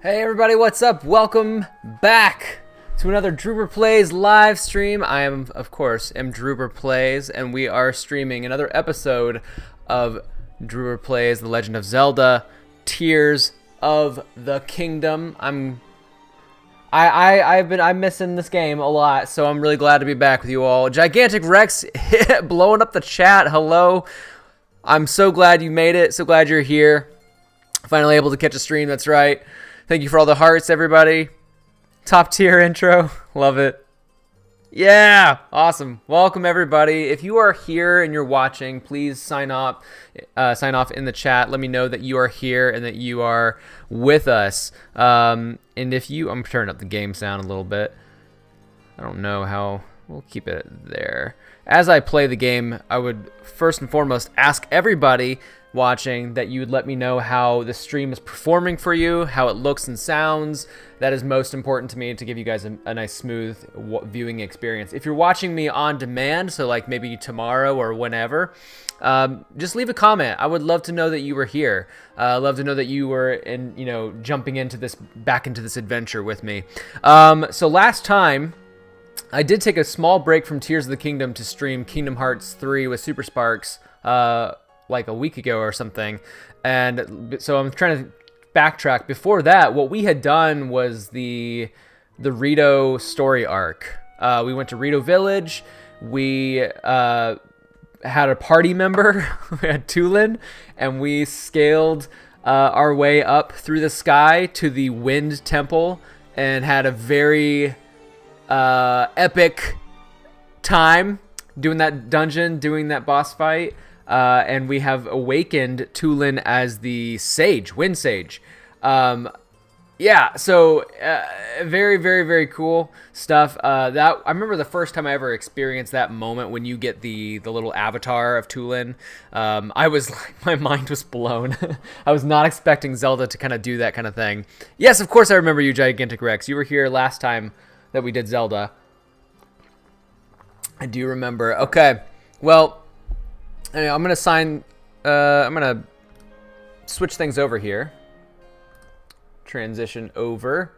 Hey everybody, what's up? Welcome back to another Druber Plays live stream. I am, of course, Druber Plays, and we are streaming another episode of Druber Plays: The Legend of Zelda: Tears of the Kingdom. I'm missing this game a lot, so I'm really glad to be back with you all. Gigantic Rex blowing up the chat. Hello. I'm so glad you made it. So glad you're here. Finally able to catch a stream. That's right. Thank you for all the hearts, everybody. Top tier intro. Love it. Yeah, awesome. Welcome, everybody. If you are here and you're watching, please sign off in the chat. Let me know that you are here and that you are with us. And if you, I'm turning up the game sound a little bit. I don't know how. We'll keep it there. As I play the game, I would first and foremost ask everybody watching that you would let me know how the stream is performing for you, how it looks and sounds. That is most important to me, to give you guys a nice smooth viewing experience. If you're watching me on demand, so like maybe tomorrow or whenever, just leave a comment. I would love to know that you were here. Love to know that you were jumping into this, back into this adventure with me. So last time I did take a small break from Tears of the Kingdom to stream Kingdom Hearts 3 with Super Sparks like a week ago or something, and so I'm trying to backtrack. Before that, what we had done was the Rito story arc. We went to Rito Village. We had a party member. We had Tulin, and we scaled our way up through the sky to the Wind Temple and had a very epic time doing that dungeon, doing that boss fight. And we have awakened Tulin as the Sage, Wind Sage. Yeah, so very, very, very cool stuff. That I remember the first time I ever experienced that moment when you get the little avatar of Tulin. I was like, my mind was blown. I was not expecting Zelda to kind of do that kind of thing. Yes, of course I remember you, Gigantic Rex. You were here last time that we did Zelda. I do remember. Okay, well, I'm gonna switch things over here. Transition over.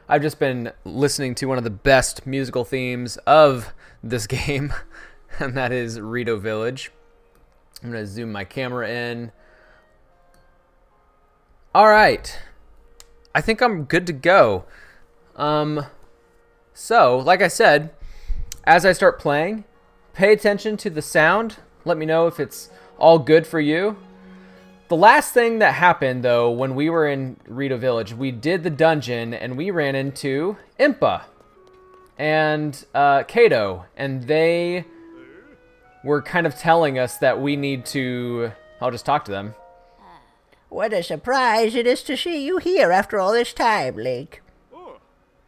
I've just been listening to one of the best musical themes of this game, and that is Rito Village. I'm gonna zoom my camera in. All right, I think I'm good to go. So, like I said, as I start playing, pay attention to the sound. Let me know if it's all good for you. The last thing that happened, though, when we were in Rito Village, we did the dungeon, and we ran into Impa and Kato, and they were kind of telling us that we need to... I'll just talk to them. What a surprise it is to see you here after all this time, Link.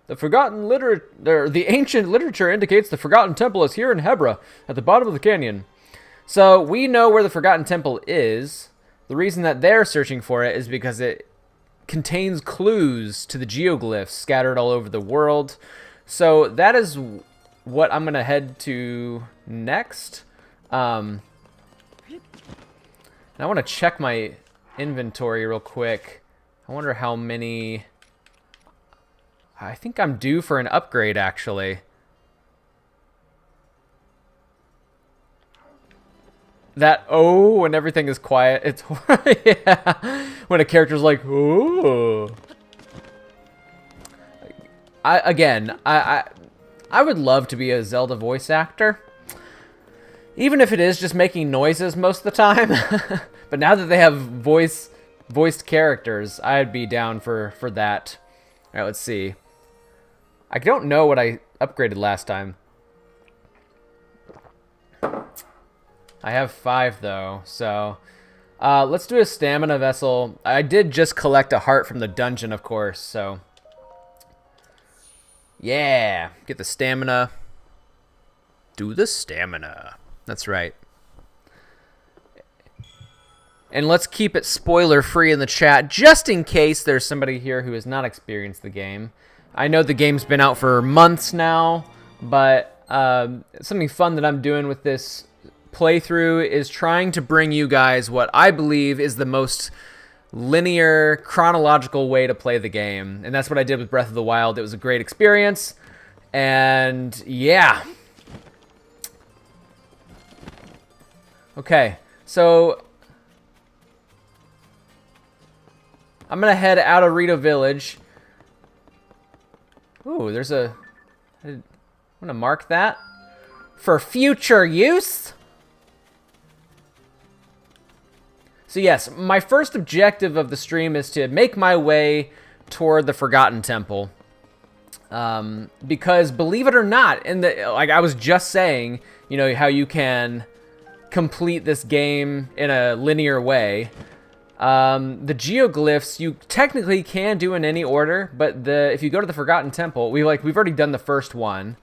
The ancient literature indicates the Forgotten Temple is here in Hebra, at the bottom of the canyon. So we know where the Forgotten Temple is. The reason that they're searching for it is because it contains clues to the geoglyphs scattered all over the world. So that is what I'm going to head to next. And I want to check my inventory real quick. I wonder how many... I think I'm due for an upgrade, actually. That when everything is quiet, it's yeah. When a character's like, oh. I would love to be a Zelda voice actor, even if it is just making noises most of the time. But now that they have voiced characters, I'd be down for that. All right, let's see. I don't know what I upgraded last time. I have 5 though, so let's do a stamina vessel. I did just collect a heart from the dungeon, of course, so yeah, get the stamina. Do the stamina. That's right. And let's keep it spoiler free in the chat, just in case there's somebody here who has not experienced the game. I know the game's been out for months now, but something fun that I'm doing with this playthrough is trying to bring you guys what I believe is the most linear, chronological way to play the game. And that's what I did with Breath of the Wild. It was a great experience. And yeah. Okay, so I'm going to head out of Rito Village. Ooh, there's a... I'm going to mark that for future use. So yes, my first objective of the stream is to make my way toward the Forgotten Temple. Because believe it or not, like I was just saying, you know, how you can complete this game in a linear way. The geoglyphs you technically can do in any order, but if you go to the Forgotten Temple, we've already done the first one.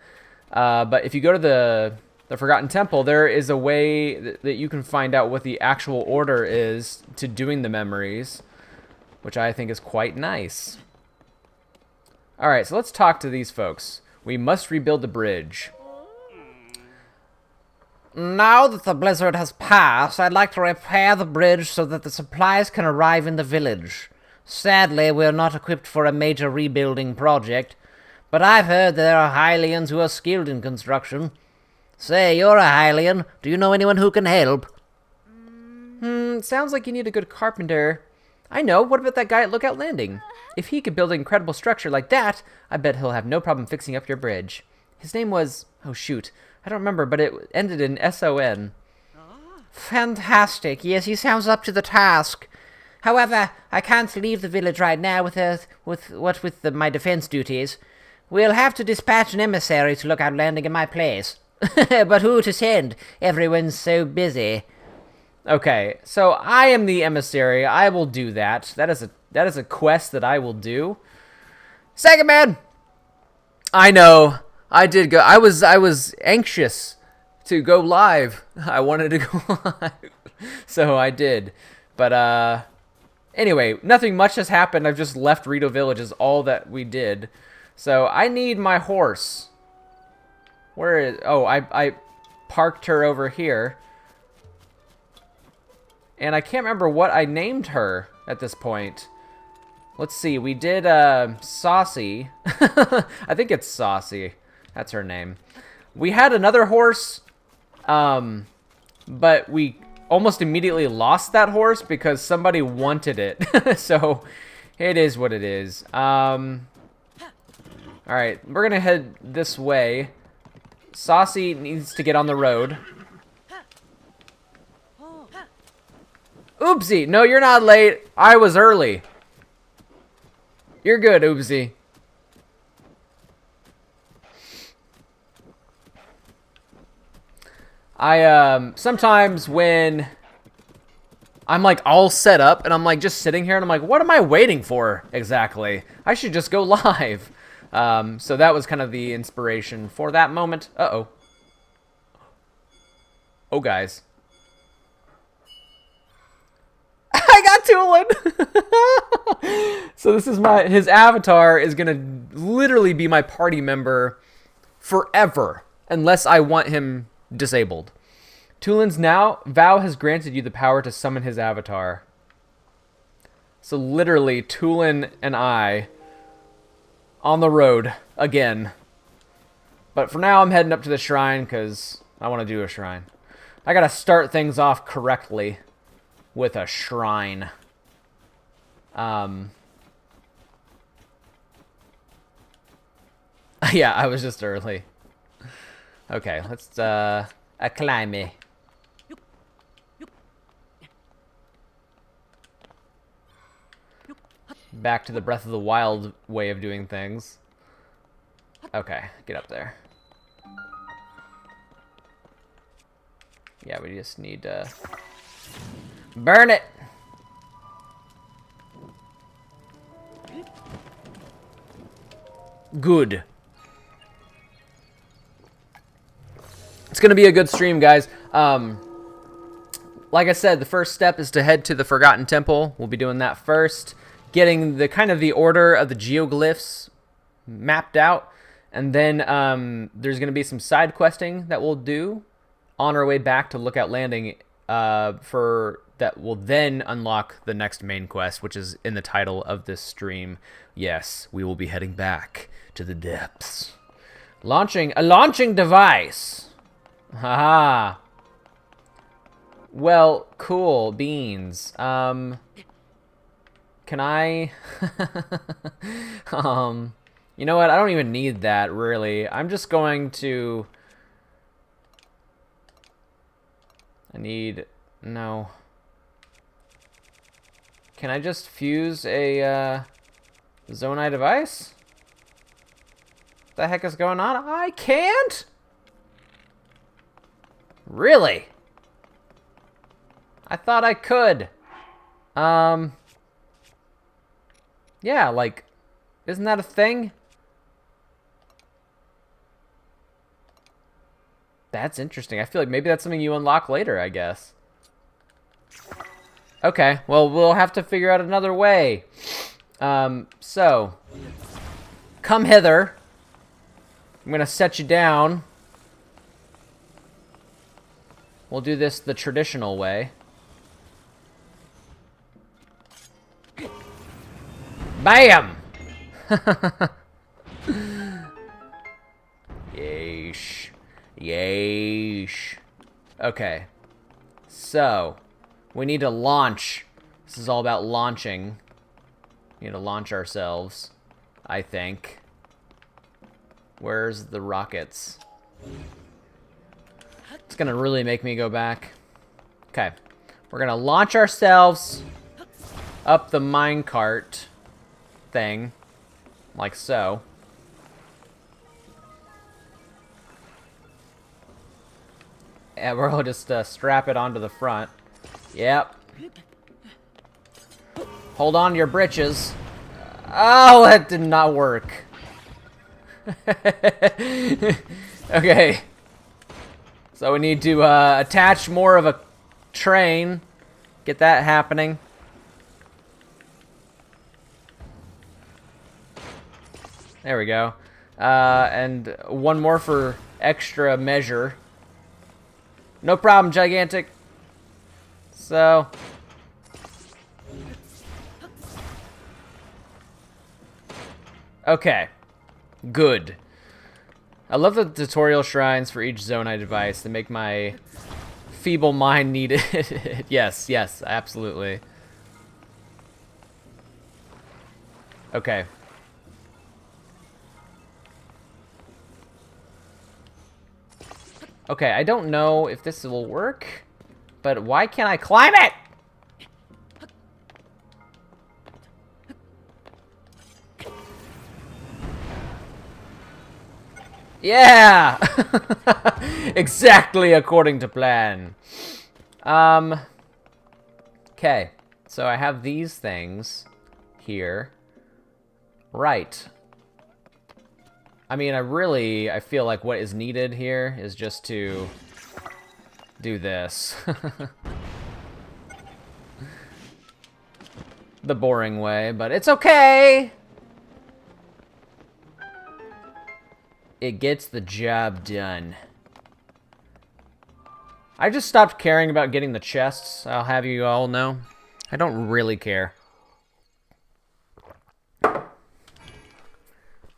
But if you go to the Forgotten Temple, there is a way that you can find out what the actual order is to doing the memories, which I think is quite nice. Alright, so let's talk to these folks. We must rebuild the bridge. Now that the blizzard has passed, I'd like to repair the bridge so that the supplies can arrive in the village. Sadly, we're not equipped for a major rebuilding project, but I've heard there are Hylians who are skilled in construction. Say, you're a Hylian. Do you know anyone who can help? Sounds like you need a good carpenter. I know, what about that guy at Lookout Landing? If he could build an incredible structure like that, I bet he'll have no problem fixing up your bridge. His name was... oh shoot, I don't remember, but it ended in S-O-N. Fantastic. Yes, he sounds up to the task. However, I can't leave the village right now with my defense duties. We'll have to dispatch an emissary to Lookout Landing in my place. But who to send? Everyone's so busy. Okay, so I am the emissary. I will do that. That is a quest that I will do. Second man! I know. I did go. I was anxious to go live. I wanted to go live. So I did. But anyway, nothing much has happened. I've just left Rito Village is all that we did. So I need my horse. Where is... oh, I parked her over here. And I can't remember what I named her at this point. Let's see. We did Saucy. I think it's Saucy. That's her name. We had another horse, but we almost immediately lost that horse because somebody wanted it. So it is what it is. Alright, we're going to head this way. Saucy needs to get on the road. Oopsie! No, you're not late. I was early. You're good, Oopsie. Sometimes when I'm like all set up and I'm like just sitting here and I'm like, what am I waiting for exactly? I should just go live. So that was kind of the inspiration for that moment. Uh-oh. Oh, guys. I got Tulin! So this is his avatar is gonna literally be my party member forever, unless I want him disabled. Tulin's vow has granted you the power to summon his avatar. So literally, Tulin and I on the road again. But for now, I'm heading up to the shrine because I want to do a shrine. I gotta start things off correctly with a shrine. Yeah, I was just early. Okay, let's acclaim me. Back to the Breath of the Wild way of doing things. Okay, get up there. Yeah, we just need to burn it. Good. It's gonna be a good stream, guys. Like I said, the first step is to head to the Forgotten Temple. We'll be doing that first, getting the kind of the order of the geoglyphs mapped out, and then there's gonna be some side questing that we'll do on our way back to Lookout Landing that will then unlock the next main quest, which is in the title of this stream. Yes, we will be heading back to the depths. Launching a launching device. Haha. Well, cool beans. Can I you know what? I don't even need that really. I'm just going to no. Can I just fuse a Zonai device? What the heck is going on? I can't? Really? I thought I could. Yeah, like, isn't that a thing? That's interesting. I feel like maybe that's something you unlock later, I guess. Okay, well, we'll have to figure out another way. So, come hither. I'm gonna set you down. We'll do this the traditional way. Bam! Yeesh. Yeesh. Okay. So, we need to launch. This is all about launching. We need to launch ourselves, I think. Where's the rockets? It's gonna really make me go back. Okay. We're gonna launch ourselves up the minecart thing. Like so. And we'll just strap it onto the front. Yep. Hold on to your britches. Oh, that did not work. Okay. So we need to attach more of a train. Get that happening. There we go. And one more for extra measure. No problem, Gigantic. So. Okay. Good. I love the tutorial shrines for each Zonai device to make my feeble mind need it. Yes, yes, absolutely. Okay. Okay, I don't know if this will work, but why can't I climb it? Yeah! Exactly according to plan. Okay, so I have these things here. Right. I mean, I feel like what is needed here is just to do this. The boring way, but it's okay! It gets the job done. I just stopped caring about getting the chests, I'll have you all know. I don't really care.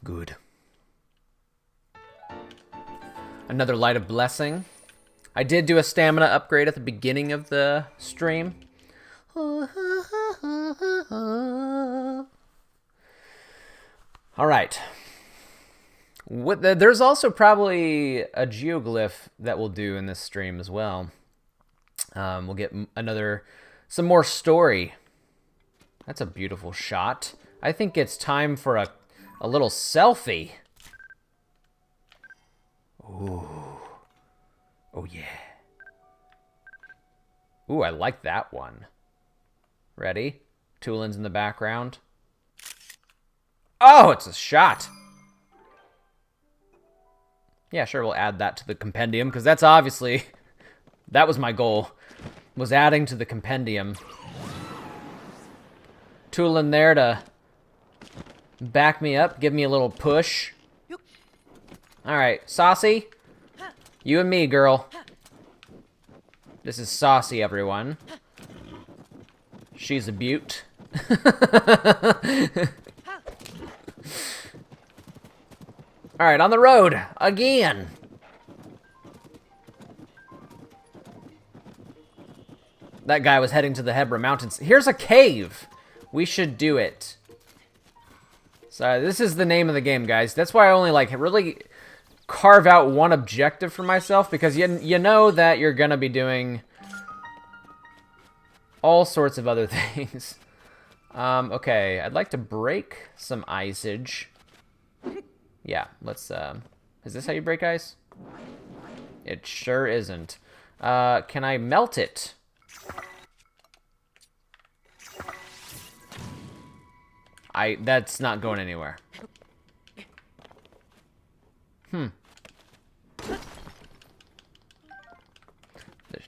Good. Another Light of Blessing. I did do a stamina upgrade at the beginning of the stream. Alright. There's also probably a geoglyph that we'll do in this stream as well. We'll get some more story. That's a beautiful shot. I think it's time for a little selfie. Ooh. Oh, yeah. Ooh, I like that one. Ready? Tulin's in the background. Oh, it's a shot. Yeah, sure, we'll add that to the compendium, because that's obviously... That was my goal, was adding to the compendium. Tulin there to back me up, give me a little push. Alright, Saucy, you and me, girl. This is Saucy, everyone. She's a beaut. Alright, on the road. Again. That guy was heading to the Hebra Mountains. Here's a cave. We should do it. So this is the name of the game, guys. That's why I only like really carve out one objective for myself, because you know that you're gonna be doing all sorts of other things. Okay, I'd like to break some iceage. Yeah, let's, is this how you break ice? It sure isn't. Can I melt it? That's not going anywhere.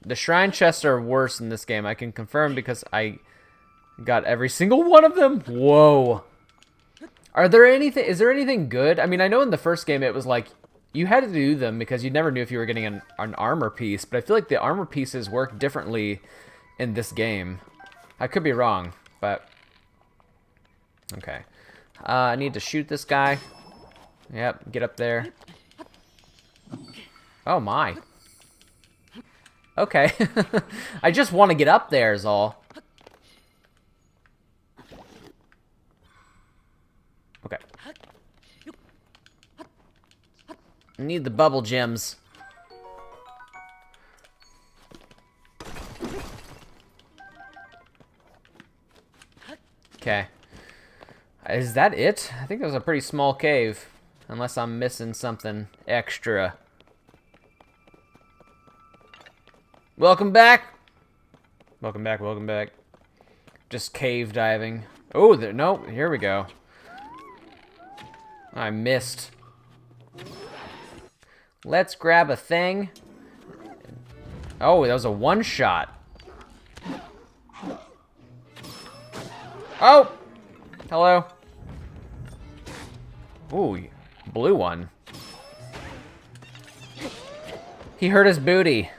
The shrine chests are worse in this game, I can confirm, because I got every single one of them. Whoa. Is there anything good? I mean, I know in the first game it was like, you had to do them because you never knew if you were getting an armor piece, but I feel like the armor pieces work differently in this game. I could be wrong, but... Okay. I need to shoot this guy. Yep, get up there. Oh my. Okay. I just want to get up there is all. Okay. I need the bubble gems. Okay. Is that it? I think that was a pretty small cave. Unless I'm missing something extra. Welcome back! Welcome back, welcome back. Just cave diving. Oh, no, here we go. I missed. Let's grab a thing. Oh, that was a one-shot. Oh! Hello. Ooh, blue one. He hurt his booty.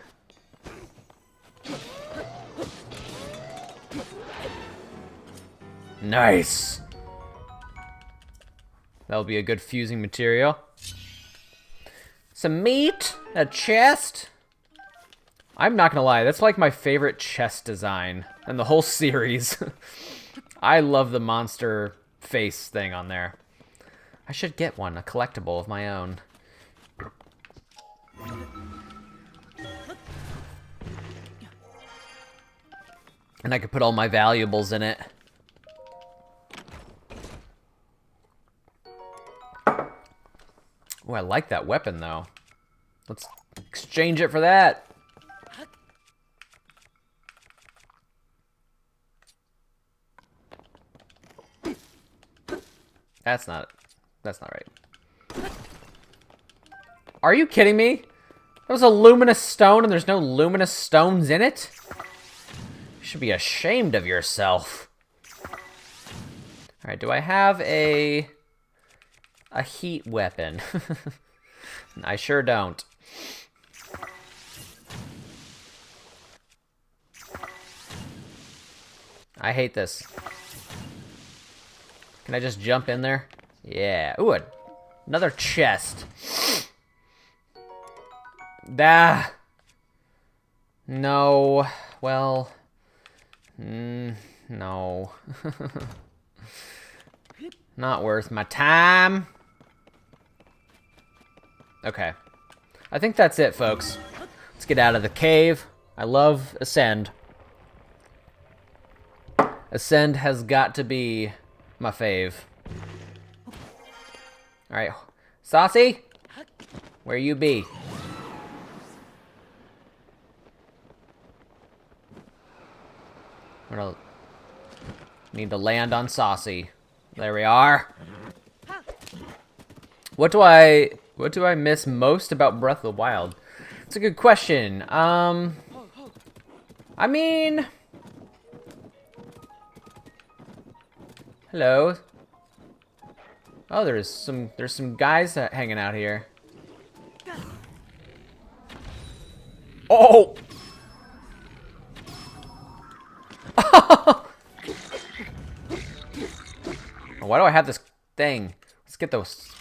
Nice. That'll be a good fusing material. Some meat, a chest. I'm not gonna lie, that's like my favorite chest design in the whole series. I love the monster face thing on there. I should get one, a collectible of my own. And I could put all my valuables in it. Oh, I like that weapon, though. Let's exchange it for that. That's not right. Are you kidding me? That was a luminous stone and there's no luminous stones in it? You should be ashamed of yourself. Alright, do I have a heat weapon? I sure don't. I hate this. Can I just jump in there? Yeah. Ooh, another chest. Ah. No. Well. No. Not worth my time. Okay. I think that's it, folks. Let's get out of the cave. I love Ascend. Ascend has got to be my fave. Alright. Saucy? Where you be? We're gonna need to land on Saucy. There we are. What do I miss most about Breath of the Wild? It's a good question. I mean, hello. Oh, there's some guys hanging out here. Oh! Why do I have this thing? Let's get those.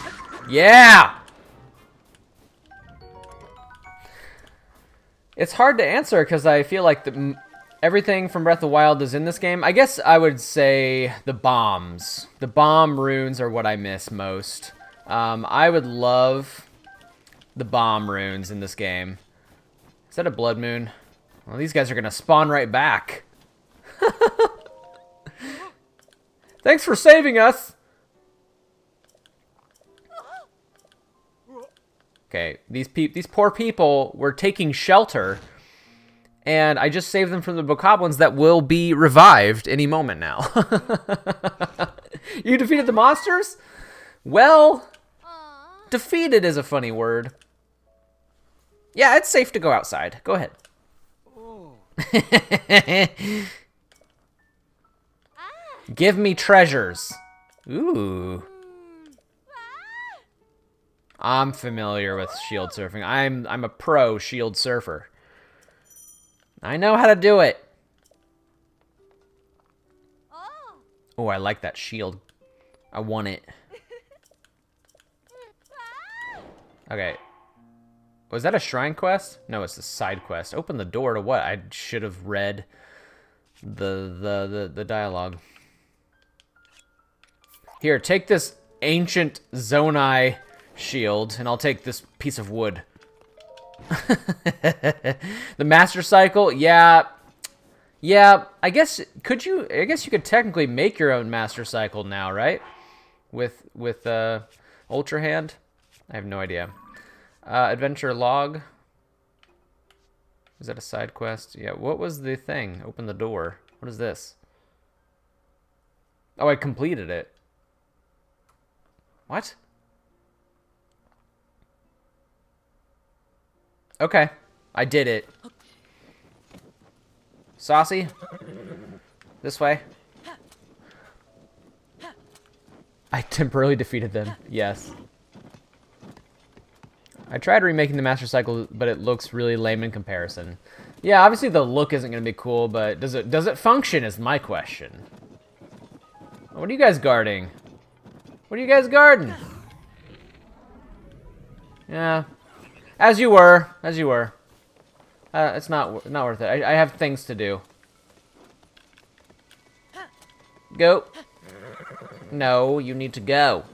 Yeah! It's hard to answer because I feel like everything from Breath of the Wild is in this game. I guess I would say the bombs. The bomb runes are what I miss most. I would love the bomb runes in this game. Is that a blood moon? Well, these guys are going to spawn right back. Thanks for saving us! Okay, these poor people were taking shelter, and I just saved them from the bokoblins that will be revived any moment now. You defeated the monsters? Well, defeated is a funny word. Yeah, it's safe to go outside. Go ahead. Give me treasures. Ooh. I'm familiar with shield surfing. I'm a pro shield surfer. I know how to do it. Oh, I like that shield. I want it. Okay. Was that a shrine quest? No, it's a side quest. Open the door to what? I should have read the dialogue. Here, take this ancient Zonai shield, and I'll take this piece of wood. The Master Cycle, yeah. I guess you could technically make your own Master Cycle now, right? With Ultrahand. I have no idea. Adventure log. Is that a side quest? Yeah. What was the thing? Open the door. What is this? Oh, I completed it. What? Okay, I did it. Saucy? This way? I temporarily defeated them, yes. I tried remaking the Master Cycle, but it looks really lame in comparison. Yeah, obviously the look isn't going to be cool, but does it function is my question. What are you guys guarding? What are you guys guarding? Yeah. As you were. It's not worth it. I have things to do. Go. No, you need to go.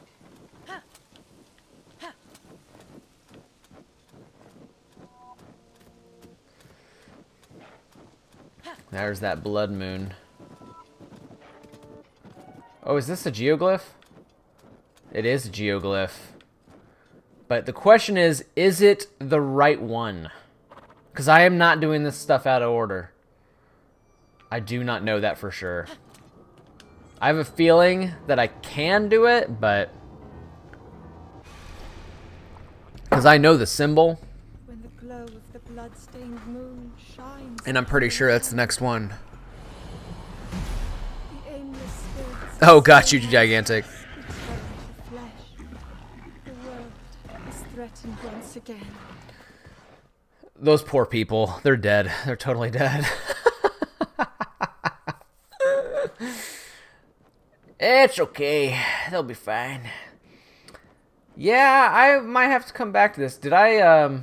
There's that blood moon. Oh, is this a geoglyph? It is a geoglyph. But the question is it the right one? Because I am not doing this stuff out of order. I do not know that for sure. I have a feeling that I can do it, but... because I know the symbol. When the glow of the blood-stained moon shines... and I'm pretty sure that's the next one. The aimless spirits... Oh, got you, gigantic. Threatened once again. Those poor people. They're dead. They're totally dead. It's okay. They'll be fine. Yeah, I might have to come back to this. Did I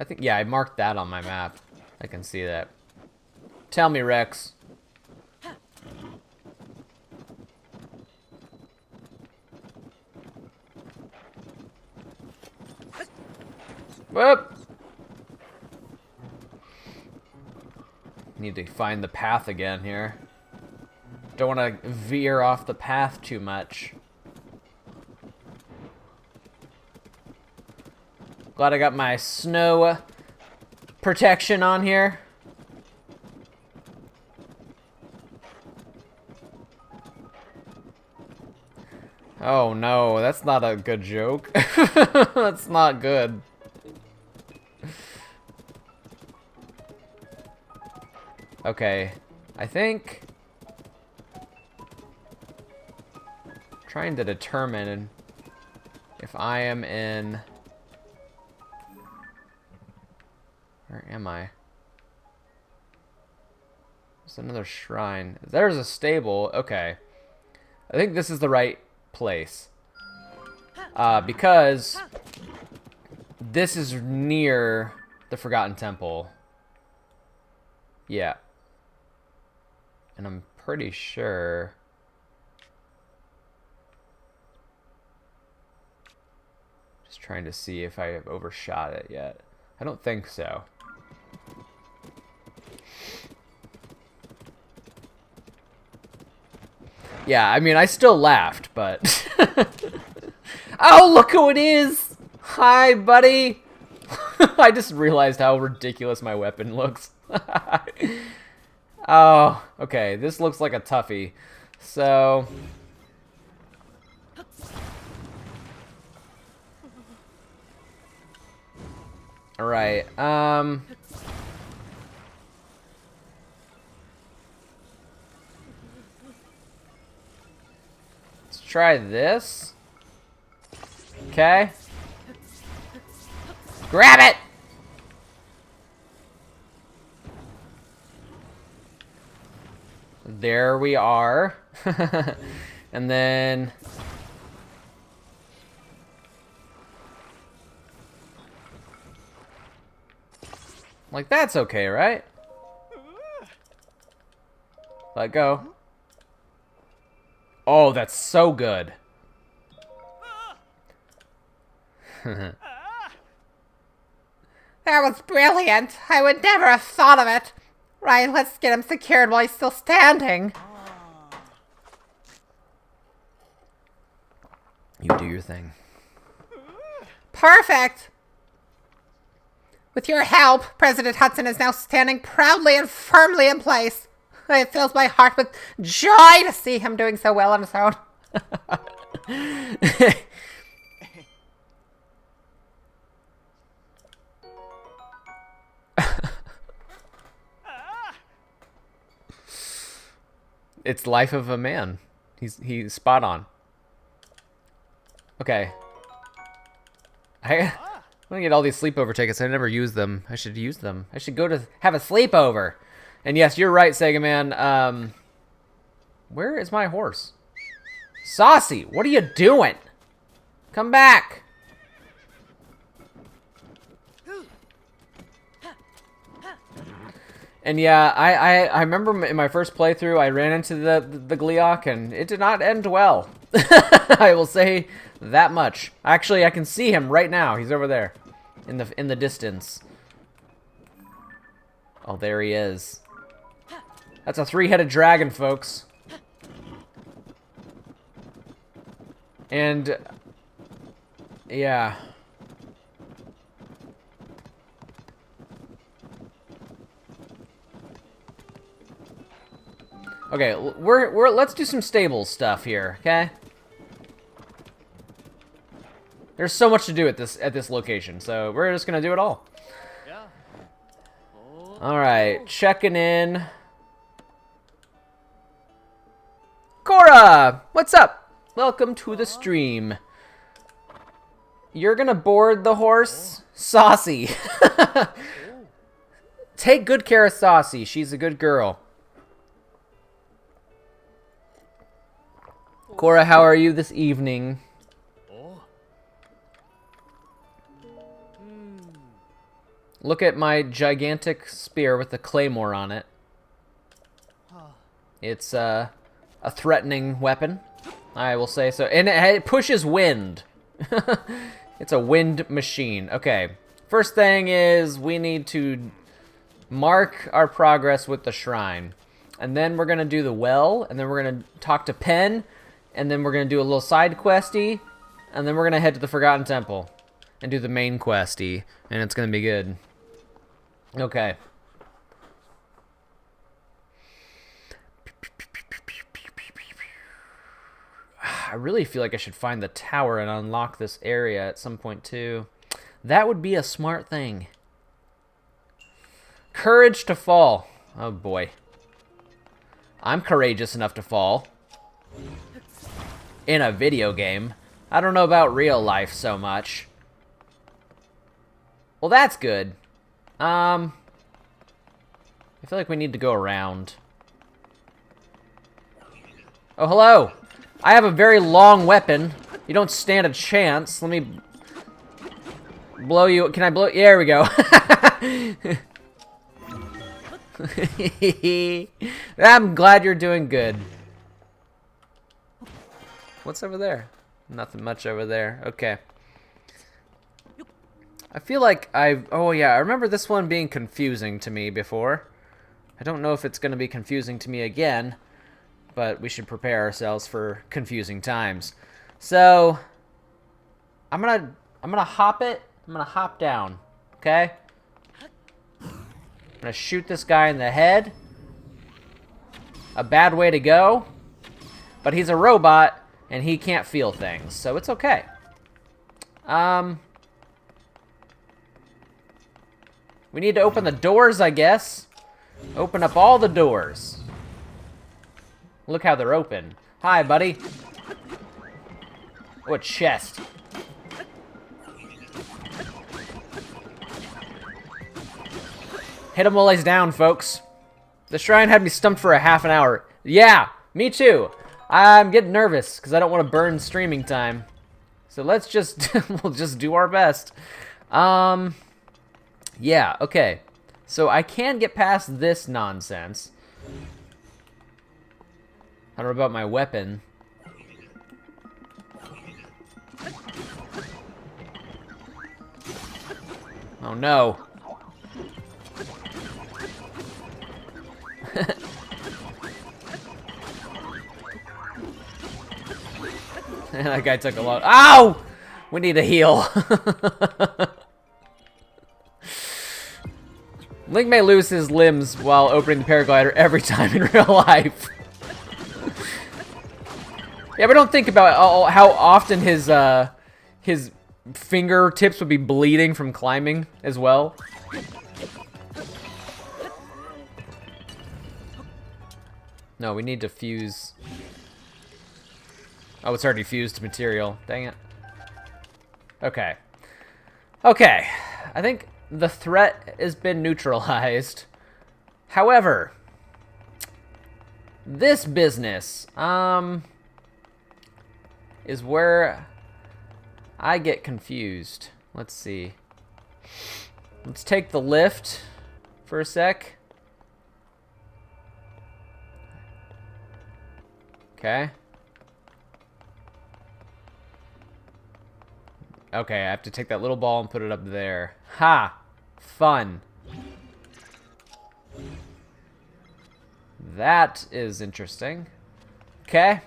think, yeah, I marked that on my map. I can see that. Tell me, Rex. Whoop! Need to find the path again here. Don't want to veer off the path too much. Glad I got my snow protection on here. Oh no, that's not a good joke. That's not good. Okay, I think... trying to determine if I am in... where am I? There's another shrine. There's a stable. Okay. I think this is the right place. Because this is near the Forgotten Temple. Yeah. And I'm pretty sure... Just trying to see if I have overshot it yet. I don't think so. Yeah, I mean, I still laughed, but... Oh, look who it is! Hi, buddy! I just realized how ridiculous my weapon looks. Oh, okay, this looks like a toughie. So... Alright, let's try this. Okay. Grab it! There we are. And then... Like, that's okay, right? Let go. Oh, that's so good. That was brilliant. I would never have thought of it. Right, let's get him secured while he's still standing. You do your thing. Perfect. With your help, President Hudson is now standing proudly and firmly in place. It fills my heart with joy to see him doing so well on his own. It's life of a man. He's spot on. Okay. I'm gonna get all these sleepover tickets. I never use them. I should use them. I should go to have a sleepover. And yes, you're right, Sega Man. Where is my horse? Saucy, what are you doing? Come back. And yeah, I remember in my first playthrough, I ran into the Gleeok, and it did not end well. I will say that much. Actually, I can see him right now. He's over there, in the distance. Oh, there he is. That's a 3-headed dragon, folks. And yeah. Okay, let's do some stable stuff here, okay? There's so much to do at this location, so we're just gonna do it all. Yeah. All right, checking in. Cora, what's up? Welcome to the stream. You're gonna board the horse, Saucy. Take good care of Saucy. She's a good girl. Cora, how are you this evening? Look at my gigantic spear with the claymore on it. It's a threatening weapon, I will say so. And it pushes wind. It's a wind machine. Okay, first thing is we need to mark our progress with the shrine. And then we're going to do the well, and then we're going to talk to Pen, and then we're going to do a little side questy, and then we're going to head to the Forgotten Temple and do the main questy, and it's going to be good. Okay. I really feel like I should find the tower and unlock this area at some point too. That would be a smart thing. Courage to fall. Oh boy. I'm courageous enough to fall. In a video game. I don't know about real life so much. Well, that's good. I feel like we need to go around. Oh, hello! I have a very long weapon. You don't stand a chance. Let me blow you. Can I blow? There we go. I'm glad you're doing good. What's over there? Nothing much over there. Okay. I feel like oh yeah, I remember this one being confusing to me before. I don't know if it's going to be confusing to me again, but we should prepare ourselves for confusing times. So, I'm gonna hop it. I'm gonna hop down. Okay? I'm gonna shoot this guy in the head. A bad way to go, but he's a robot and he can't feel things, so it's okay. We need to open the doors, I guess. Open up all the doors. Look how they're open. Hi, buddy. Oh, a chest. Hit him while he's down, folks. The shrine had me stumped for a half an hour. Yeah, me too. I'm getting nervous because I don't want to burn streaming time. So let's just, we'll just do our best. Yeah, okay. So I can get past this nonsense. I don't know about my weapon. Oh no. That guy took a lot. Ow! We need a heal. Link may lose his limbs while opening the paraglider every time in real life. Yeah, but don't think about how often his fingertips would be bleeding from climbing as well. No, we need to fuse. Oh, it's already fused to material. Dang it. Okay. Okay. I think the threat has been neutralized. However, this business, is where I get confused. Let's see. Let's take the lift for a sec. Okay. Okay, I have to take that little ball and put it up there. Ha! Fun. That is interesting. Okay.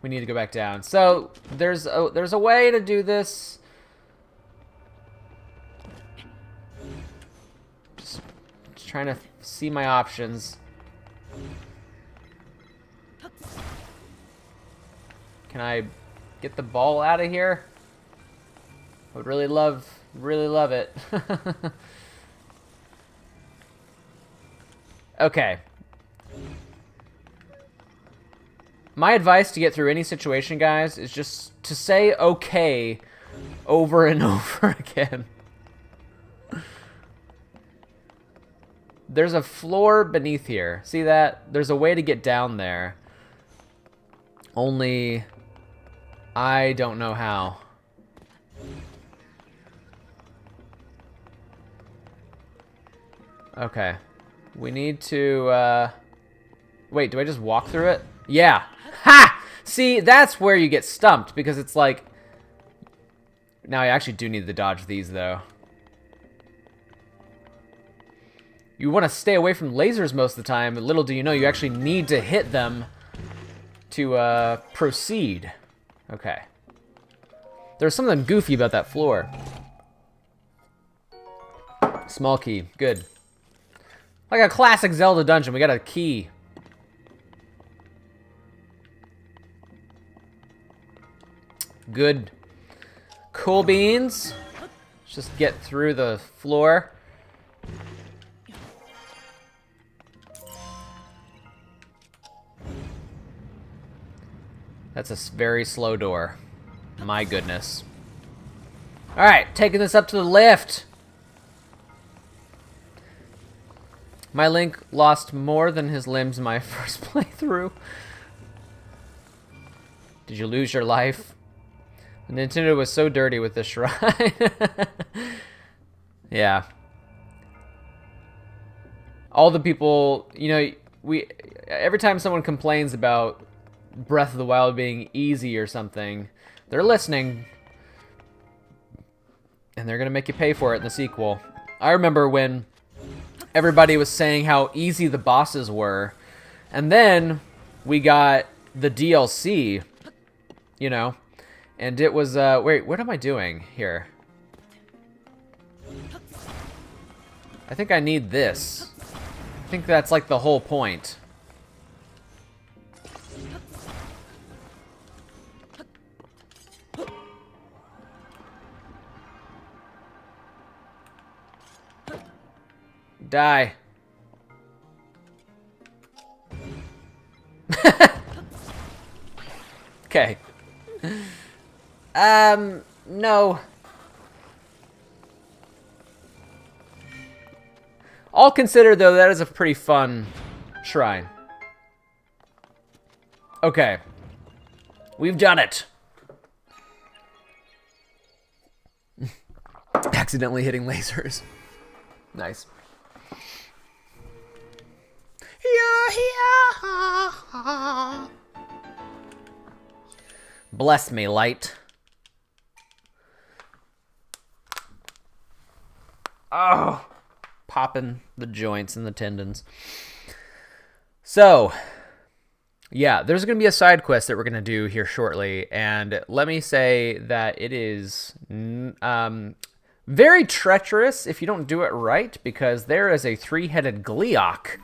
We need to go back down. So, there's a way to do this. Just trying to see my options. Can I get the ball out of here? I would really love it. Okay. My advice to get through any situation, guys, is just to say okay over and over again. There's a floor beneath here. See that? There's a way to get down there. Only I don't know how. Okay. We need to, wait, do I just walk through it? Yeah. Ha! See, that's where you get stumped, because it's like... Now, I actually do need to dodge these, though. You want to stay away from lasers most of the time, but little do you know, you actually need to hit them to, proceed. Okay. There's something goofy about that floor. Small key. Good. Like a classic Zelda dungeon, we got a key. Good. Cool beans. Let's just get through the floor. That's a very slow door. My goodness. Alright, taking this up to the lift. My Link lost more than his limbs in my first playthrough. Did you lose your life? Nintendo was so dirty with this shrine. Yeah. All the people, you know, every time someone complains about Breath of the Wild being easy or something, they're listening. And they're going to make you pay for it in the sequel. I remember when everybody was saying how easy the bosses were. And then we got the DLC, you know. And it was, wait, what am I doing here? I think I need this. I think that's like the whole point. Die. Okay. No. All considered, though, that is a pretty fun shrine. Okay. We've done it. Accidentally hitting lasers. Nice. Bless me, light. Oh, popping the joints and the tendons. So, yeah, there's going to be a side quest that we're going to do here shortly, and let me say that it is very treacherous if you don't do it right, because there is a 3-headed Gleeok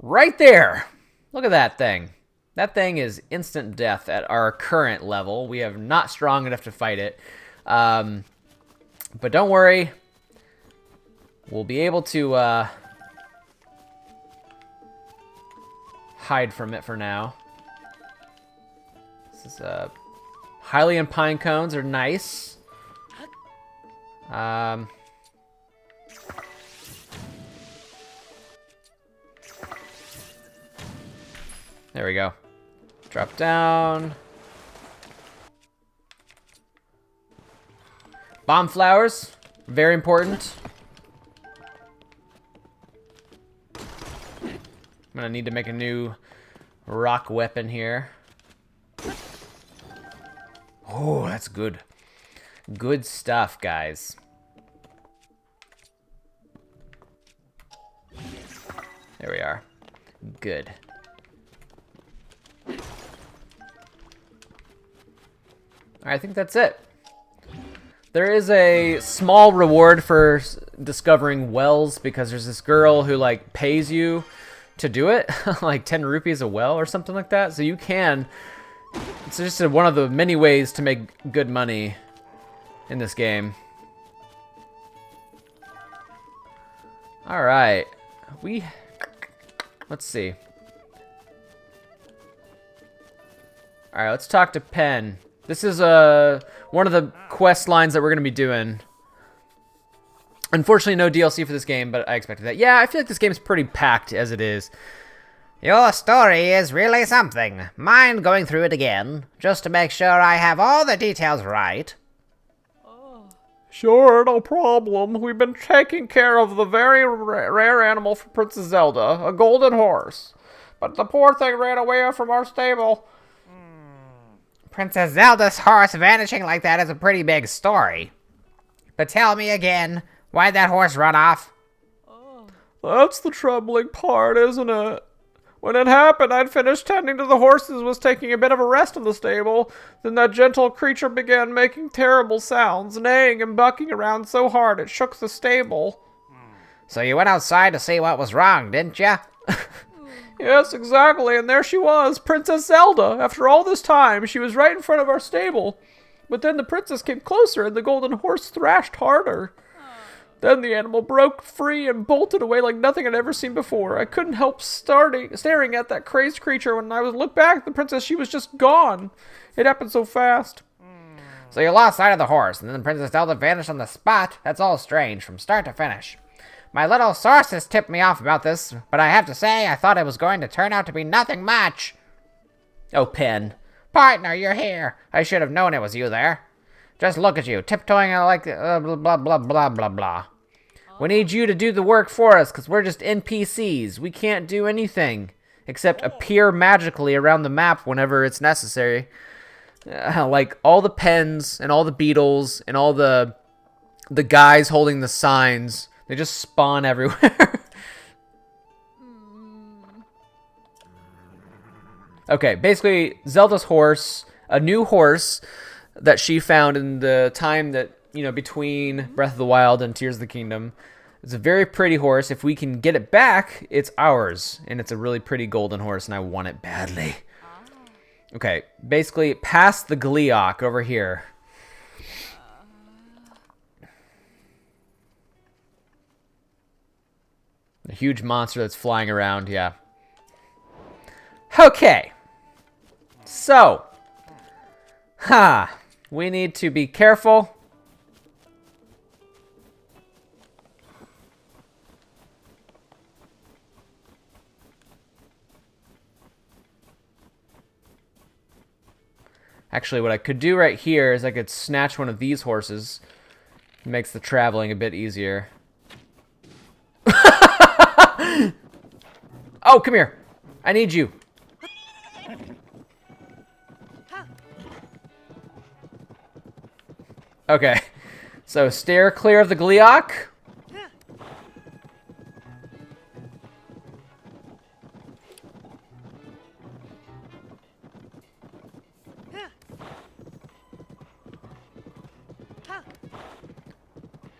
right there. Look at that thing. That thing is instant death at our current level. We are not strong enough to fight it. But don't worry. We'll be able to hide from it for now. This is Hylian pine cones are nice. There we go. Drop down. Bomb flowers, very important. I'm gonna need to make a new rock weapon here. Oh, that's good. Good stuff, guys. There we are. Good. I think that's it. There is a small reward for discovering wells, because there's this girl who like pays you to do it, like 10 rupees a well or something like that. So you can, it's just one of the many ways to make good money in this game. All right, let's see. All right, let's talk to Pen. This is one of the quest lines that we're going to be doing. Unfortunately, no DLC for this game, but I expected that. Yeah, I feel like this game is pretty packed as it is. Your story is really something. Mind going through it again, just to make sure I have all the details right? Sure, no problem. We've been taking care of the very rare animal for Princess Zelda, a golden horse. But the poor thing ran away from our stable. Princess Zelda's horse vanishing like that is a pretty big story. But tell me again, why'd that horse run off? That's the troubling part, isn't it? When it happened, I'd finished tending to the horses, was taking a bit of a rest in the stable. Then that gentle creature began making terrible sounds, neighing and bucking around so hard it shook the stable. So you went outside to see what was wrong, didn't you? Yes, exactly, and there she was, Princess Zelda. After all this time, she was right in front of our stable. But then the princess came closer, and the golden horse thrashed harder. Then the animal broke free and bolted away like nothing I'd ever seen before. I couldn't help staring at that crazed creature. When I looked back at the princess, she was just gone. It happened so fast. So you lost sight of the horse, and then Princess Zelda vanished on the spot? That's all strange, from start to finish. My little sources tipped me off about this, but I have to say, I thought it was going to turn out to be nothing much. Oh, Pen. Partner, you're here. I should have known it was you there. Just look at you, tiptoeing like blah, blah, blah, blah, blah, blah. We need you to do the work for us, because we're just NPCs. We can't do anything except appear magically around the map whenever it's necessary. Like all the pens and all the beetles and all the guys holding the signs, they just spawn everywhere. Okay, basically Zelda's horse, a new horse that she found in the time that, you know, between Breath of the Wild and Tears of the Kingdom. It's a very pretty horse. If we can get it back, it's ours. And it's a really pretty golden horse, and I want it badly. Okay, basically past the Gleeok over here. The huge monster that's flying around, yeah. Okay. So. We need to be careful. Actually, what I could do right here is I could snatch one of these horses. It makes the traveling a bit easier. Oh, come here. I need you. Okay. So, steer clear of the Gleeok.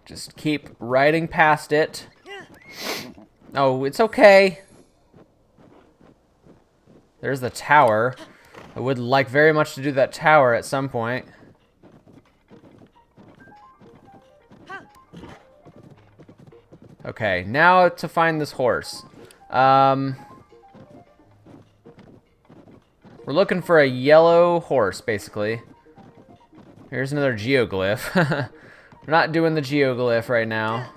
Just keep riding past it. Oh, it's okay. There's the tower. I would like very much to do that tower at some point. Okay, now to find this horse. We're looking for a yellow horse, basically. Here's another geoglyph. We're not doing the geoglyph right now.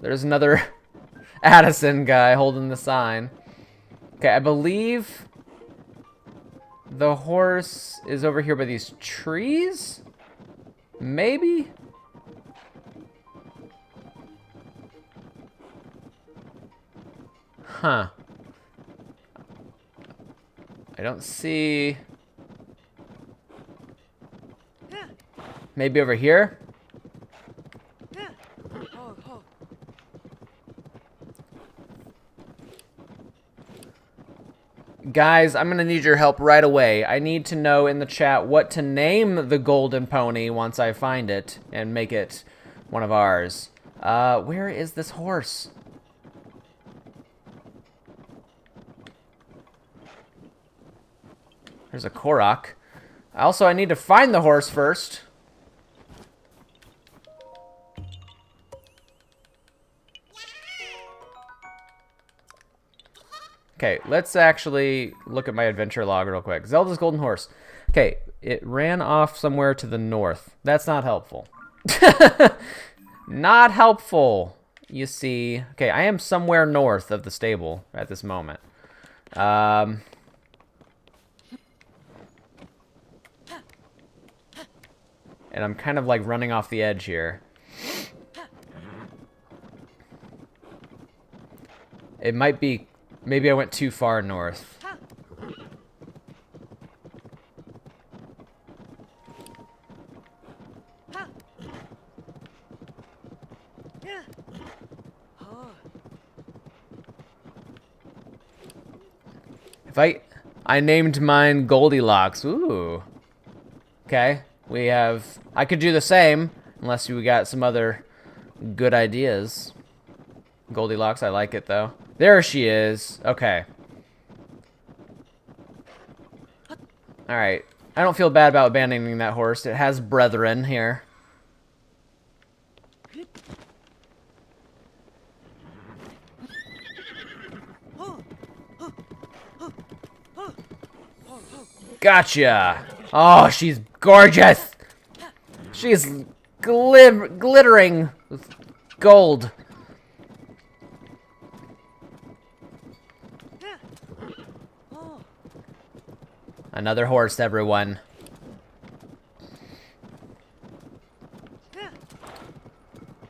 There's another Addison guy holding the sign. Okay, I believe the horse is over here by these trees? Maybe? Huh. I don't see... Maybe over here? Guys, I'm gonna need your help right away. I need to know in the chat what to name the golden pony once I find it and make it one of ours. Where is this horse? There's a Korok. Also, I need to find the horse first. Okay, let's actually look at my adventure log real quick. Zelda's golden horse. Okay, it ran off somewhere to the north. That's not helpful. Not helpful, you see. Okay, I am somewhere north of the stable at this moment. And I'm kind of like running off the edge here. It might be... Maybe I went too far north. If I named mine Goldilocks. Ooh. Okay. We have... I could do the same, unless we got some other good ideas. Goldilocks, I like it, though. There she is. Okay. Alright. I don't feel bad about abandoning that horse. It has brethren here. Gotcha! Oh, she's gorgeous! She's glittering with gold. Another horse, everyone.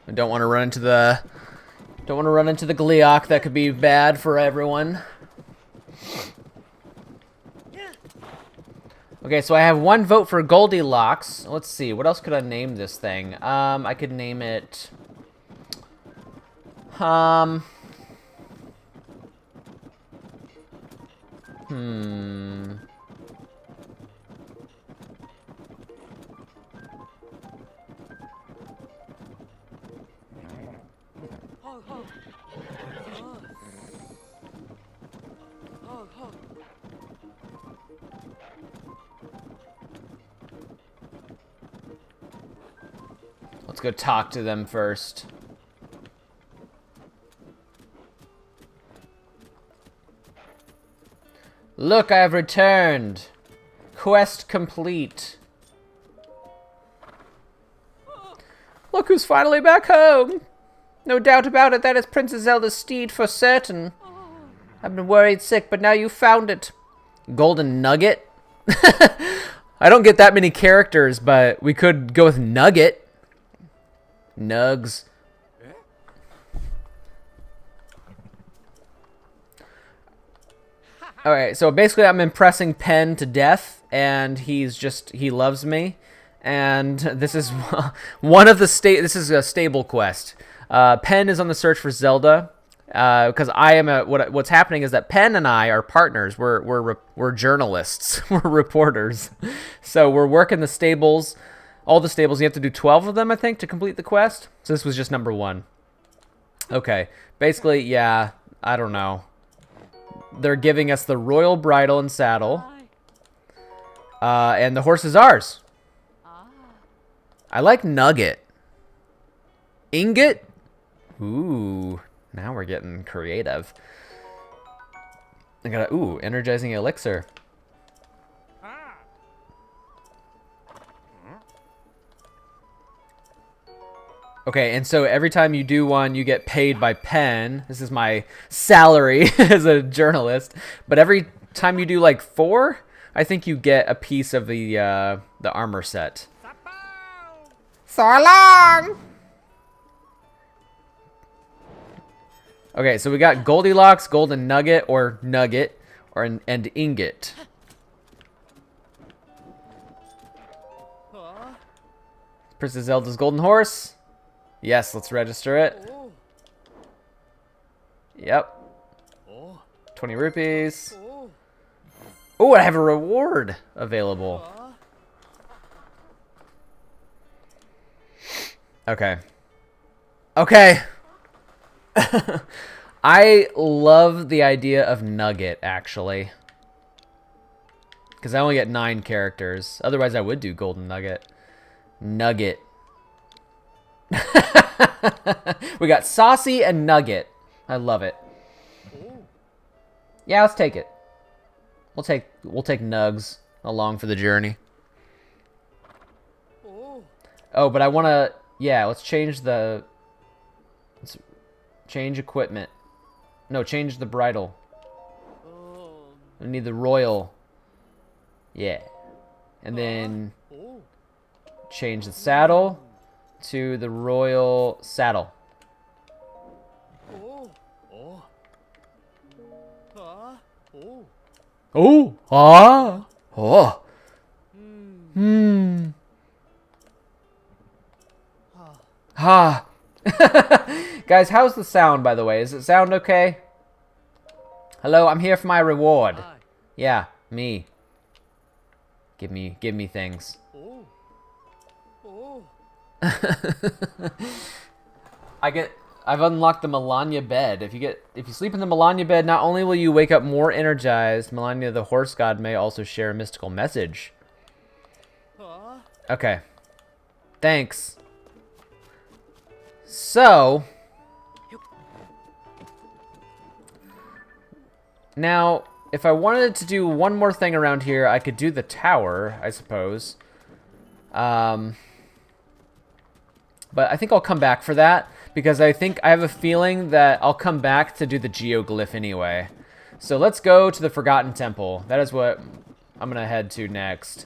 I don't want to run into the Gliok. That could be bad for everyone. Okay, so I have 1 vote for Goldilocks. Let's see, what else could I name this thing? I could name it... Let's go talk to them first. Look, I have returned. Quest complete. Look who's finally back home. No doubt about it, that is Princess Zelda's steed for certain. I've been worried sick, but now you found it. Golden Nugget? I don't get that many characters, but we could go with Nugget. Nugs. Alright, so basically I'm impressing Pen to death, and he loves me. And this is one of the this is a stable quest. Pen is on the search for Zelda, because I am what's happening is that Pen and I are partners. We're journalists. We're reporters. So we're working the stables. All the stables, you have to do 12 of them, I think, to complete the quest. So this was just number 1. Okay. Basically, yeah, I don't know. They're giving us the royal bridle and saddle. And the horse is ours. I like Nugget. Ingot? Ooh, now we're getting creative. I got energizing elixir. Okay, and so every time you do one, you get paid by Pen. This is my salary as a journalist. But every time you do like 4, I think you get a piece of the armor set. So long! Okay, so we got Goldilocks, Golden Nugget, and Ingot. Princess Zelda's Golden Horse. Yes, let's register it. Yep. 20 rupees. Oh, I have a reward available. Okay. Okay. I love the idea of Nugget, actually. Because I only get 9 characters. Otherwise, I would do Golden Nugget. Nugget. We got Saucy and Nugget. I love it. Yeah, let's take it. We'll take Nugs along for the journey. Oh, but I want to... Yeah, let's change the... Let's change equipment. No, change the bridle. We need the royal. Yeah. And then... change the saddle to the royal saddle. Oh, ah, oh, ha. Guys, how's the sound, by the way? Does it sound okay? Hello, I'm here for my reward. Yeah, me. Give me things. I've unlocked the Melania bed. If you sleep in the Melania bed, not only will you wake up more energized, Melania the horse god may also share a mystical message. Okay. Thanks. So, now, if I wanted to do one more thing around here, I could do the tower, I suppose. But I think I'll come back for that, because I have a feeling that I'll come back to do the geoglyph anyway. So let's go to the Forgotten Temple. That is what I'm gonna head to next.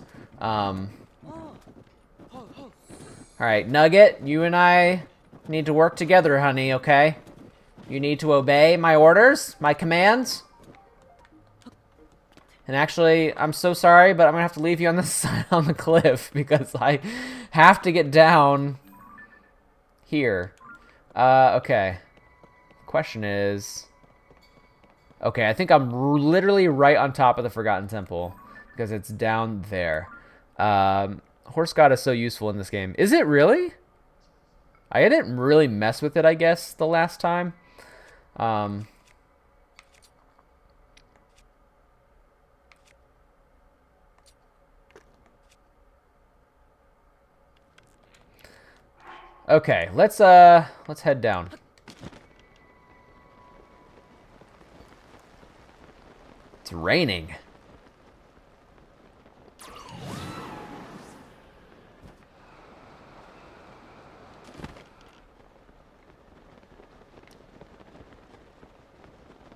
Alright, Nugget, you and I need to work together, honey, okay? You need to obey my orders, my commands. And actually, I'm so sorry, but I'm gonna have to leave you on this side on the cliff because I have to get down here. Okay. Question is... Okay, I think I'm literally right on top of the Forgotten Temple because it's down there. Horse God is so useful in this game. Is it really? I didn't really mess with it, I guess, the last time. Okay, let's head down. It's raining.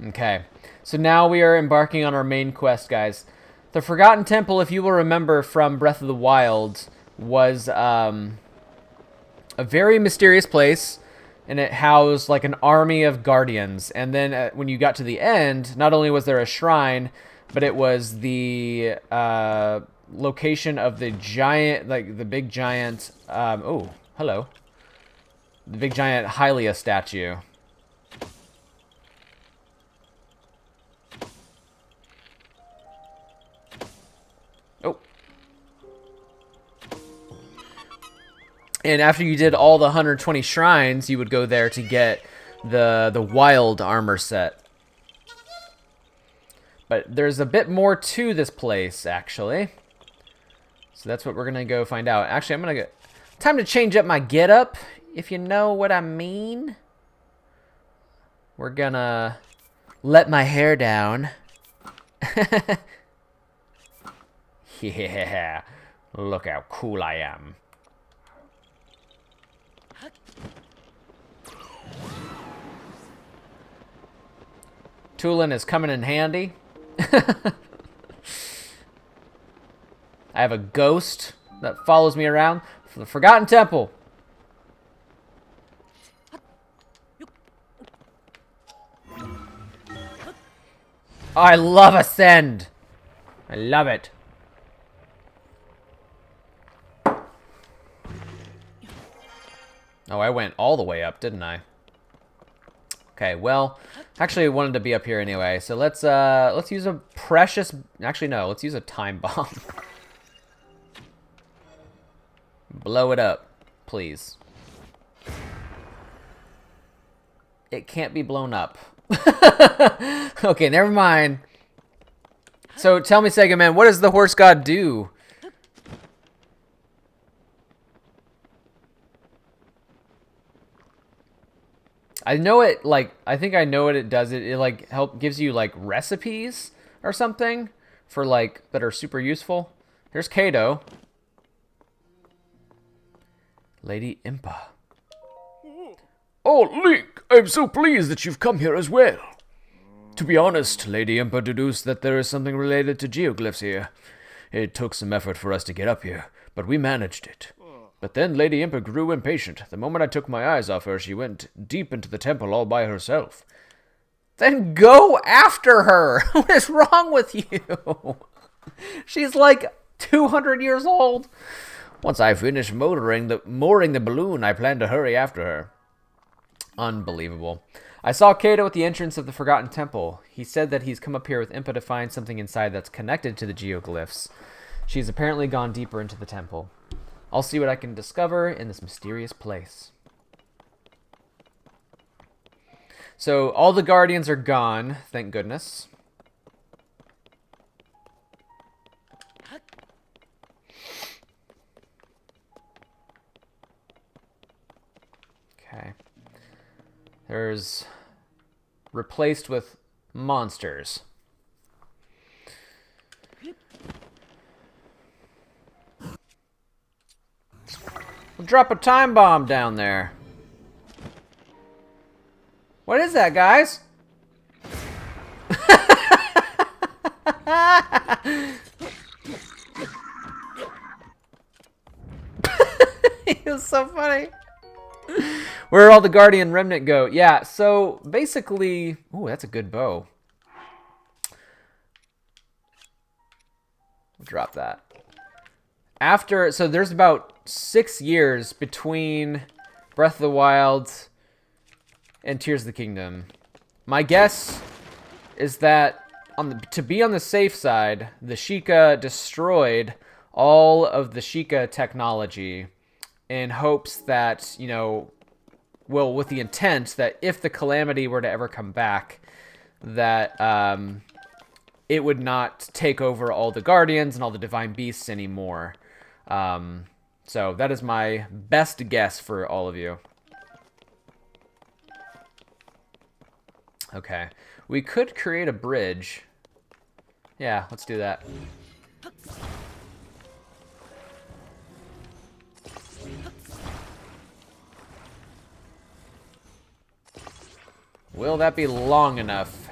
Okay, so now we are embarking on our main quest, guys. The Forgotten Temple, if you will remember from Breath of the Wild, was a very mysterious place, and it housed like an army of guardians. And then when you got to the end, not only was there a shrine, but it was the location of the giant, like the big giant, oh, hello. The big giant Hylia statue. Oh. And after you did all the 120 shrines, you would go there to get the wild armor set. But there's a bit more to this place, actually. So that's what we're going to go find out. Actually, I'm going to get... Time to change up my getup, if you know what I mean. We're going to let my hair down. Yeah. Look how cool I am. Tulin is coming in handy. I have a ghost that follows me around for the Forgotten Temple. Oh, I love Ascend. I love it. Oh, I went all the way up, didn't I? Okay, well, actually I wanted to be up here anyway, so let's use a precious... Actually, no, let's use a time bomb. Blow it up, please. It can't be blown up. Okay, never mind. So, tell me, Sega Man, what does the horse god do? I know it, like, I think I know what it does. It like, gives you, like, recipes or something for, like, that are super useful. Here's Kato. Lady Impa. Oh, Link, I'm so pleased that you've come here as well. To be honest, Lady Impa deduced that there is something related to geoglyphs here. It took some effort for us to get up here, but we managed it. But then Lady Impa grew impatient. The moment I took my eyes off her, she went deep into the temple all by herself. Then go after her! What is wrong with you? She's like 200 years old. Once I finish mooring the balloon, I plan to hurry after her. Unbelievable. I saw Kato at the entrance of the Forgotten Temple. He said that he's come up here with Impa to find something inside that's connected to the geoglyphs. She's apparently gone deeper into the temple. I'll see what I can discover in this mysterious place. So, all the guardians are gone, thank goodness. Okay. There's replaced with monsters. We'll drop a time bomb down there. What is that, guys? so funny. Where all the Guardian Remnant go? Yeah, so basically... Ooh, that's a good bow. We'll drop that. So there's about 6 years between Breath of the Wild and Tears of the Kingdom. My guess is that to be on the safe side, the Sheikah destroyed all of the Sheikah technology in hopes that, you know, well, with the intent that if the Calamity were to ever come back, that it would not take over all the Guardians and all the Divine Beasts anymore. So that is my best guess for all of you. Okay. We could create a bridge. Yeah, let's do that. Will that be long enough?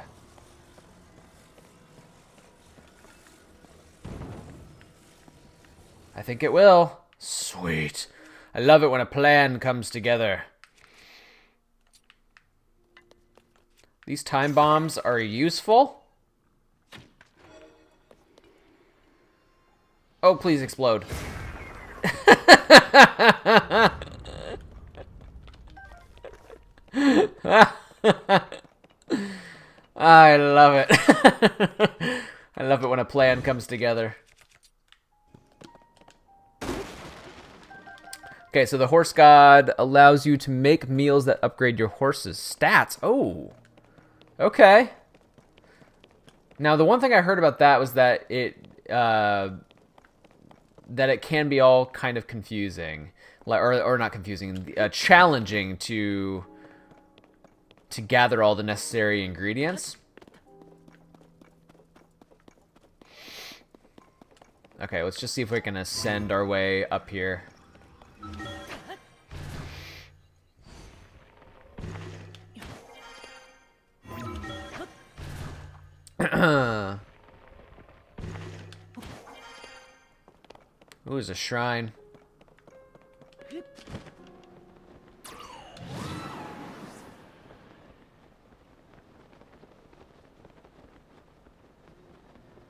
I think it will. Sweet. I love it when a plan comes together. These time bombs are useful. Oh, please explode. I love it. I love it when a plan comes together. Okay, so the Horse God allows you to make meals that upgrade your horse's stats. Oh, okay. Now, the one thing I heard about that was that it can be all kind of confusing, or not confusing, challenging to gather all the necessary ingredients. Okay, let's just see if we can ascend our way up here. Ooh, there's a shrine.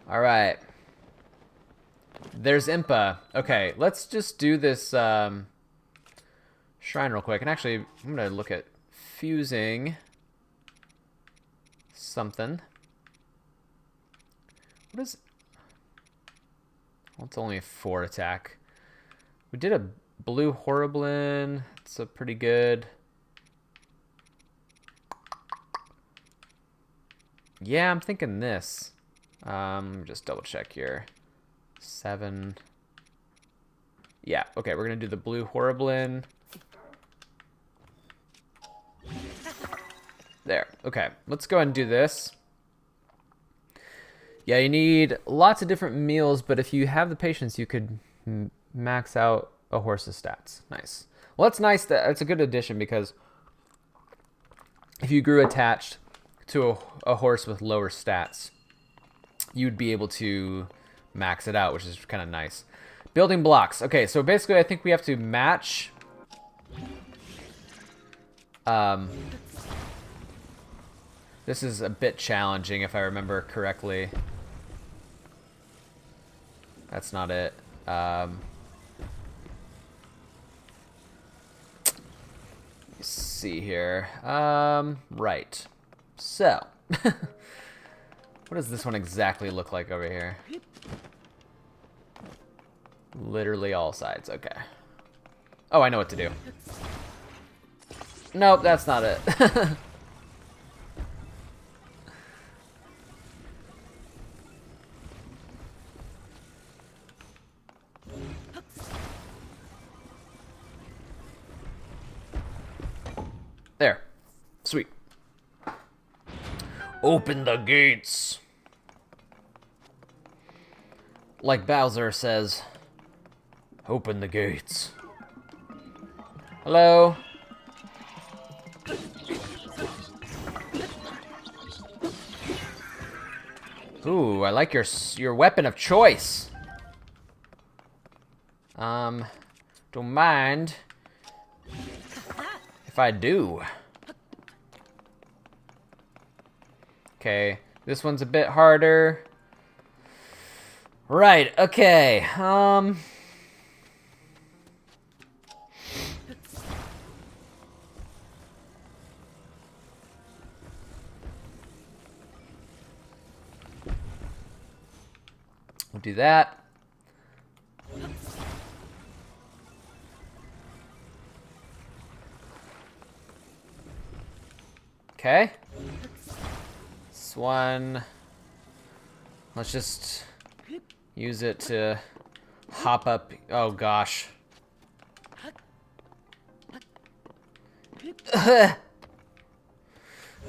Alright. There's Impa. Okay, let's just do this shrine real quick. And actually, I'm going to look at fusing something. What is... Well, it's only a 4 attack. We did a blue Horriblin. It's a pretty good... Yeah, I'm thinking this. Just double check here. 7. Yeah, okay, we're gonna do the blue Horriblin. There, okay. Let's go ahead and do this. Yeah, you need lots of different meals, but if you have the patience, you could max out a horse's stats. Nice. Well, that's nice. That's a good addition, because if you grew attached to a horse with lower stats, you'd be able to max it out, which is kind of nice. Building blocks. Okay, so basically I think we have to match this is a bit challenging if I remember correctly. That's not it. Let's see here. Right. So what does this one exactly look like over here? Literally all sides. Okay. Oh, I know what to do. Nope, that's not it. There. Sweet. Open the gates. Like Bowser says, open the gates. Hello? Ooh, I like your weapon of choice. Don't mind If I do. Okay, this one's a bit harder. Right, okay. We'll do that. Okay. This one, let's just use it to hop up. Oh gosh.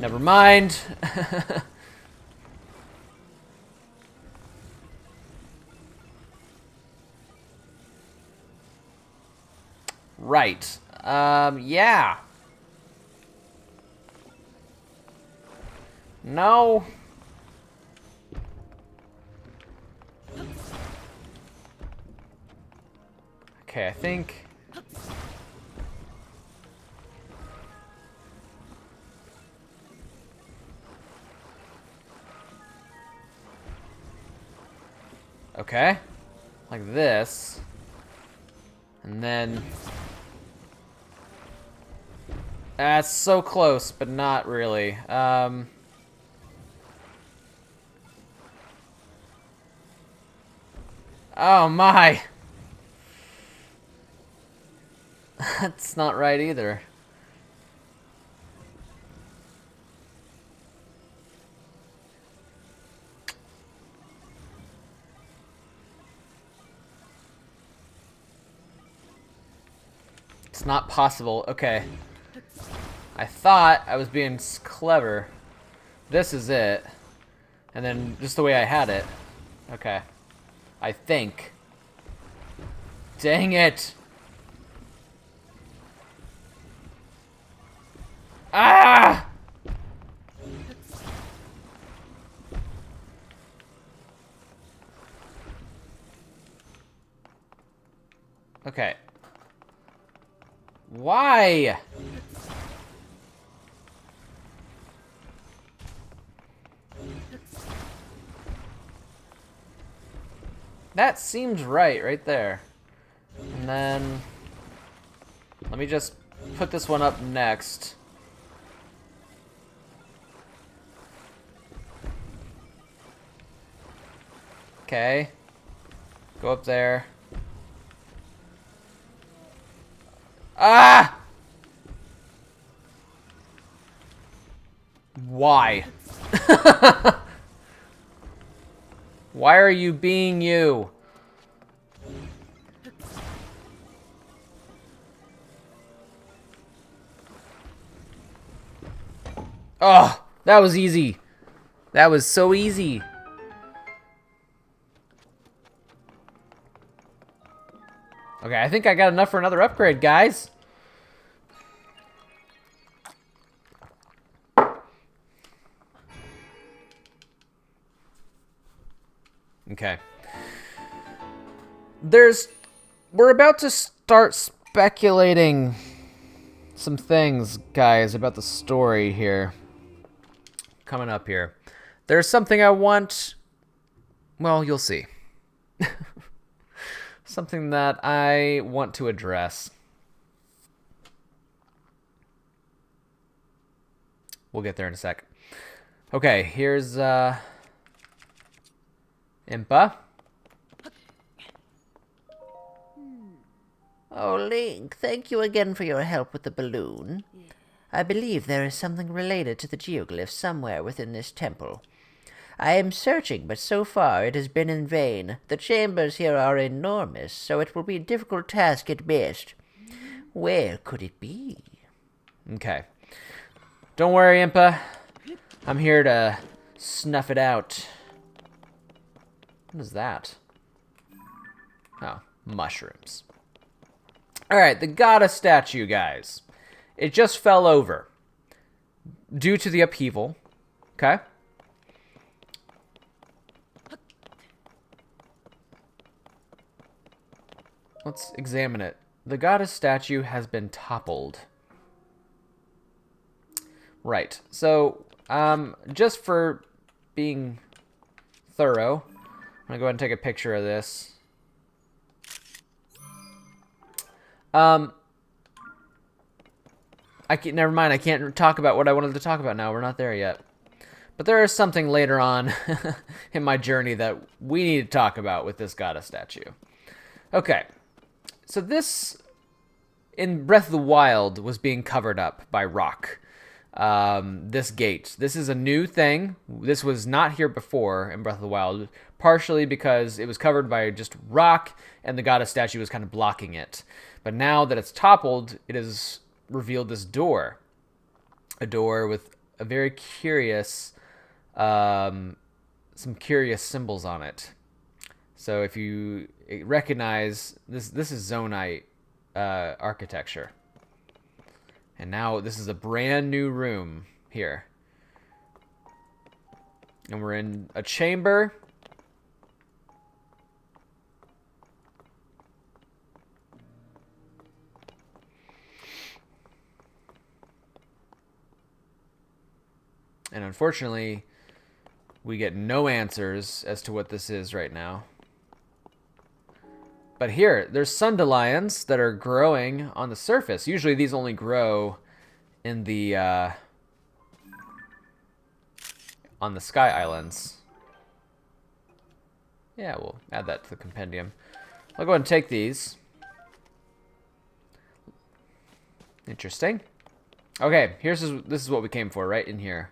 Never mind. Right. Yeah. No. Okay, I think. Okay. Like this. And then. That's so close, but not really. Oh my! That's not right either. It's not possible. Okay. I thought I was being clever. This is it. And then just the way I had it. Okay. I think. Dang it! Ah! Okay. Why? That seems right there. And then let me just put this one up next. Okay. Go up there. Ah! Why? Why are you being you? Oh, that was easy. That was so easy. Okay, I think I got enough for another upgrade, guys. Okay. We're about to start speculating some things, guys, about the story here. Coming up here. There's something I want... Well, you'll see. Something that I want to address. We'll get there in a sec. Okay, here's Impa. Oh, Link, thank you again for your help with the balloon. I believe there is something related to the geoglyphs somewhere within this temple. I am searching, but so far it has been in vain. The chambers here are enormous, so it will be a difficult task at best. Where could it be? Okay. Don't worry, Impa. I'm here to snuff it out. What is that? Oh, mushrooms. Alright, the goddess statue, guys. It just fell over. Due to the upheaval. Okay? Let's examine it. The goddess statue has been toppled. Right. So, just for being thorough, I'm gonna go ahead and take a picture of this. Never mind. I can't talk about what I wanted to talk about now. We're not there yet. But there is something later on in my journey that we need to talk about with this goddess statue. Okay. So this, in Breath of the Wild, was being covered up by rock. This gate. This is a new thing. This was not here before in Breath of the Wild, partially because it was covered by just rock and the goddess statue was kind of blocking it. But now that it's toppled, it has revealed this door. A door with a very curious, some curious symbols on it. So if you recognize, this is Zonai architecture. And now this is a brand new room here. And we're in a chamber. And unfortunately, we get no answers as to what this is right now. But here, there's sundelions that are growing on the surface. Usually these only grow in the, on the Sky Islands. Yeah, we'll add that to the compendium. I'll go ahead and take these. Interesting. Okay, this is what we came for, right in here.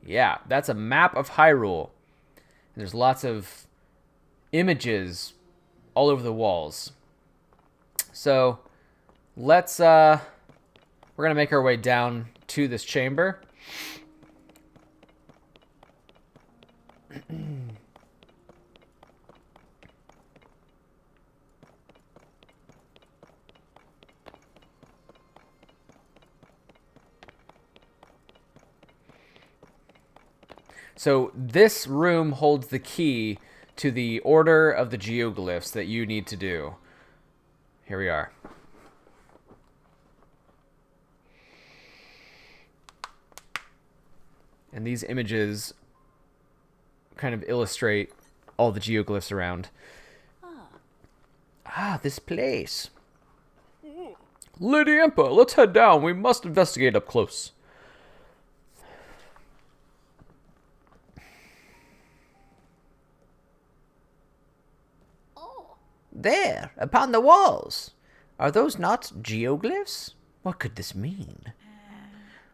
Yeah, that's a map of Hyrule. And there's lots of images all over the walls. So, let's, we're going to make our way down to this chamber. So this room holds the key to the order of the geoglyphs that you need to do. Here we are. And these images kind of illustrate all the geoglyphs around. Ah, this place. Lady Impa, let's head down. We must investigate up close. There, upon the walls. Are those not geoglyphs? What could this mean?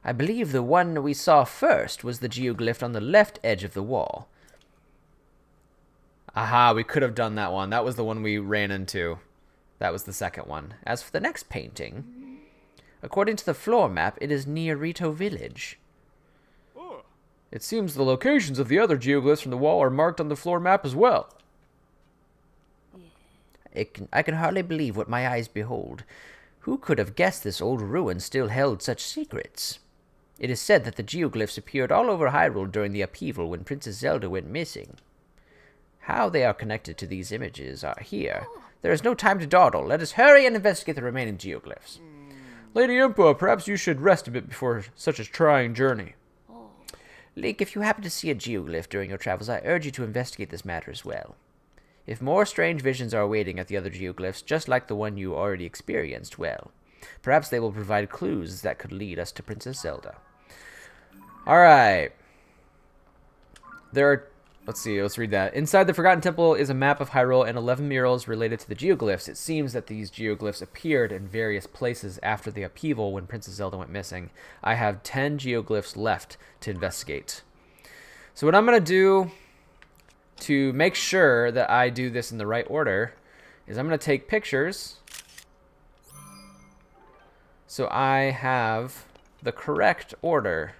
I believe the one we saw first was the geoglyph on the left edge of the wall. Aha, we could have done that one. That was the one we ran into. That was the second one. As for the next painting, according to the floor map, it is near Rito village. It seems the locations of the other geoglyphs from the wall are marked on the floor map as well. I can hardly believe what my eyes behold. Who could have guessed this old ruin still held such secrets? It is said that the geoglyphs appeared all over Hyrule during the upheaval when Princess Zelda went missing. How they are connected to these images are here. There is no time to dawdle. Let us hurry and investigate the remaining geoglyphs. Lady Impa, perhaps you should rest a bit before such a trying journey. Link, if you happen to see a geoglyph during your travels, I urge you to investigate this matter as well. If more strange visions are awaiting at the other geoglyphs, just like the one you already experienced, well, perhaps they will provide clues that could lead us to Princess Zelda. Alright. Let's read that. Inside the Forgotten Temple is a map of Hyrule and 11 murals related to the geoglyphs. It seems that these geoglyphs appeared in various places after the upheaval when Princess Zelda went missing. I have 10 geoglyphs left to investigate. So what I'm going to do to make sure that I do this in the right order is I'm going to take pictures so I have the correct order.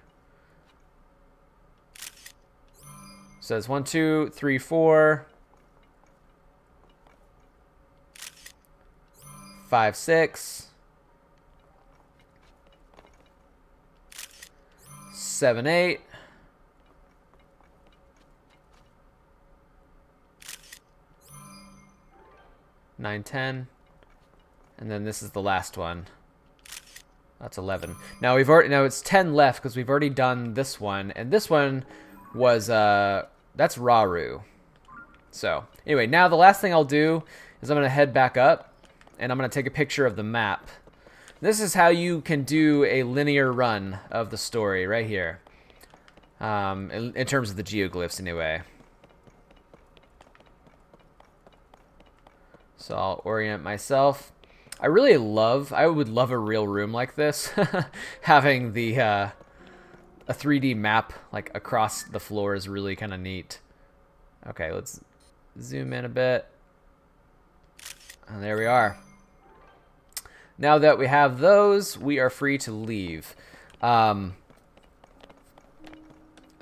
So it's 1, 2, 3, 4, 5, 6, 7, 8. 9, 10, And then this is the last one. That's 11. Now we've already, now it's 10 left because we've already done this one, and this one was that's Raru. So anyway, now the last thing I'll do is I'm gonna head back up, and I'm gonna take a picture of the map. This is how you can do a linear run of the story right here. In terms of the geoglyphs, anyway. So I'll orient myself. I would love a real room like this. Having the a 3D map like across the floor is really kind of neat. Okay, let's zoom in a bit. And there we are. Now that we have those, we are free to leave.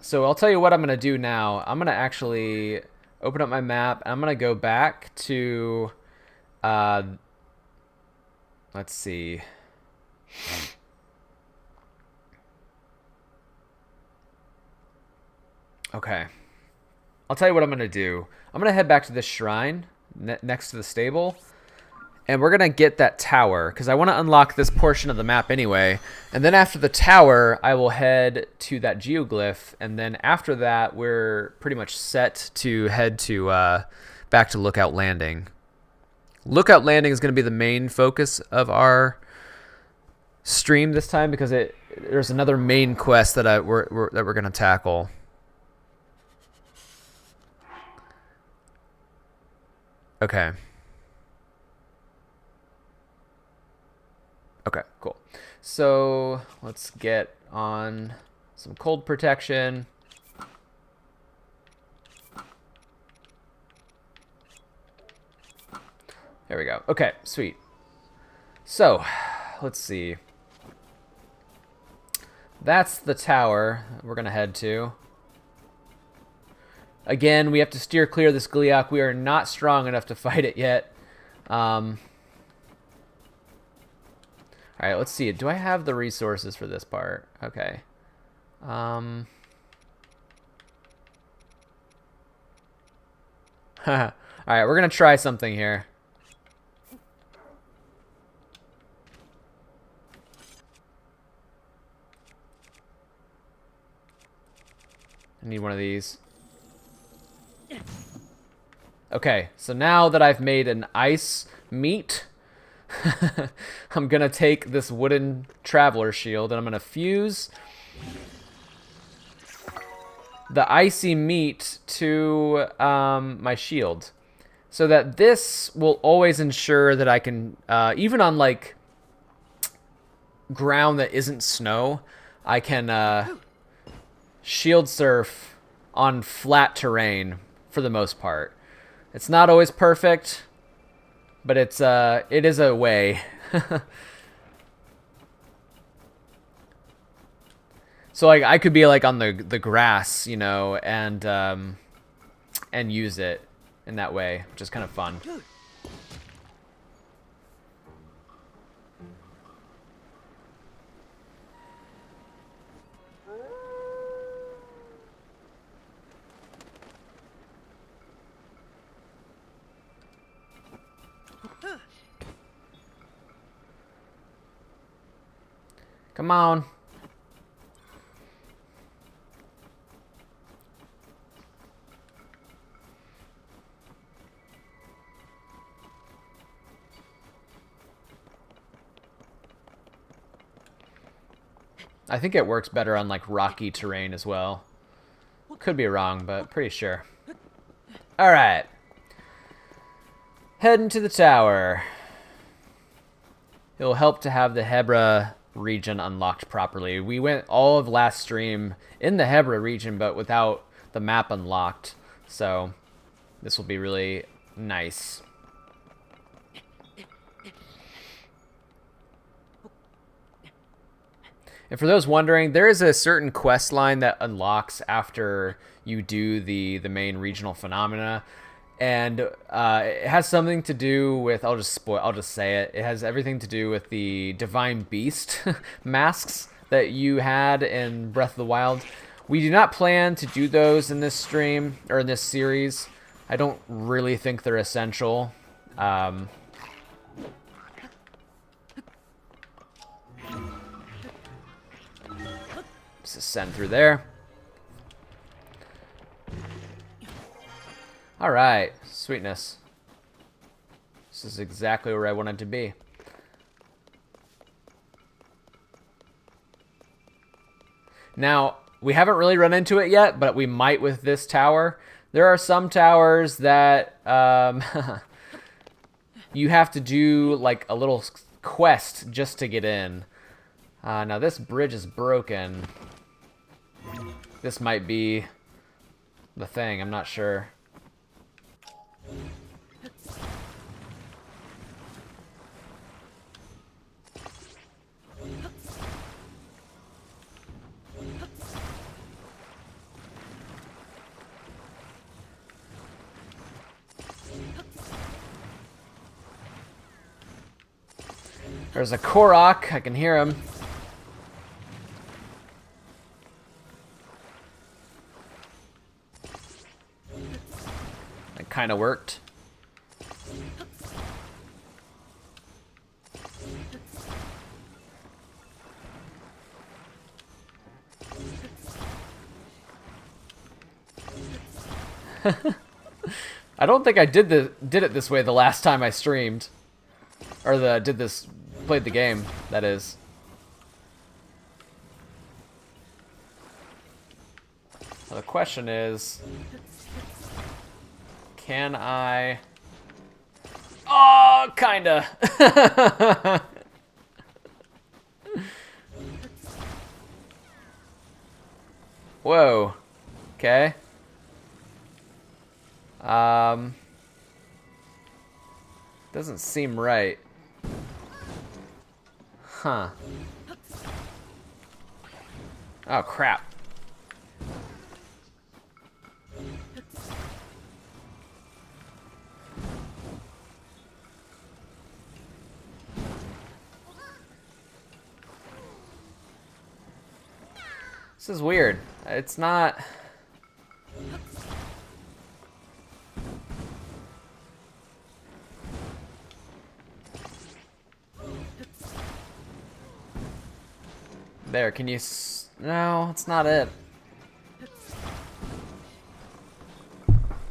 So I'll tell you what I'm going to do now. I'm going to actually open up my map. I'm going to go back to... let's see. Okay. I'll tell you what I'm going to do. I'm going to head back to this shrine next to the stable. And we're going to get that tower, because I want to unlock this portion of the map anyway. And then after the tower, I will head to that geoglyph. And then after that, we're pretty much set to head to back to Lookout Landing. Lookout Landing is going to be the main focus of our stream this time, because there's another main quest that we're going to tackle. Okay. Okay, cool. So let's get on some cold protection. There we go. Okay, sweet. So let's see. That's the tower we're going to head to. Again, we have to steer clear of this Gliok. We are not strong enough to fight it yet. Alright, let's see. Do I have the resources for this part? Okay. Alright, we're going to try something here. I need one of these. Okay, so now that I've made an ice meat, I'm going to take this wooden traveler shield and I'm going to fuse the icy meat to my shield, so that this will always ensure that I can, even on like ground that isn't snow, I can shield surf on flat terrain for the most part. It's not always perfect, but it is a way. So like I could be like on the grass, you know, and use it in that way, which is kind of fun. Come on. I think it works better on like rocky terrain as well. Could be wrong, but pretty sure. All right. Heading to the tower. It'll help to have the Hebra region unlocked properly. We went all of last stream in the Hebra region, but without the map unlocked. So this will be really nice. And for those wondering, there is a certain quest line that unlocks after you do the main regional phenomena. And it has something to do with, I'll just say it. It has everything to do with the Divine Beast masks that you had in Breath of the Wild. We do not plan to do those in this stream, or in this series. I don't really think they're essential. Let's ascend through there. Alright, sweetness. This is exactly where I wanted to be. Now, we haven't really run into it yet, but we might with this tower. There are some towers that you have to do like a little quest just to get in. Now this bridge is broken. This might be the thing, I'm not sure. There's a Korok. I can hear him. That kind of worked. I don't think I did it this way the last time I streamed. Or played the game, that is. Now the question is, can I... Oh, kinda. Whoa. Okay. Doesn't seem right. Huh. Oh, crap. This is weird. It's not... There, can you no, it's not it.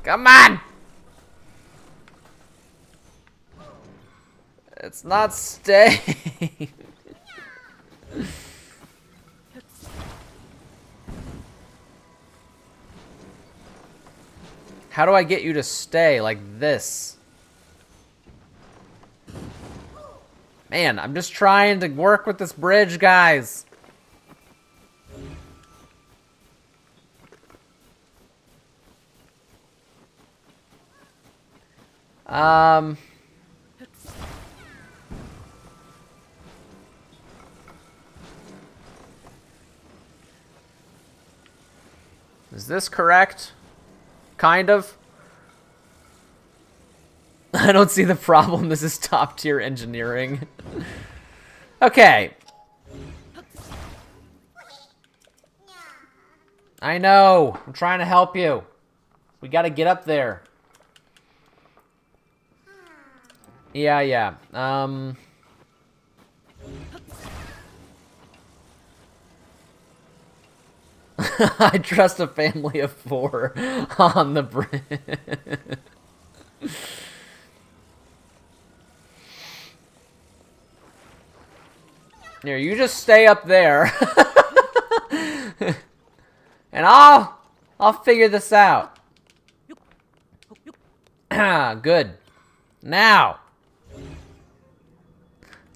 Come on! It's not staying. How do I get you to stay like this? Man, I'm just trying to work with this bridge, guys. Is this correct? Kind of. I don't see the problem. This is top tier engineering. Okay. I know. I'm trying to help you. We gotta get up there. Yeah. I trust a family of 4 on the bridge. Here, you just stay up there. And I'll figure this out. Good. Now,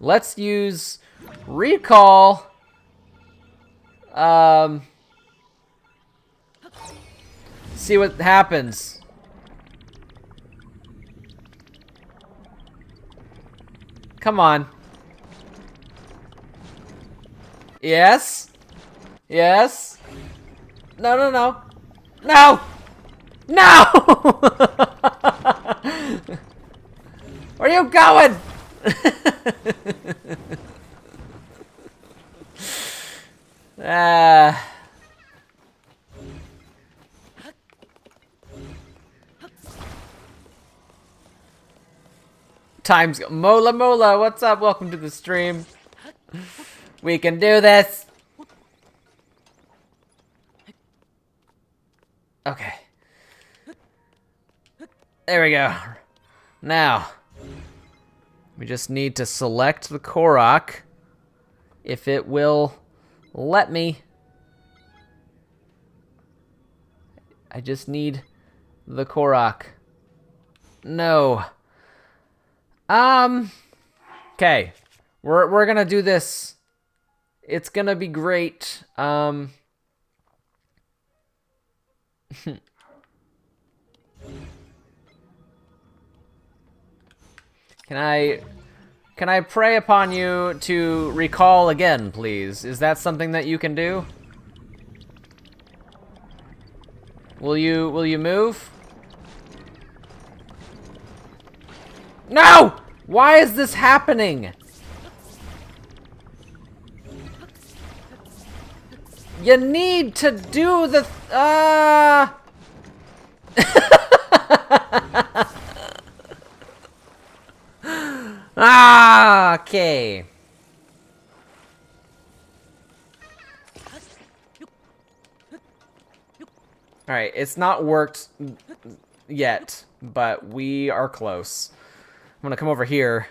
let's use recall. See what happens. Come on. Yes. Yes. No. No! No! Where are you going? Time's Mola, what's up? Welcome to the stream. We can do this. Okay. There we go. Now, we just need to select the Korok. If it will let me. I just need the Korok. No. Okay. We're gonna do this. It's gonna be great. Can I pray upon you to recall again, please? Is that something that you can do? Will you move? No! Why is this happening? You need to do the okay. All right, it's not worked yet, but we are close. I'm gonna come over here.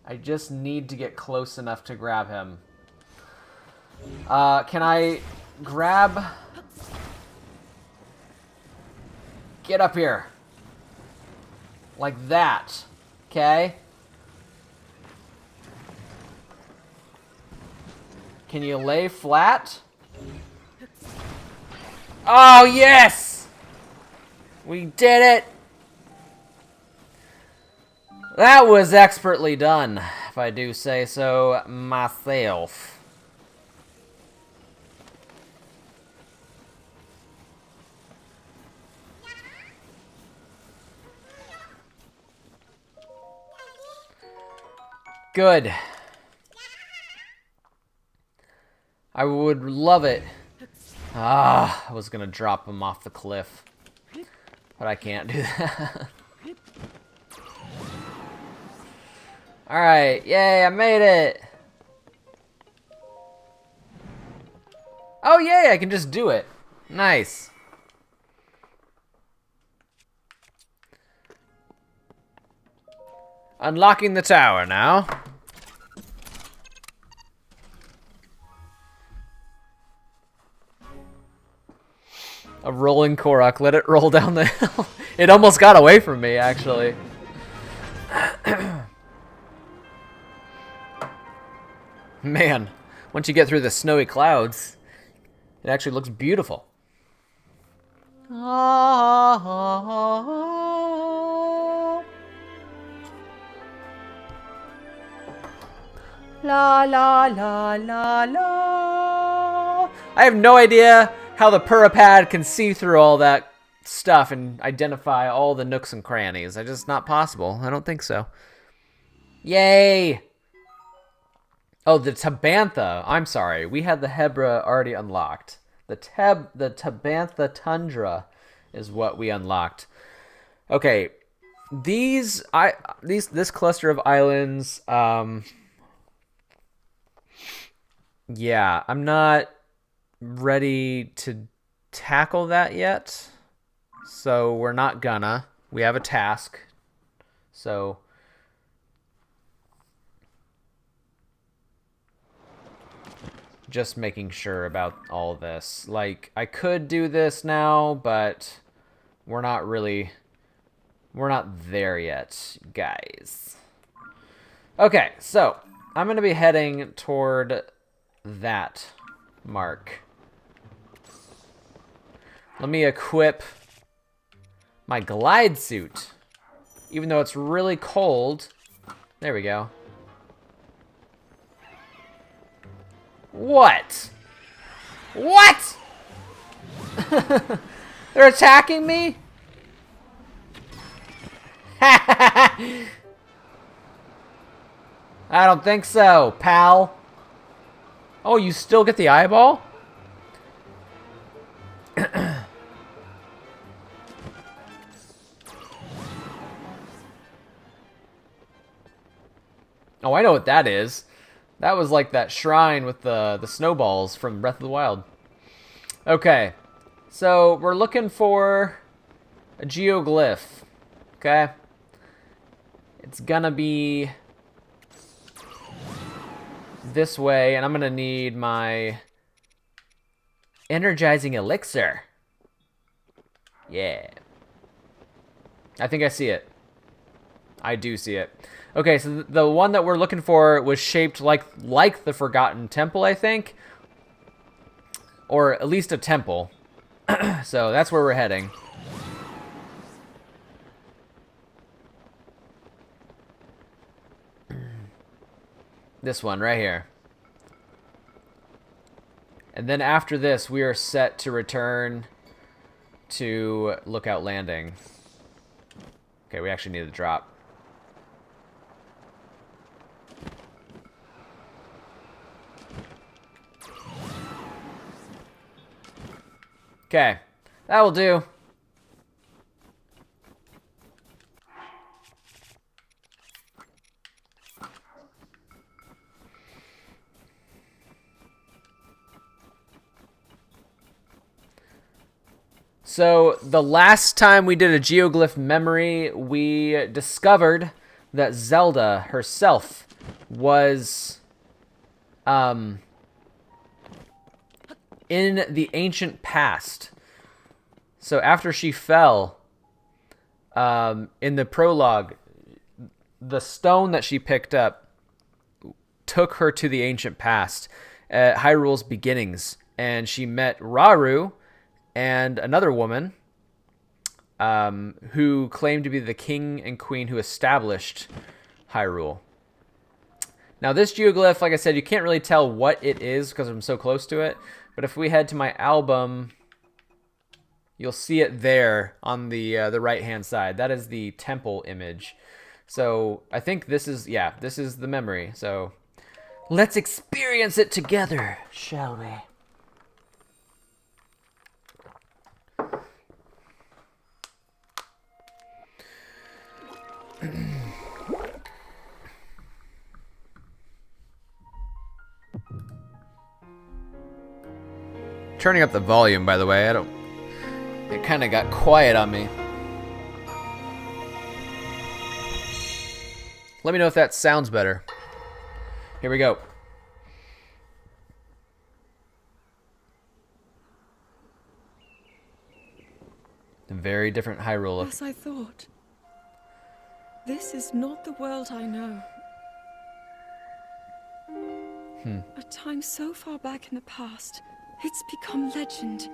I just need to get close enough to grab him. Can I grab? Get up here. Like that. Okay? Can you lay flat? Oh, yes! We did it! That was expertly done, if I do say so myself. Good. I would love it. I was gonna drop him off the cliff, but I can't do that. Alright, yay, I made it! Oh yay, I can just do it. Nice. Unlocking the tower now. A rolling Korok, let it roll down the hill. It almost got away from me, actually. Man, once you get through the snowy clouds, it actually looks beautiful. La la la la la. I have no idea how the Purapad can see through all that stuff and identify all the nooks and crannies. It's just not possible. I don't think so. Yay! Oh, the Tabantha. I'm sorry. We had the Hebra already unlocked. The Tabantha Tundra is what we unlocked. Okay. This cluster of islands, yeah, I'm not ready to tackle that yet. So we're not gonna. We have a task. So just making sure about all this. Like, I could do this now, but we're not there yet, guys. Okay, so I'm gonna be heading toward that mark. Let me equip my glide suit. Even though it's really cold. There we go. What? What? They're attacking me? I don't think so, pal. Oh, you still get the eyeball? Oh, I know what that is. That was like that shrine with the snowballs from Breath of the Wild. Okay, so we're looking for a geoglyph. Okay, it's gonna be this way, and I'm gonna need my energizing elixir. Yeah, I think I see it. I do see it. Okay, so the one that we're looking for was shaped like the Forgotten Temple, I think. Or at least a temple. So that's where we're heading. This one right here. And then after this, we are set to return to Lookout Landing. Okay, we actually need to drop. Okay, that will do. So the last time we did a Geoglyph Memory, we discovered that Zelda herself was in the ancient past. So after she fell, in the prologue, the stone that she picked up took her to the ancient past at Hyrule's beginnings, and she met Rauru and another woman who claimed to be the king and queen who established Hyrule. Now this geoglyph, like I said, you can't really tell what it is because I'm so close to it. But if we head to my album, you'll see it there on the right-hand side. That is the temple image. So I think this is, yeah, this is the memory. So let's experience it together, shall we? Turning up the volume, by the way. It kind of got quiet on me. Let me know if that sounds better. Here we go. A very different Hyrule. As I thought. This is not the world I know. A time so far back in the past, it's become legend.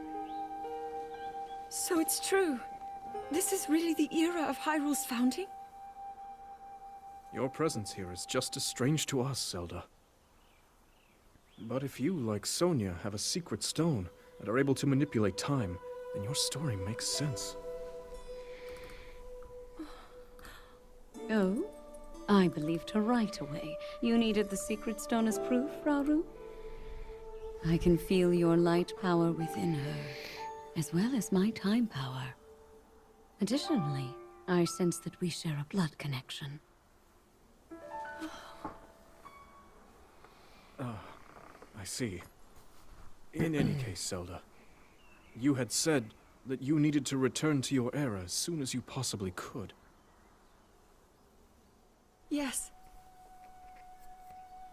So it's true. This is really the era of Hyrule's founding? Your presence here is just as strange to us, Zelda. But if you, like Sonia, have a secret stone and are able to manipulate time, then your story makes sense. Oh? I believed her right away. You needed the secret stone as proof, Rauru? I can feel your light power within her, as well as my time power. Additionally, I sense that we share a blood connection. I see. In any case, Zelda, you had said that you needed to return to your era as soon as you possibly could. Yes.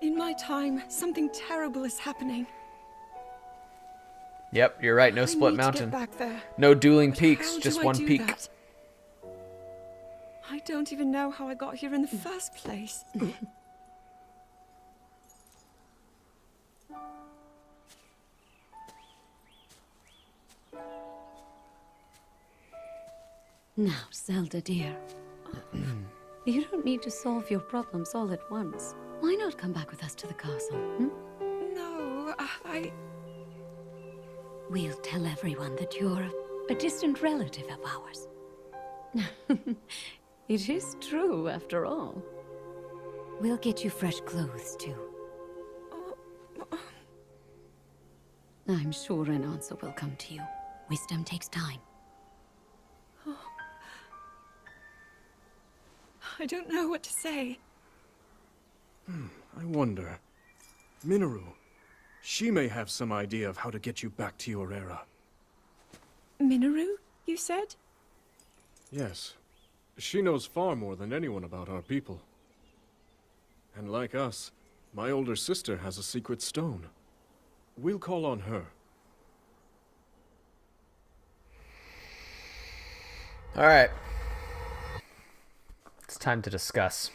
In my time, something terrible is happening. Yep, you're right. No I split need to mountain. get back there. No dueling But peaks, how just do I one do peak. that? I don't even know how I got here in the first place. Now, Zelda dear. You don't need to solve your problems all at once. Why not come back with us to the castle, No, We'll tell everyone that you're a distant relative of ours. It is true, after all. We'll get you fresh clothes, too. I'm sure an answer will come to you. Wisdom takes time. I don't know what to say. I wonder. Minoru, She may have some idea of how to get you back to your era. Minoru, you said? Yes. She knows far more than anyone about our people. And like us, my older sister has a secret stone. We'll call on her. All right. It's time to discuss.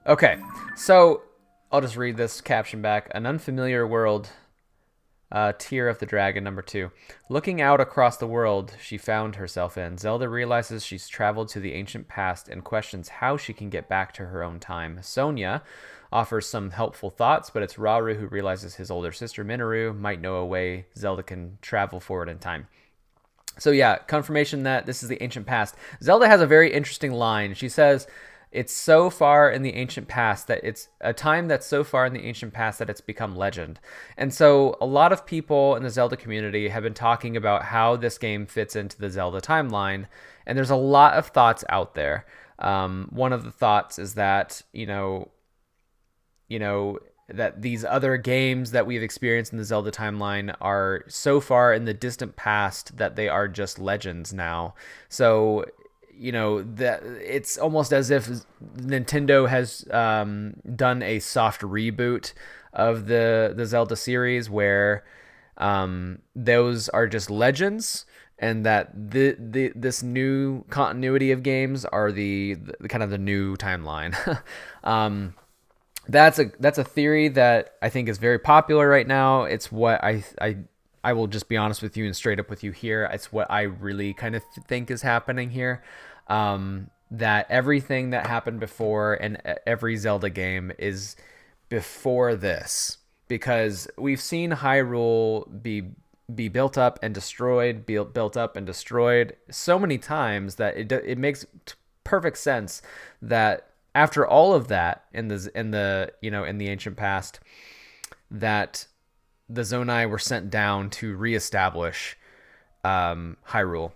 Okay, so I'll just read this caption back. An unfamiliar world, Tear of the Dragon, number 2. Looking out across the world she found herself in, Zelda realizes she's traveled to the ancient past and questions how she can get back to her own time. Sonia offers some helpful thoughts, but it's Rauru who realizes his older sister Minoru might know a way Zelda can travel forward in time. So yeah, confirmation that this is the ancient past. Zelda has a very interesting line. She says, it's so far in the ancient past that it's a time that's so far in the ancient past that it's become legend. And so a lot of people in the Zelda community have been talking about how this game fits into the Zelda timeline. And there's a lot of thoughts out there. One of the thoughts is that, that these other games that we've experienced in the Zelda timeline are so far in the distant past that they are just legends now. So that it's almost as if Nintendo has done a soft reboot of the Zelda series where those are just legends, and that this new continuity of games are the kind of the new timeline. That's a theory that I think is very popular right now. It's what I will just be honest with you and straight up with you here. It's what I really kind of think is happening here. That everything that happened before in every Zelda game is before this, because we've seen Hyrule be built up and destroyed, built up and destroyed so many times that it makes perfect sense that after all of that in the ancient past, that the Zonai were sent down to reestablish Hyrule.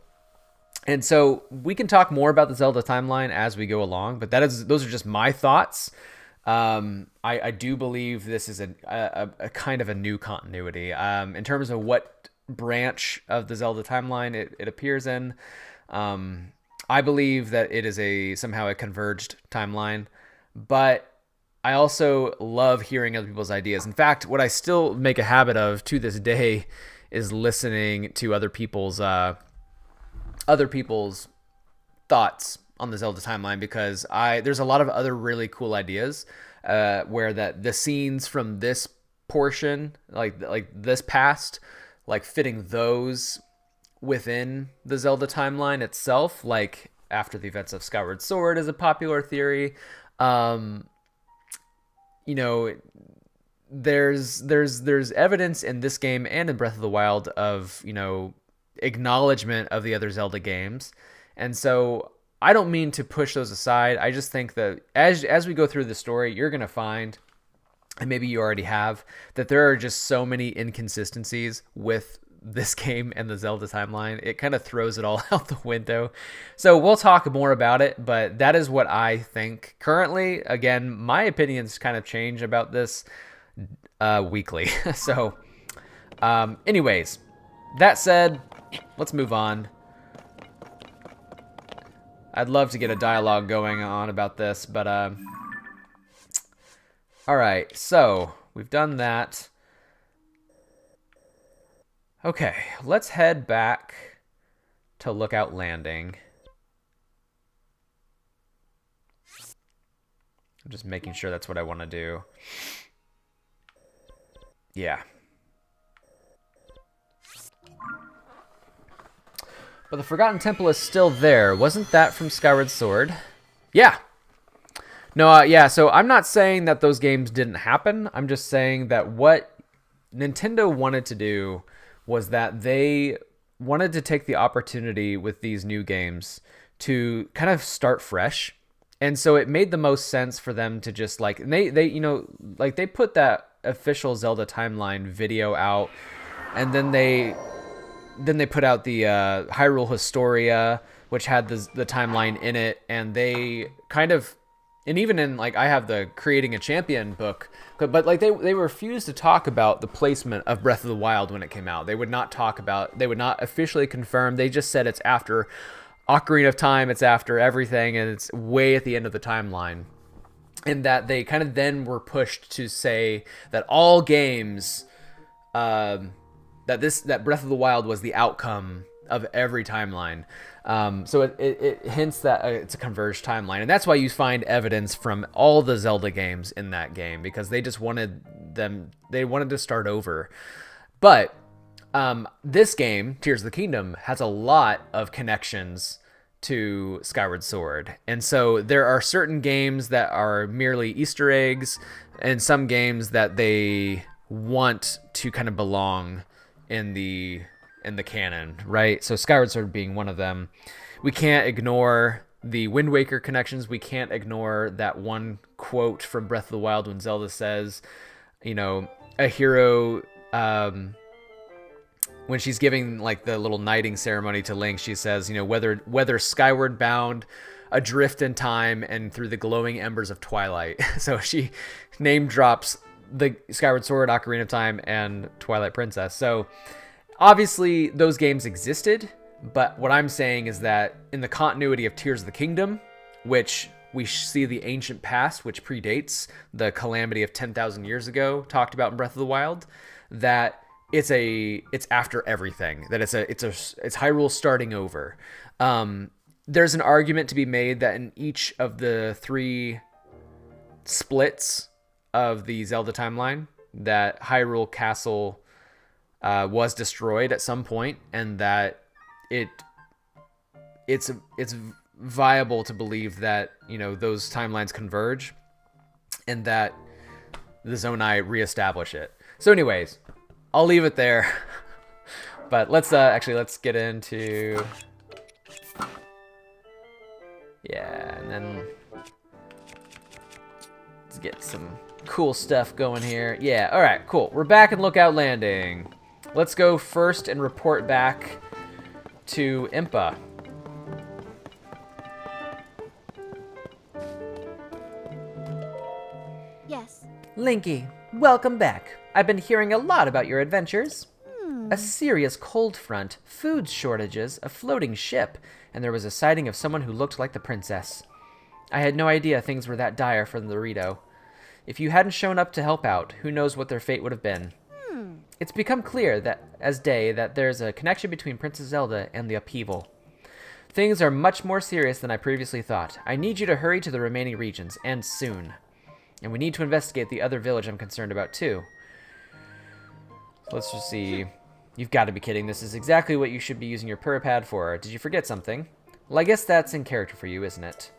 And so we can talk more about the Zelda timeline as we go along, but those are just my thoughts. I do believe this is a kind of a new continuity in terms of what branch of the Zelda timeline it appears in. I believe that it is somehow a converged timeline, but I also love hearing other people's ideas. In fact, what I still make a habit of to this day is listening to other people's thoughts on the Zelda timeline, because there's a lot of other really cool ideas where that the scenes from this portion, like this past, like fitting those within the Zelda timeline itself, like after the events of Skyward Sword is a popular theory. There's evidence in this game and in Breath of the Wild of, acknowledgement of the other Zelda games. And so I don't mean to push those aside. I just think that as we go through the story, you're going to find, and maybe you already have, that there are just so many inconsistencies with this game and the Zelda timeline. It kind of throws it all out the window. So we'll talk more about it, but that is what I think currently. Again, my opinions kind of change about this weekly. So anyways, that said, let's move on. I'd love to get a dialogue going on about this, but all right, so we've done that. Okay, let's head back to Lookout Landing. I'm just making sure that's what I want to do. Yeah. But the Forgotten Temple is still there. Wasn't that from Skyward Sword? Yeah. No, yeah, so I'm not saying that those games didn't happen. I'm just saying that what Nintendo wanted to do was that they wanted to take the opportunity with these new games to kind of start fresh. And so it made the most sense for them to just they put that official Zelda timeline video out, and then they put out the Hyrule Historia, which had the timeline in it, and they kind of, and even in, like, I have the Creating a Champion book, but like they refused to talk about the placement of Breath of the Wild when it came out. They would not officially confirm. They just said it's after Ocarina of Time, it's after everything, and it's way at the end of the timeline. And that they kind of then were pushed to say that all games, that Breath of the Wild was the outcome of every timeline. So it hints that it's a converged timeline, and that's why you find evidence from all the Zelda games in that game, because they just wanted to start over. But this game, Tears of the Kingdom, has a lot of connections to Skyward Sword, and so there are certain games that are merely Easter eggs, and some games that they want to kind of belong in the canon, right? So Skyward Sword being one of them. We can't ignore the Wind Waker connections. We can't ignore that one quote from Breath of the Wild when Zelda says, you know, a hero, when she's giving like the little knighting ceremony to Link, she says, you know, whether skyward bound, adrift in time, and through the glowing embers of twilight. So she name drops the Skyward Sword, Ocarina of Time, and Twilight Princess. So obviously those games existed, but what I'm saying is that in the continuity of Tears of the Kingdom, which we see the ancient past, which predates the calamity of 10,000 years ago, talked about in Breath of the Wild, that it's after everything, that it's Hyrule starting over. There's an argument to be made that in each of the 3 splits of the Zelda timeline, that Hyrule Castle was destroyed at some point, and that it's viable to believe that, you know, those timelines converge and that the Zonai reestablish it. So anyways, I'll leave it there. But let's get into, yeah, and then let's get some cool stuff going here. Yeah, all right, cool. We're back in Lookout Landing. Let's go first and report back to Impa. Yes. Linky, welcome back. I've been hearing a lot about your adventures. A serious cold front, food shortages, a floating ship, and there was a sighting of someone who looked like the princess. I had no idea things were that dire for the Rito. If you hadn't shown up to help out, who knows what their fate would have been. It's become clear that there's a connection between Princess Zelda and the upheaval. Things are much more serious than I previously thought. I need you to hurry to the remaining regions, and soon. And we need to investigate the other village I'm concerned about, too. So let's just see. You've got to be kidding. This is exactly what you should be using your purpad for. Did you forget something? Well, I guess that's in character for you, isn't it?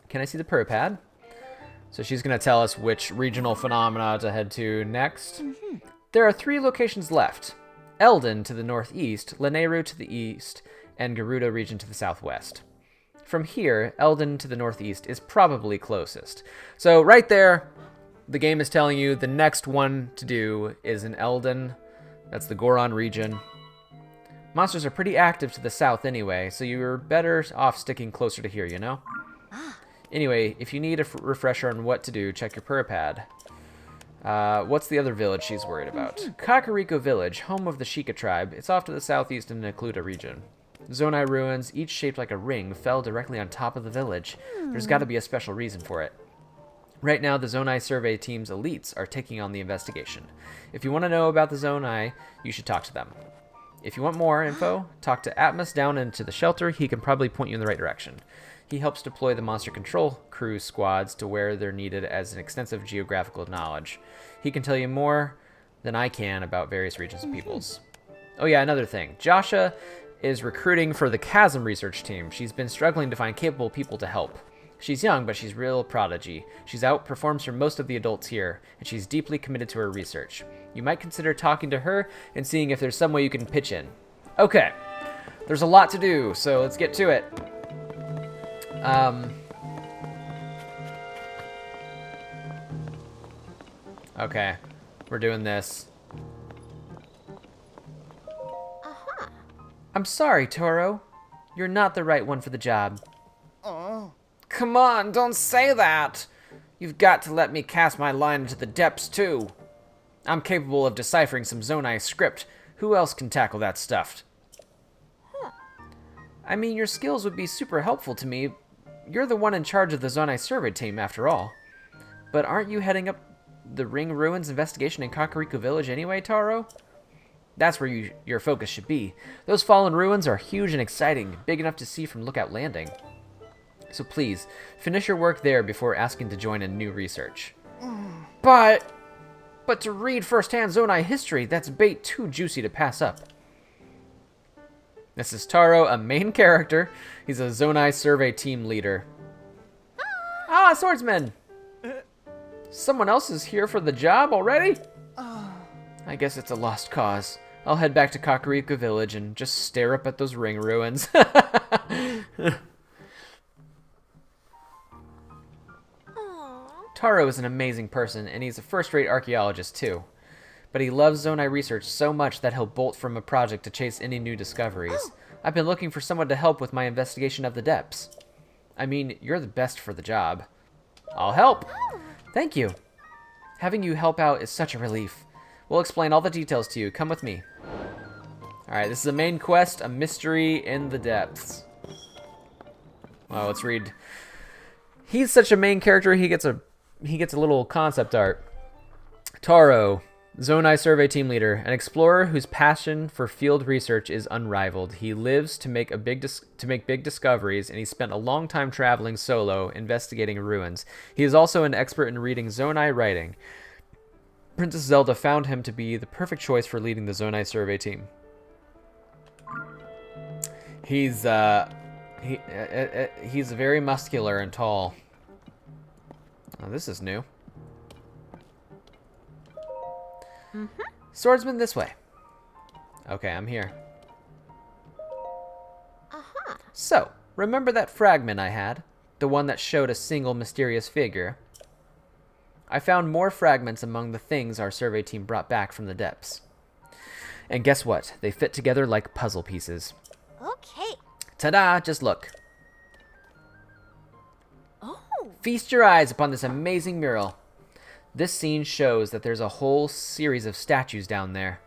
Can I see the purpad? So she's going to tell us which regional phenomena to head to next. There are 3 locations left. Eldin to the northeast, Lanayru to the east, and Gerudo region to the southwest. From here, Eldin to the northeast is probably closest. So right there, the game is telling you the next one to do is in Eldin. That's the Goron region. Monsters are pretty active to the south anyway, so you're better off sticking closer to here, you know? Anyway, if you need a refresher on what to do, check your purpad. What's the other village she's worried about? Kakariko Village, home of the Sheikah tribe. It's off to the southeast in the Nekluda region. Zonai ruins, each shaped like a ring, fell directly on top of the village. There's got to be a special reason for it. Right now, the Zonai survey team's elites are taking on the investigation. If you want to know about the Zonai, you should talk to them. If you want more info, talk to Atmos down into the shelter. He can probably point you in the right direction. He helps deploy the monster control crew squads to where they're needed as an extensive geographical knowledge. He can tell you more than I can about various regions and peoples. Oh yeah, another thing. Josha is recruiting for the Chasm research team. She's been struggling to find capable people to help. She's young, but she's real prodigy. She's outperforms from most of the adults here, and she's deeply committed to her research. You might consider talking to her and seeing if there's some way you can pitch in. Okay, there's a lot to do, so let's get to it. Okay, We're doing this. I'm sorry, Toro. You're not the right one for the job. Come on, don't say that. You've got to let me cast my line into the depths, too. I'm capable of deciphering some Zonai script. Who else can tackle that stuff? I mean, your skills would be super helpful to me. You're the one in charge of the Zonai survey team, after all. But aren't you heading up the Ring Ruins investigation in Kakariko Village anyway, Taro? That's where your focus should be. Those fallen ruins are huge and exciting, big enough to see from Lookout Landing. So please, finish your work there before asking to join in new research. But to read first-hand Zonai history, that's bait too juicy to pass up. This is Taro, a main character. He's a Zonai survey team leader. Ah, swordsman! Someone else is here for the job already? I guess it's a lost cause. I'll head back to Kakariko Village and just stare up at those ring ruins. Taro is an amazing person, and he's a first-rate archaeologist, too. But he loves Zonai research so much that he'll bolt from a project to chase any new discoveries. I've been looking for someone to help with my investigation of the depths. I mean, you're the best for the job. I'll help. Thank you. Having you help out is such a relief. We'll explain all the details to you. Come with me. Alright, this is a main quest, a mystery in the depths. Well, let's read. He's such a main character, he gets a little concept art. Taro, Zonai survey team leader, an explorer whose passion for field research is unrivaled. He lives to make big discoveries, and he spent a long time traveling solo, investigating ruins. He is also an expert in reading Zonai writing. Princess Zelda found him to be the perfect choice for leading the Zonai survey team. He's very muscular and tall. Oh, this is new. Swordsman, this way. Okay, I'm here. So, remember that fragment I had? The one that showed a single mysterious figure? I found more fragments among the things our survey team brought back from the depths. And guess what? They fit together like puzzle pieces. Okay. Ta-da! Just look. Oh. Feast your eyes upon this amazing mural. This scene shows that there's a whole series of statues down there,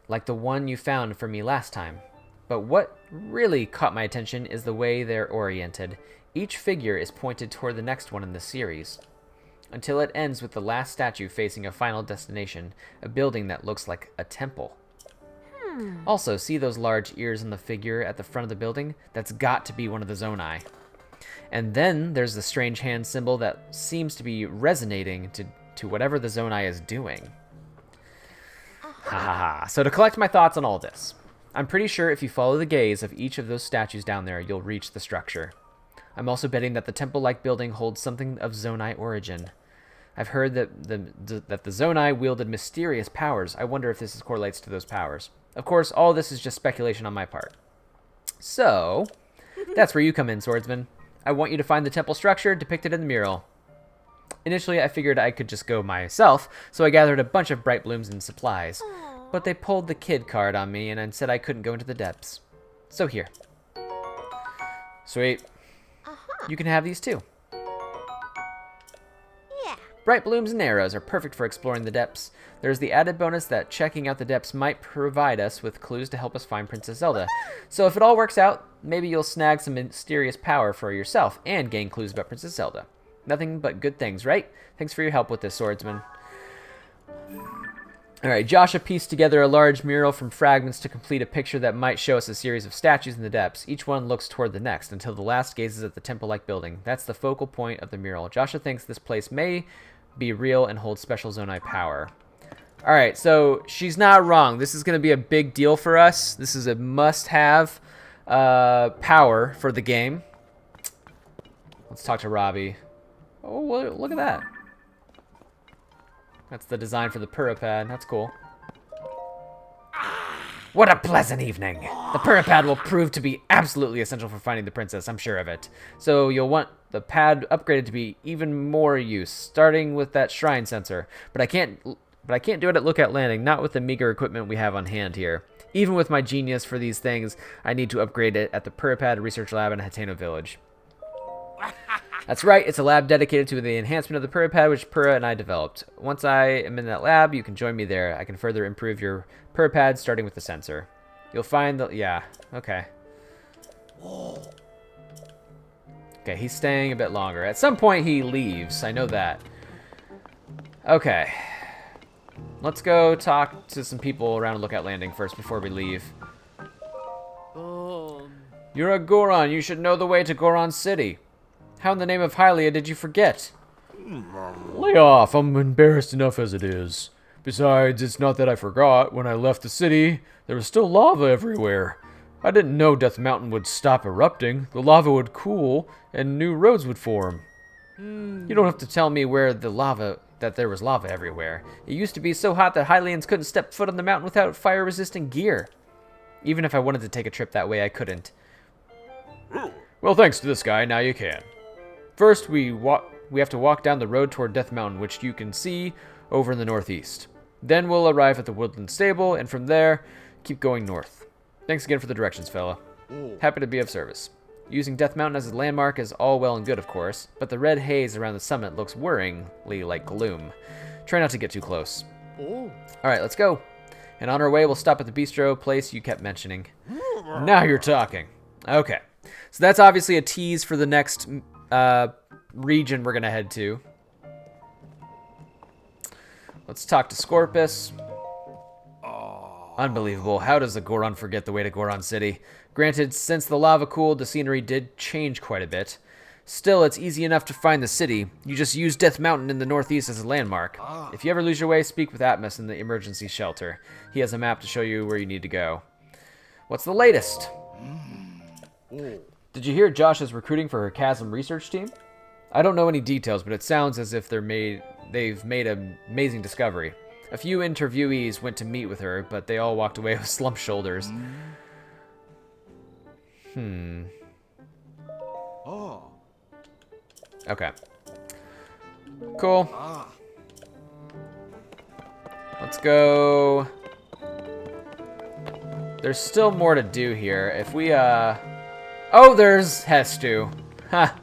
like the one you found for me last time. But what really caught my attention is the way they're oriented. Each figure is pointed toward the next one in the series, until it ends with the last statue facing a final destination, a building that looks like a temple. Also, see those large ears on the figure at the front of the building? That's got to be one of the Zonai. And then there's the strange hand symbol that seems to be resonating to whatever the Zonai is doing. Ha ha ha. So to collect my thoughts on all this, I'm pretty sure if you follow the gaze of each of those statues down there, you'll reach the structure. I'm also betting that the temple-like building holds something of Zonai origin. I've heard that the Zonai wielded mysterious powers. I wonder if this correlates to those powers. Of course, all this is just speculation on my part. So, that's where you come in, swordsman. I want you to find the temple structure depicted in the mural. Initially, I figured I could just go myself, so I gathered a bunch of bright blooms and supplies. But they pulled the kid card on me and said I couldn't go into the depths. So here. Sweet. You can have these too. Yeah. Bright blooms and arrows are perfect for exploring the depths. There's the added bonus that checking out the depths might provide us with clues to help us find Princess Zelda. So if it all works out, maybe you'll snag some mysterious power for yourself and gain clues about Princess Zelda. Nothing but good things, right? Thanks for your help with this, swordsman. Alright, Josha pieced together a large mural from fragments to complete a picture that might show us a series of statues in the depths. Each one looks toward the next, until the last gazes at the temple-like building. That's the focal point of the mural. Josha thinks this place may be real and hold special Zonai power. Alright, so she's not wrong. This is going to be a big deal for us. This is a must-have power for the game. Let's talk to Robbie. Oh, look at that. That's the design for the Purapad. That's cool. What a pleasant evening. The Purapad will prove to be absolutely essential for finding the princess, I'm sure of it. So you'll want the pad upgraded to be even more use, starting with that shrine sensor. But I can't but I can't do it at Lookout Landing, not with the meager equipment we have on hand here. Even with my genius for these things, I need to upgrade it at the Puripad Research Lab in Hateno Village. That's right, it's a lab dedicated to the enhancement of the Puripad, which Pura and I developed. Once I am in that lab, you can join me there. I can further improve your Puripad, starting with the sensor. You'll find the... yeah, okay. Okay, he's staying a bit longer. At some point, he leaves. I know that. Okay. Let's go talk to some people around Lookout Landing first before we leave. You're a Goron. You should know the way to Goron City. How in the name of Hylia did you forget? Lay off. I'm embarrassed enough as it is. Besides, it's not that I forgot. When I left the city, there was still lava everywhere. I didn't know Death Mountain would stop erupting. The lava would cool, and new roads would form. You don't have to tell me that there was lava everywhere. It used to be so hot that Hylians couldn't step foot on the mountain without fire-resistant gear. Even if I wanted to take a trip that way, I couldn't. Well, thanks to this guy, now you can. First, we have to walk down the road toward Death Mountain, which you can see over in the northeast. Then we'll arrive at the Woodland Stable, and from there, keep going north. Thanks again for the directions, fella. Happy to be of service. Using Death Mountain as a landmark is all well and good, of course, but the red haze around the summit looks worryingly like gloom. Try not to get too close. Alright, let's go. And on our way, we'll stop at the bistro place you kept mentioning. Now you're talking. Okay. So that's obviously a tease for the next region we're going to head to. Let's talk to Scorpus. Unbelievable. How does the Goron forget the way to Goron City? Granted, since the lava cooled, the scenery did change quite a bit. Still, it's easy enough to find the city. You just use Death Mountain in the northeast as a landmark. If you ever lose your way, speak with Atmos in the emergency shelter. He has a map to show you where you need to go. What's the latest? Did you hear Josha's recruiting for her Chasm research team? I don't know any details, but it sounds as if they've made an amazing discovery. A few interviewees went to meet with her, but they all walked away with slumped shoulders. Okay. Cool. Let's go. There's still more to do here. If we, oh, there's Hestu. Ha.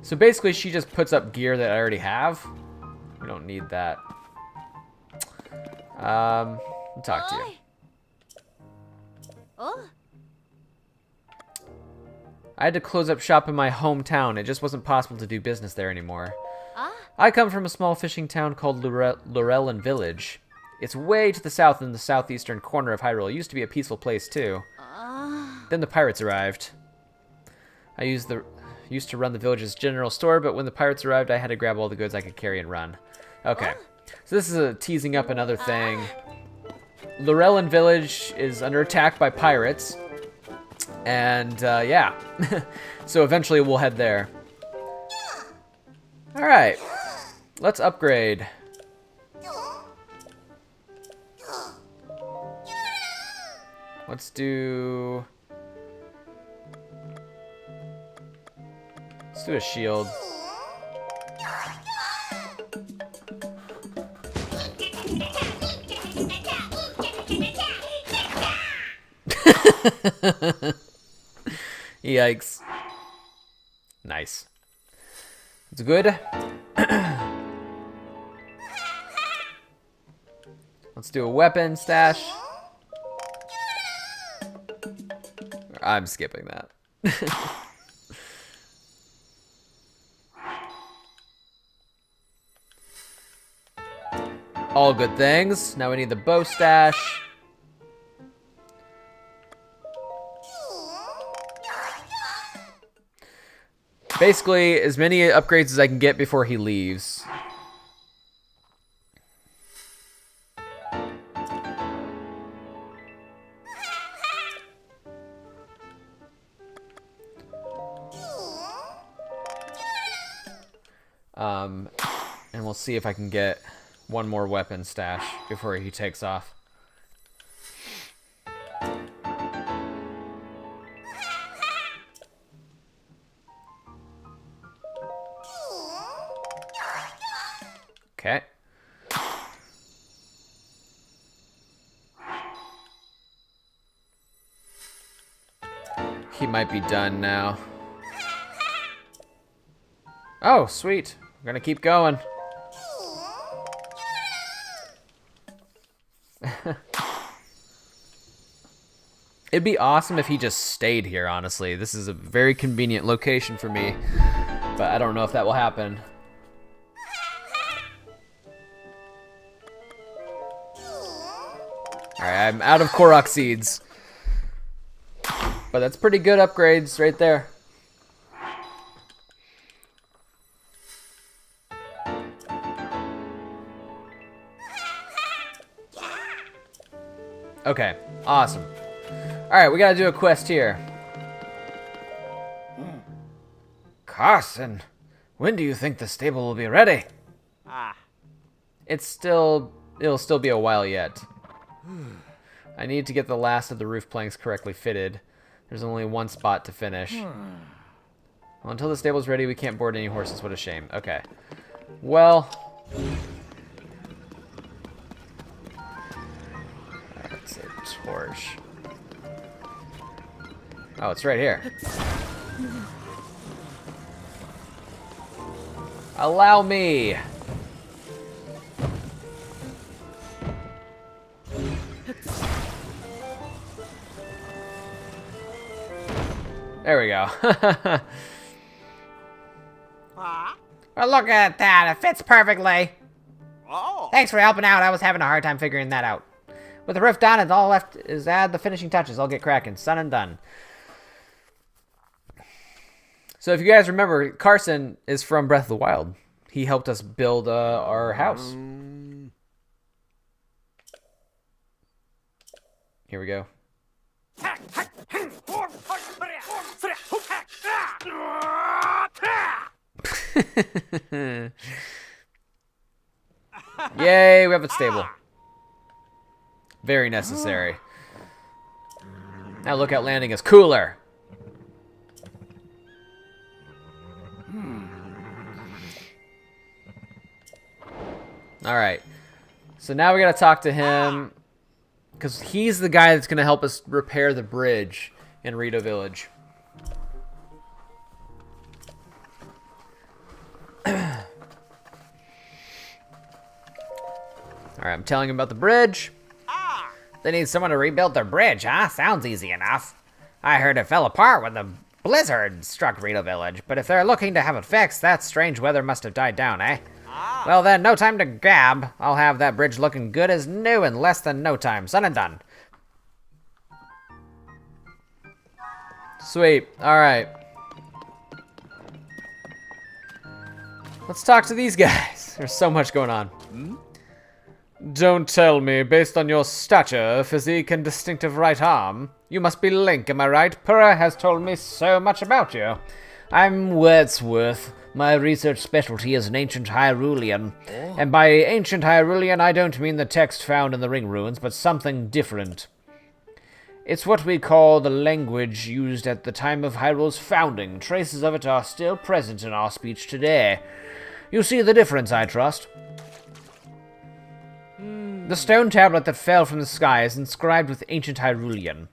So basically, she just puts up gear that I already have. We don't need that. I'll talk to you. I had to close up shop in my hometown. It just wasn't possible to do business there anymore. I come from a small fishing town called Laurelin Village. It's way to the south in the southeastern corner of Hyrule. It used to be a peaceful place, too. Then the pirates arrived. I used to run the village's general store, but when the pirates arrived, I had to grab all the goods I could carry and run. Okay. So this is a teasing up another thing. Laurelin Village is under attack by pirates. And, yeah. So eventually we'll head there. Alright. Let's upgrade. Let's do a shield. Yikes. Nice. It's good. Let's do a weapon stash. I'm skipping that. All good things. Now we need the bow stash. Basically, as many upgrades as I can get before he leaves. And we'll see if I can get one more weapon stash before he takes off. Okay. He might be done now. Oh, sweet. We're gonna keep going. It'd be awesome if he just stayed here, honestly. This is a very convenient location for me, but I don't know if that will happen. Alright, I'm out of Korok seeds. But that's pretty good upgrades right there. Okay, awesome. Alright, we gotta do a quest here. Carson, when do you think the stable will be ready? It'll still be a while yet. I need to get the last of the roof planks correctly fitted. There's only one spot to finish. Well, until the stable's ready, we can't board any horses. What a shame. Okay. Well. That's a torch. Oh, it's right here. Allow me. There we go. Well, look at that. It fits perfectly. Oh. Thanks for helping out. I was having a hard time figuring that out. With the roof done, it's all left is add the finishing touches. I'll get cracking. Done and done. So if you guys remember, Carson is from Breath of the Wild. He helped us build our house. Here we go. Yay, we have it stable. Very necessary. Now Lookout Landing is cooler. Alright. So now we gotta talk to him, because he's the guy that's gonna help us repair the bridge in Rito Village. Alright, I'm telling him about the bridge. They need someone to rebuild their bridge, huh? Sounds easy enough. I heard it fell apart when the blizzard struck Rito Village, but if they're looking to have it fixed, that strange weather must have died down, eh? Well then, no time to gab. I'll have that bridge looking good as new in less than no time. Done and done. Sweet. Alright. Let's talk to these guys. There's so much going on. Don't tell me, based on your stature, physique, and distinctive right arm, you must be Link, am I right? Purah has told me so much about you. I'm Wordsworth. My research specialty is an ancient Hyrulean. And by ancient Hyrulean, I don't mean the text found in the ring ruins, but something different. It's what we call the language used at the time of Hyrule's founding. Traces of it are still present in our speech today. You see the difference, I trust. The stone tablet that fell from the sky is inscribed with ancient Hyrulean.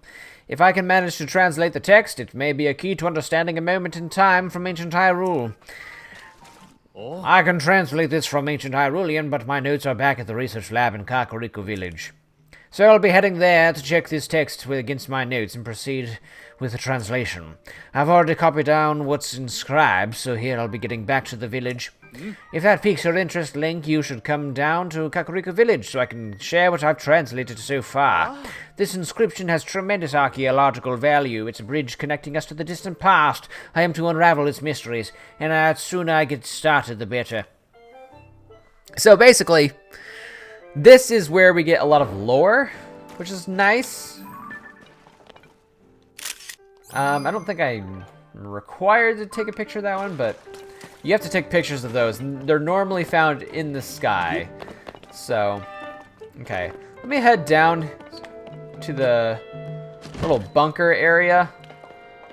If I can manage to translate the text, it may be a key to understanding a moment in time from ancient Hyrule. I can translate this from ancient Hyrulean, but my notes are back at the research lab in Kakariko Village. So I'll be heading there to check this text against my notes and proceed with the translation. I've already copied down what's inscribed, so here I'll be getting back to the village. If that piques your interest, Link, you should come down to Kakariko Village so I can share what I've translated so far. This inscription has tremendous archaeological value. It's a bridge connecting us to the distant past. I am to unravel its mysteries, and the sooner I get started, the better. So basically, this is where we get a lot of lore, which is nice. I don't think I'm required to take a picture of that one, but you have to take pictures of those. They're normally found in the sky. So, okay. Let me head down to the little bunker area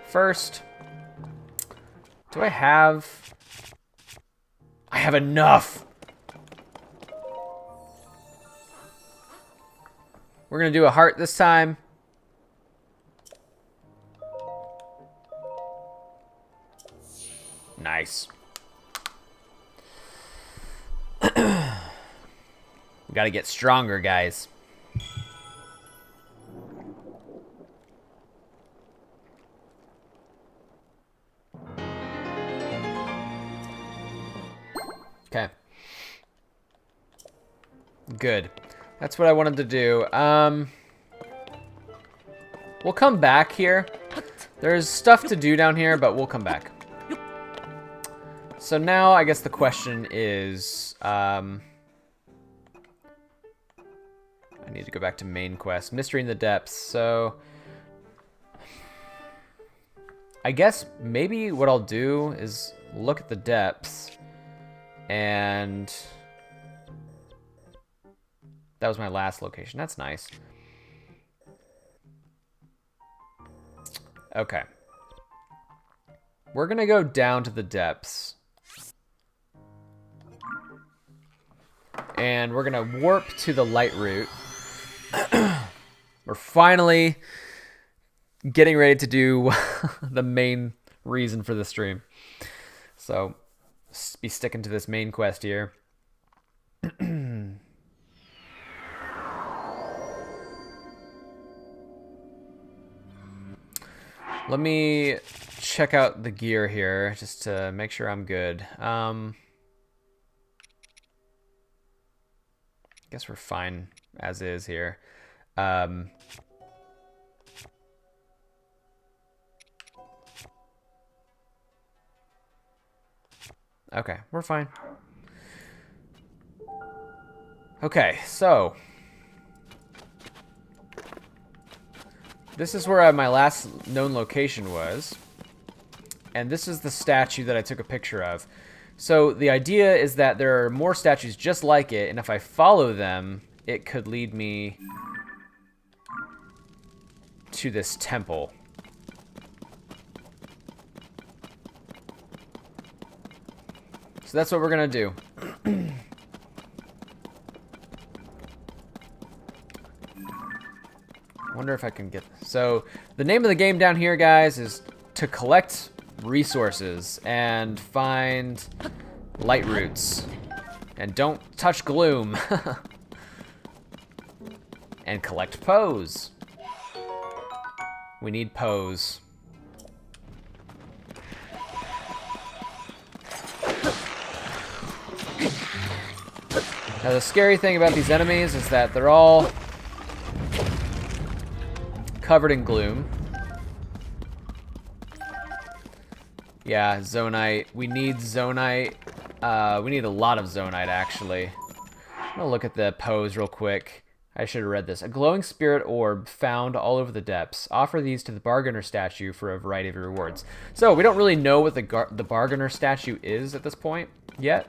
first. Do I have... I have enough! We're going to do a heart this time. Nice. We got to get stronger, guys. Okay. Good. That's what I wanted to do. We'll come back here. There's stuff to do down here, but we'll come back. So now I guess the question is, I need to go back to main quest. Mystery in the Depths. So I guess maybe what I'll do is look at the depths. And that was my last location. That's nice. Okay. We're going to go down to the depths. And we're going to warp to the light route. We're finally getting ready to do the main reason for the stream. So, be sticking to this main quest here. Let me check out the gear here just to make sure I'm good. Guess we're fine as is here. Okay, we're fine. Okay, so this is where my last known location was. And this is the statue that I took a picture of. So the idea is that there are more statues just like it, and if I follow them, it could lead me to this temple. So that's what we're gonna do. Wonder if I can get this. So the name of the game down here, guys, is to collect resources and find light roots. And don't touch gloom. And collect pose. We need pose. Now the scary thing about these enemies is that they're all covered in gloom. Yeah, Zonai. We need Zonai. We need a lot of Zonite, actually. I'm gonna look at the pose real quick. I should have read this. A glowing spirit orb found all over the depths. Offer these to the bargainer statue for a variety of rewards. So we don't really know what the bargainer statue is at this point yet,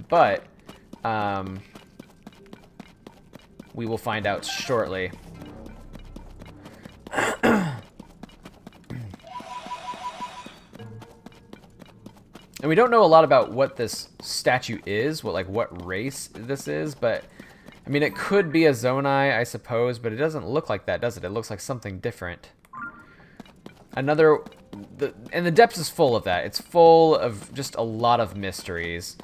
but we will find out shortly. And we don't know a lot about what this statue is, what race this is, but I mean, it could be a Zonai, I suppose, but it doesn't look like that, does it? It looks like something different. And the depths is full of that. It's full of just a lot of mysteries.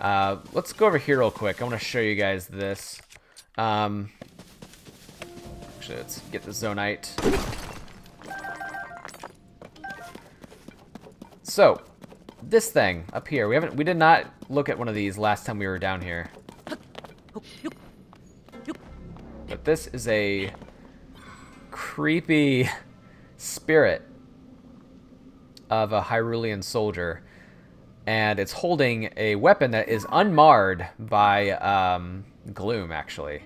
Let's go over here real quick. I want to show you guys this. Actually, let's get the Zonite. So, this thing up here, we did not look at one of these last time we were down here. But this is a creepy spirit of a Hyrulean soldier, and it's holding a weapon that is unmarred by gloom, actually.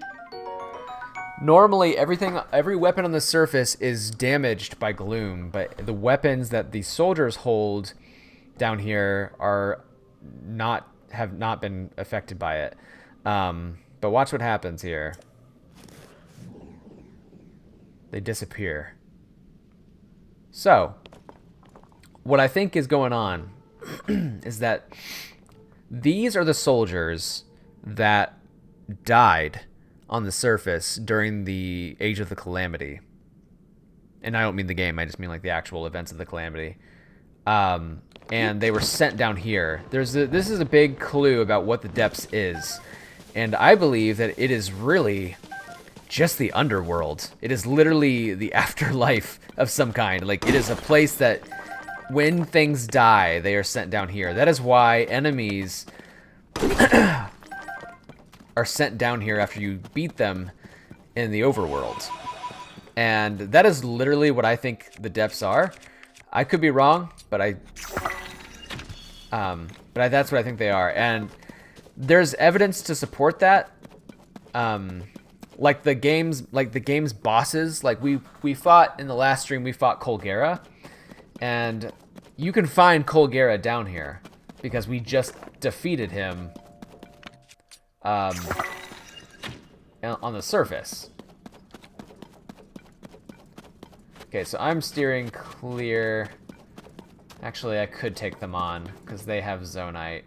Normally, every weapon on the surface is damaged by gloom, but the weapons that the soldiers hold down here have not been affected by it. But watch what happens here. They disappear. So, what I think is going on is that these are the soldiers that died on the surface during the Age of the Calamity. And I don't mean the game, I just mean like the actual events of the Calamity. And they were sent down here. This is a big clue about what the depths is. And I believe that it is really just the underworld. It is literally the afterlife of some kind. Like, it is a place that when things die, they are sent down here. That is why enemies are sent down here after you beat them in the overworld. And that is literally what I think the depths are. I could be wrong, but that's what I think they are. And there's evidence to support that. Like the game's bosses, like we fought in the last stream, we fought Kohga, and you can find Kohga down here because we just defeated him on the surface. Okay, so I'm steering clear. Actually, I could take them on because they have Zonai.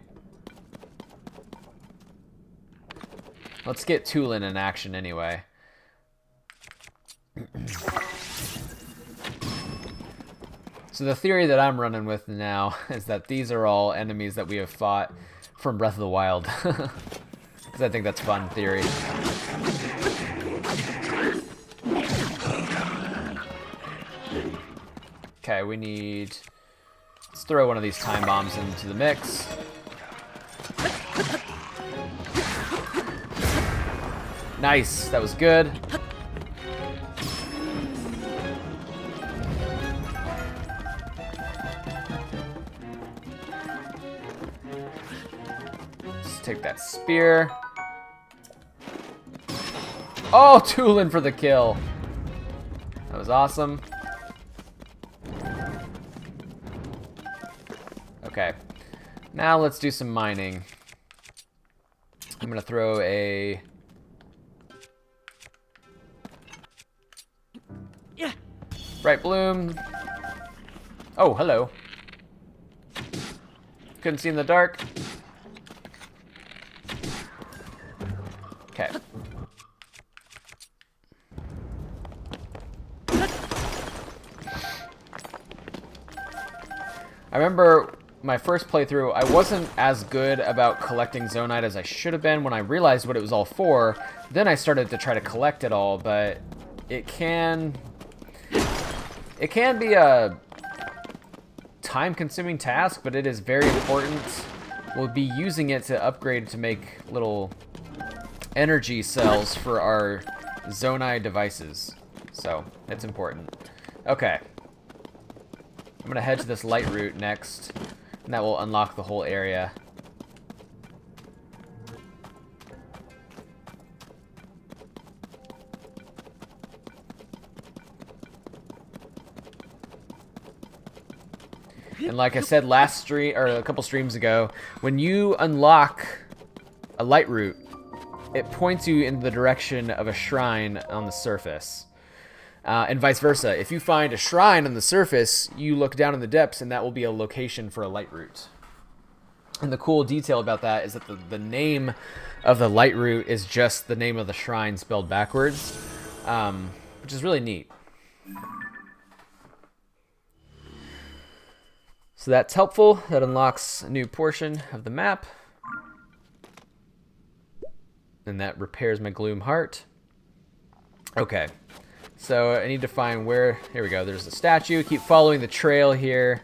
Let's get Tulin in action anyway. So the theory that I'm running with now is that these are all enemies that we have fought from Breath of the Wild. Because I think that's fun theory. Okay, we need... Let's throw one of these time bombs into the mix. Nice, that was good. Let's take that spear. Oh, Tulin for the kill. That was awesome. Okay, now let's do some mining. I'm gonna throw a... Bright bloom. Oh, hello. Couldn't see in the dark. Okay. I remember my first playthrough, I wasn't as good about collecting Zonai as I should have been. When I realized what it was all for, then I started to try to collect it all, but it can be a time-consuming task, but it is very important. We'll be using it to upgrade to make little energy cells for our Zonai devices. So, it's important. Okay. I'm gonna head to this light route next, and that will unlock the whole area. And like I said last stream, or a couple streams ago, when you unlock a light route, it points you in the direction of a shrine on the surface. And vice versa. If you find a shrine on the surface, you look down in the depths, and that will be a location for a light route. And the cool detail about that is that the name of the light route is just the name of the shrine spelled backwards, which is really neat. So that's helpful. That unlocks a new portion of the map. And that repairs my gloom heart. Okay. So I need to find where... Here we go. There's the statue. Keep following the trail here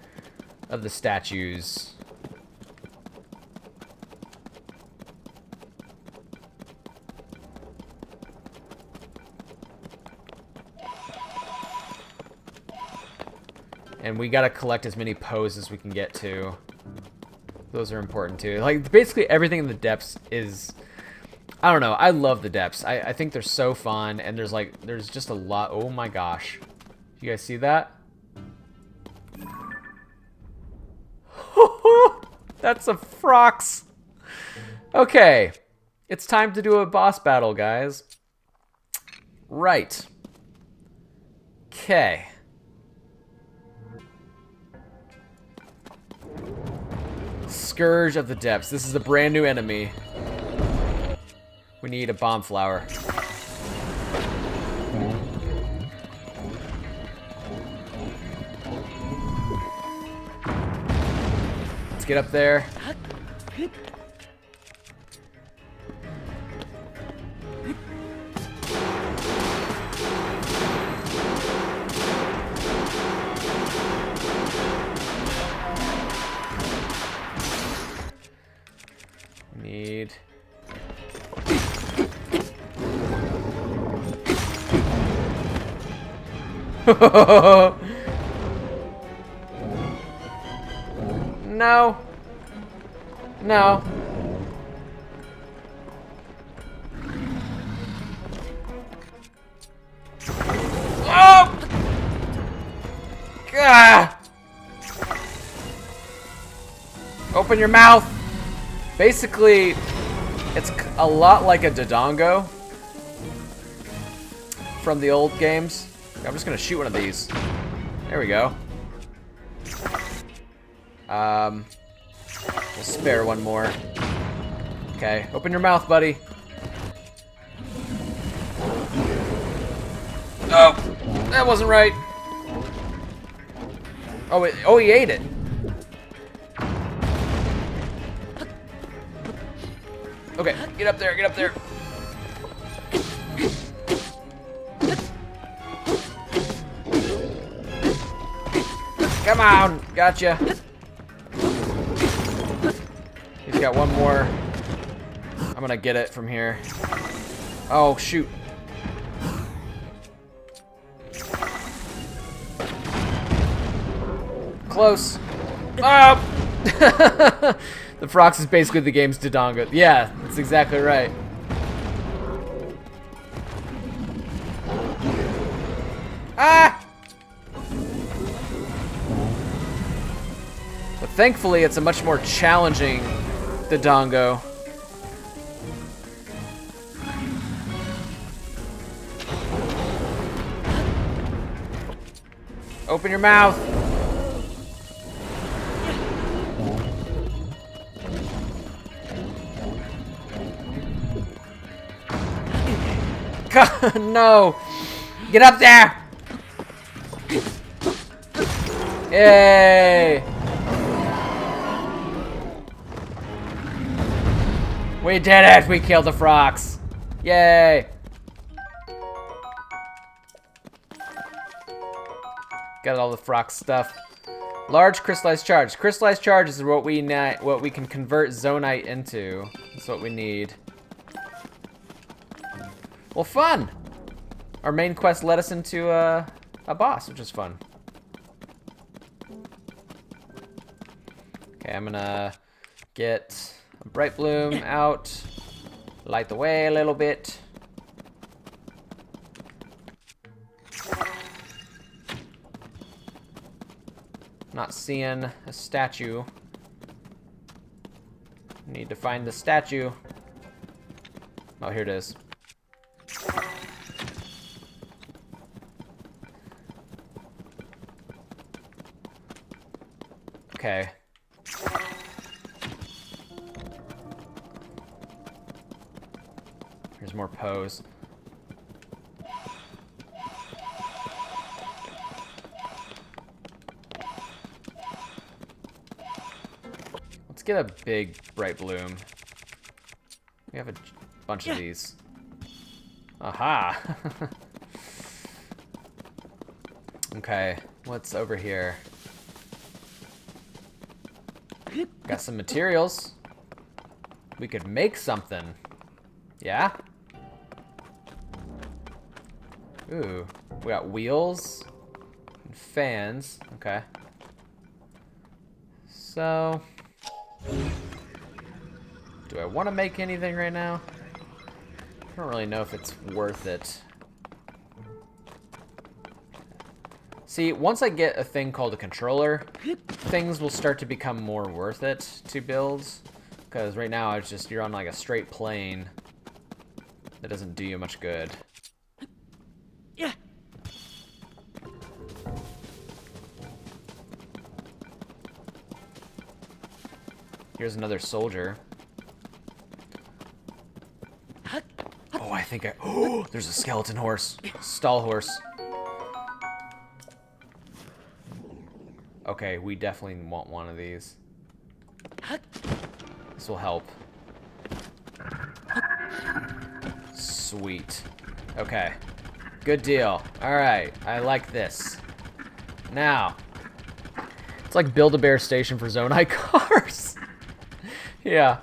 of the statues. And we gotta collect as many Poes as we can get to. Those are important too. Like, basically everything in the depths is... I don't know. I love the depths. I think they're so fun, and there's just a lot... Oh my gosh. You guys see that? That's a Frox! Okay. It's time to do a boss battle, guys. Right. Okay. Scourge of the Depths. This is a brand new enemy. We need a bomb flower. get up there. Need... No. No. Oh! Gah! Open your mouth. Basically, it's a lot like a Dodongo from the old games. I'm just gonna shoot one of these. There we go. We'll spare one more. Okay, open your mouth, buddy. Oh, that wasn't right. Oh, he ate it. Okay, get up there, get up there. Come on, gotcha. He's got one more. I'm gonna get it from here. Oh, shoot. Close. Oh! The Frox is basically the game's Dodongo. Yeah, that's exactly right. Ah! But thankfully, it's a much more challenging Dodongo. Open your mouth. God, no. Get up there. Yay. We did it! We killed the Frox! Yay! Got all the Frox stuff. Large crystallized charge. Crystallized charge is what we can convert Zonai into. That's what we need. Well, fun! Our main quest led us into a boss, which is fun. Okay, I'm gonna get a bright bloom out, light the way a little bit. Not seeing a statue. Need to find the statue. Oh, here it is. Okay. Here's more pose. Let's get a big bright bloom. We have a bunch of these. Aha! Okay, what's over here? Got some materials. We could make something. Yeah? Ooh, we got wheels and fans. Okay. So, do I want to make anything right now? I don't really know if it's worth it. See, once I get a thing called a controller, things will start to become more worth it to build. Because right now, it's just, you're on like a straight plane that doesn't do you much good. Yeah. Here's another soldier. Oh, I think I... Oh, there's a skeleton horse. Stall horse. Okay, we definitely want one of these. This will help. Sweet. Okay. Good deal. Alright, I like this. Now, it's like Build-A-Bear Station for Zonai cars. Yeah.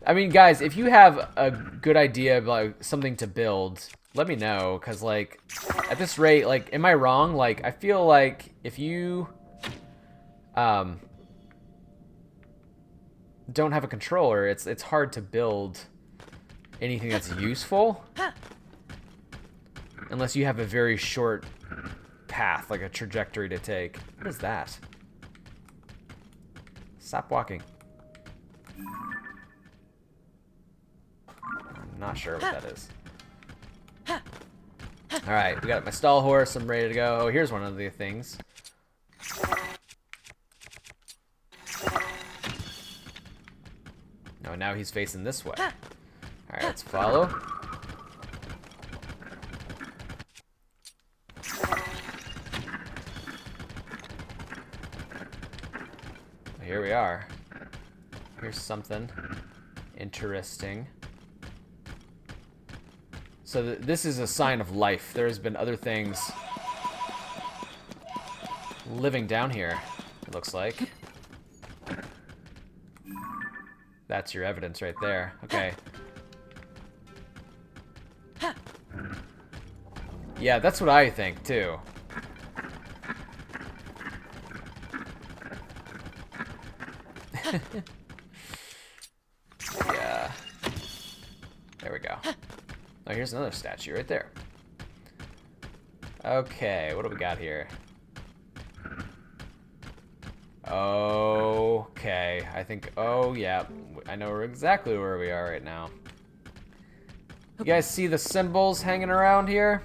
I mean, guys, if you have a good idea about something to build, let me know, because, like, at this rate, like, am I wrong? Like, I feel like if you, don't have a controller, it's hard to build anything that's useful. Unless you have a very short path, like a trajectory to take. What is that? Stop walking. I'm not sure what that is. Alright, we got my stall horse. I'm ready to go. Oh, here's one of the things. Oh, now he's facing this way. Alright, let's follow. Here we are. Here's something interesting. So this is a sign of life. There's been other things living down here, it looks like. That's your evidence right there. Okay. Yeah, that's what I think, too. Yeah. There we go. Oh, here's another statue right there. Okay, what do we got here? Okay, I think, oh yeah, I know exactly where we are right now. You guys see the symbols hanging around here?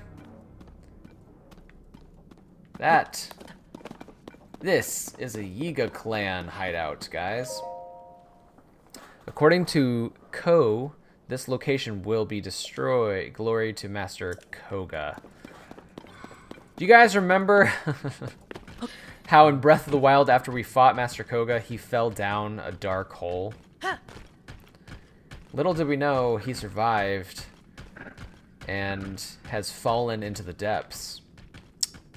This is a Yiga clan hideout, guys. According to Ko, this location will be destroyed. Glory to Master Kohga. Do you guys remember how in Breath of the Wild, after we fought Master Kohga, he fell down a dark hole? Little did we know he survived and has fallen into the depths.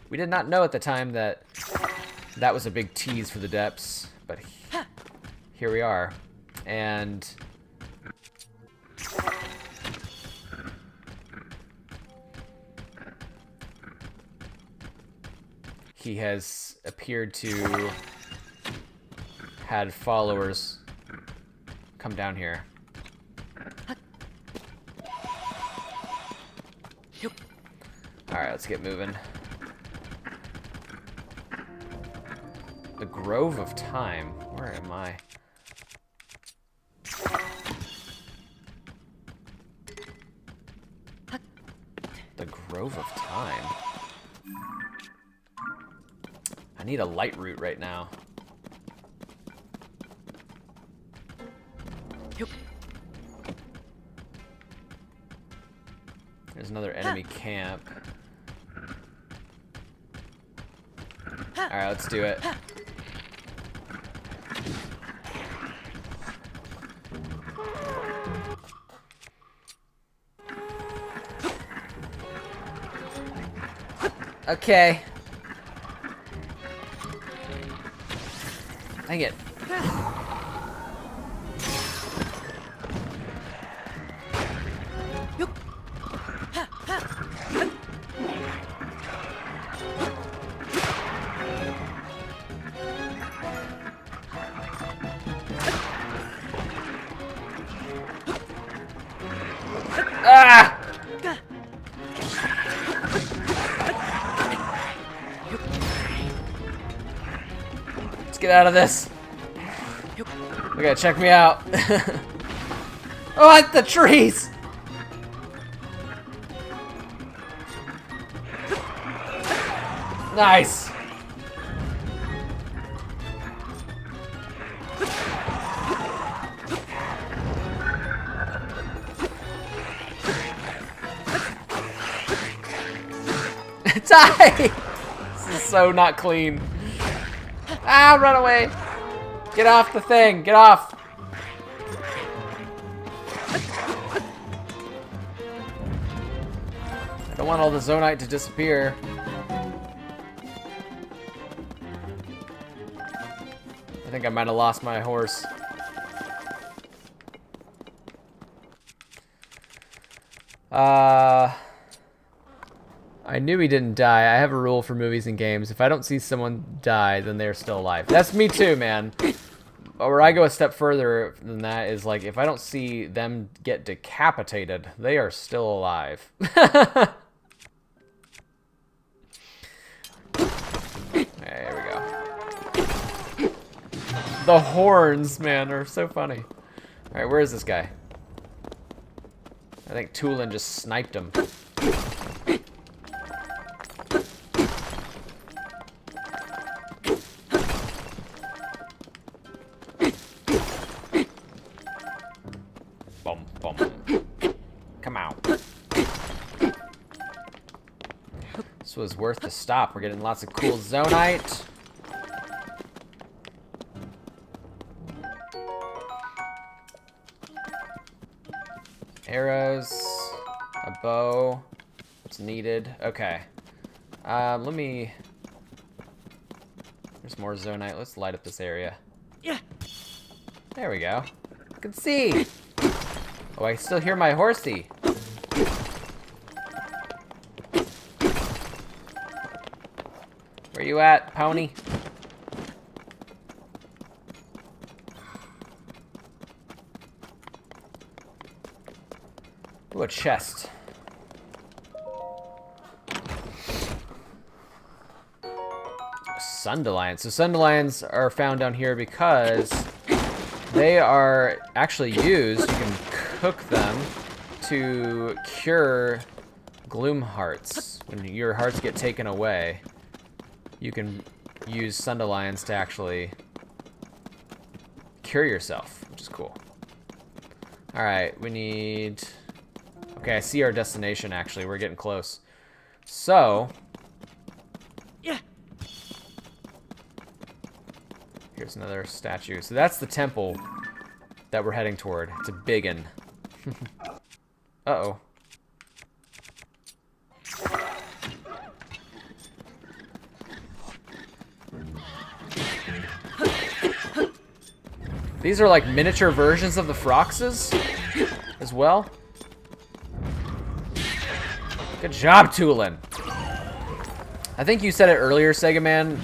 We did not know at the time that that was a big tease for the depths, but here we are. And he has appeared to had followers come down here. Alright, let's get moving. The Grove of Time. Where am I? The Grove of Time. I need a light route right now. There's another enemy camp. Alright, let's do it. Okay. Dang it. Ah! Let's get out of this. We gotta check me out. Oh, I like the trees! Nice! Die! This is so not clean. Ah, run away! Get off the thing! Get off! I don't want all the Zonai to disappear. I think I might have lost my horse. I knew he didn't die. I have a rule for movies and games. If I don't see someone die, then they're still alive. That's me too, man. Where I go a step further than that is, like, if I don't see them get decapitated, they are still alive. There we go. The horns, man, are so funny. Alright, where is this guy? I think Tulin just sniped him. Boom, boom. Come out. This was worth the stop. We're getting lots of cool Zonite. Arrows, a bow, what's needed. Okay. Let me... There's more Zonite. Let's light up this area. Yeah. There we go. I can see. Oh, I still hear my horsey. Where you at, pony? Ooh, a chest. Sundelions. So Sundelions are found down here because they are actually used. You can cook them to cure gloom hearts. When your hearts get taken away, you can use Sundelions to actually cure yourself, which is cool. Alright, we need... Okay, I see our destination, actually. We're getting close. So... Yeah. Here's another statue. So that's the temple that we're heading toward. It's a big one. Uh-oh. These are like miniature versions of the Froxes as well. Good job, Tulin. I think you said it earlier, Sega Man.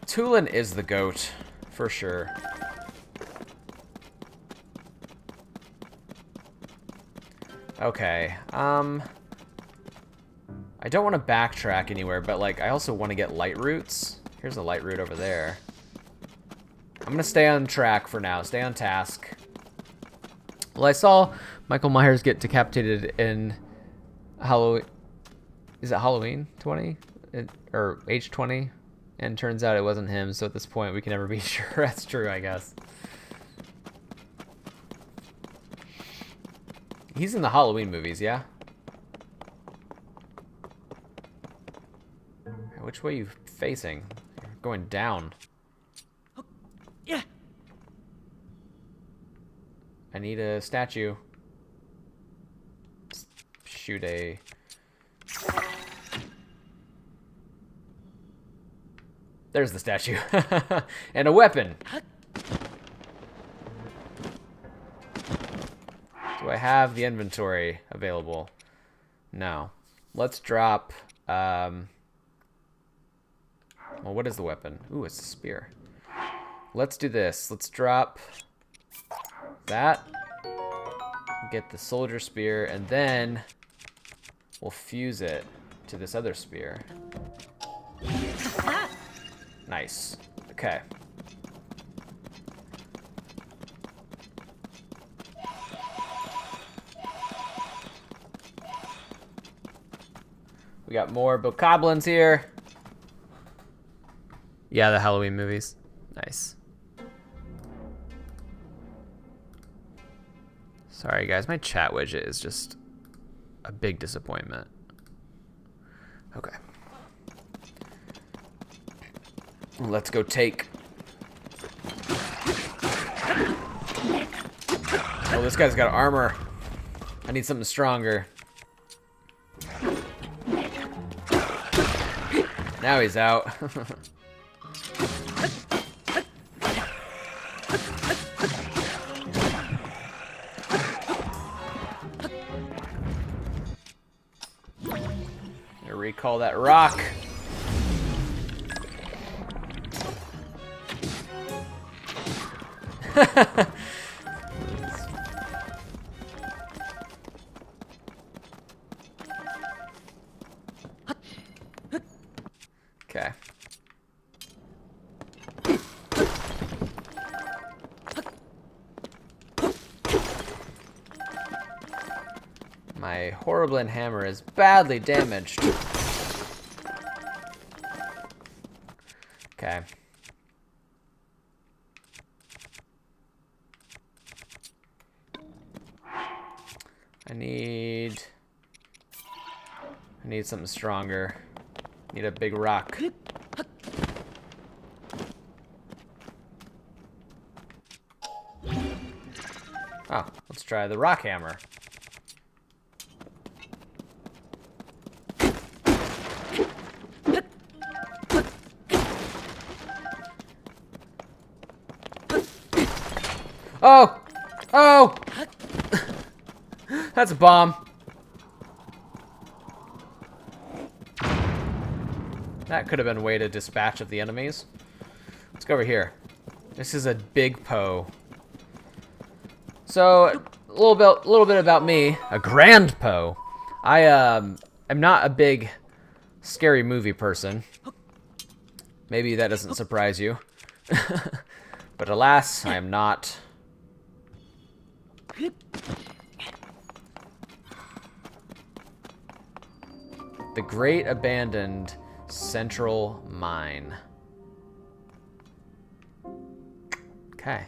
Tulin is the GOAT, for sure. Okay, I don't want to backtrack anywhere, but like I also want to get light roots. Here's a light root over there. I'm gonna stay on track for now, stay on task. Well, I saw Michael Myers get decapitated in Halloween. Is it Halloween 20? Or age 20? And turns out it wasn't him, so at this point we can never be sure that's true, I guess. He's in the Halloween movies, yeah? Which way are you facing? You're going down. Yeah. I need a statue. Shoot a... There's the statue. And a weapon. Do I have the inventory available? No. Let's drop... Well, what is the weapon? Ooh, it's a spear. Let's do this. Let's drop that. Get the soldier spear, and then we'll fuse it to this other spear. Nice. Okay. We got more bokoblins here. Yeah, the Halloween movies. Nice. Sorry, guys. My chat widget is just a big disappointment. Okay. Let's go take Oh, this guy's got armor. I need something stronger. Now he's out. Gonna recall that rock. Okay. My Horriblin hammer is badly damaged. Okay. I need something stronger. Need a big rock. Oh, let's try the rock hammer. Oh! Oh! That's a bomb. That could have been a way to dispatch of the enemies. Let's go over here. This is a big Poe. So, a little bit about me. A grand Poe. I am not a big scary movie person. Maybe that doesn't surprise you. But alas, I am not. The Great Abandoned Central Mine. Okay.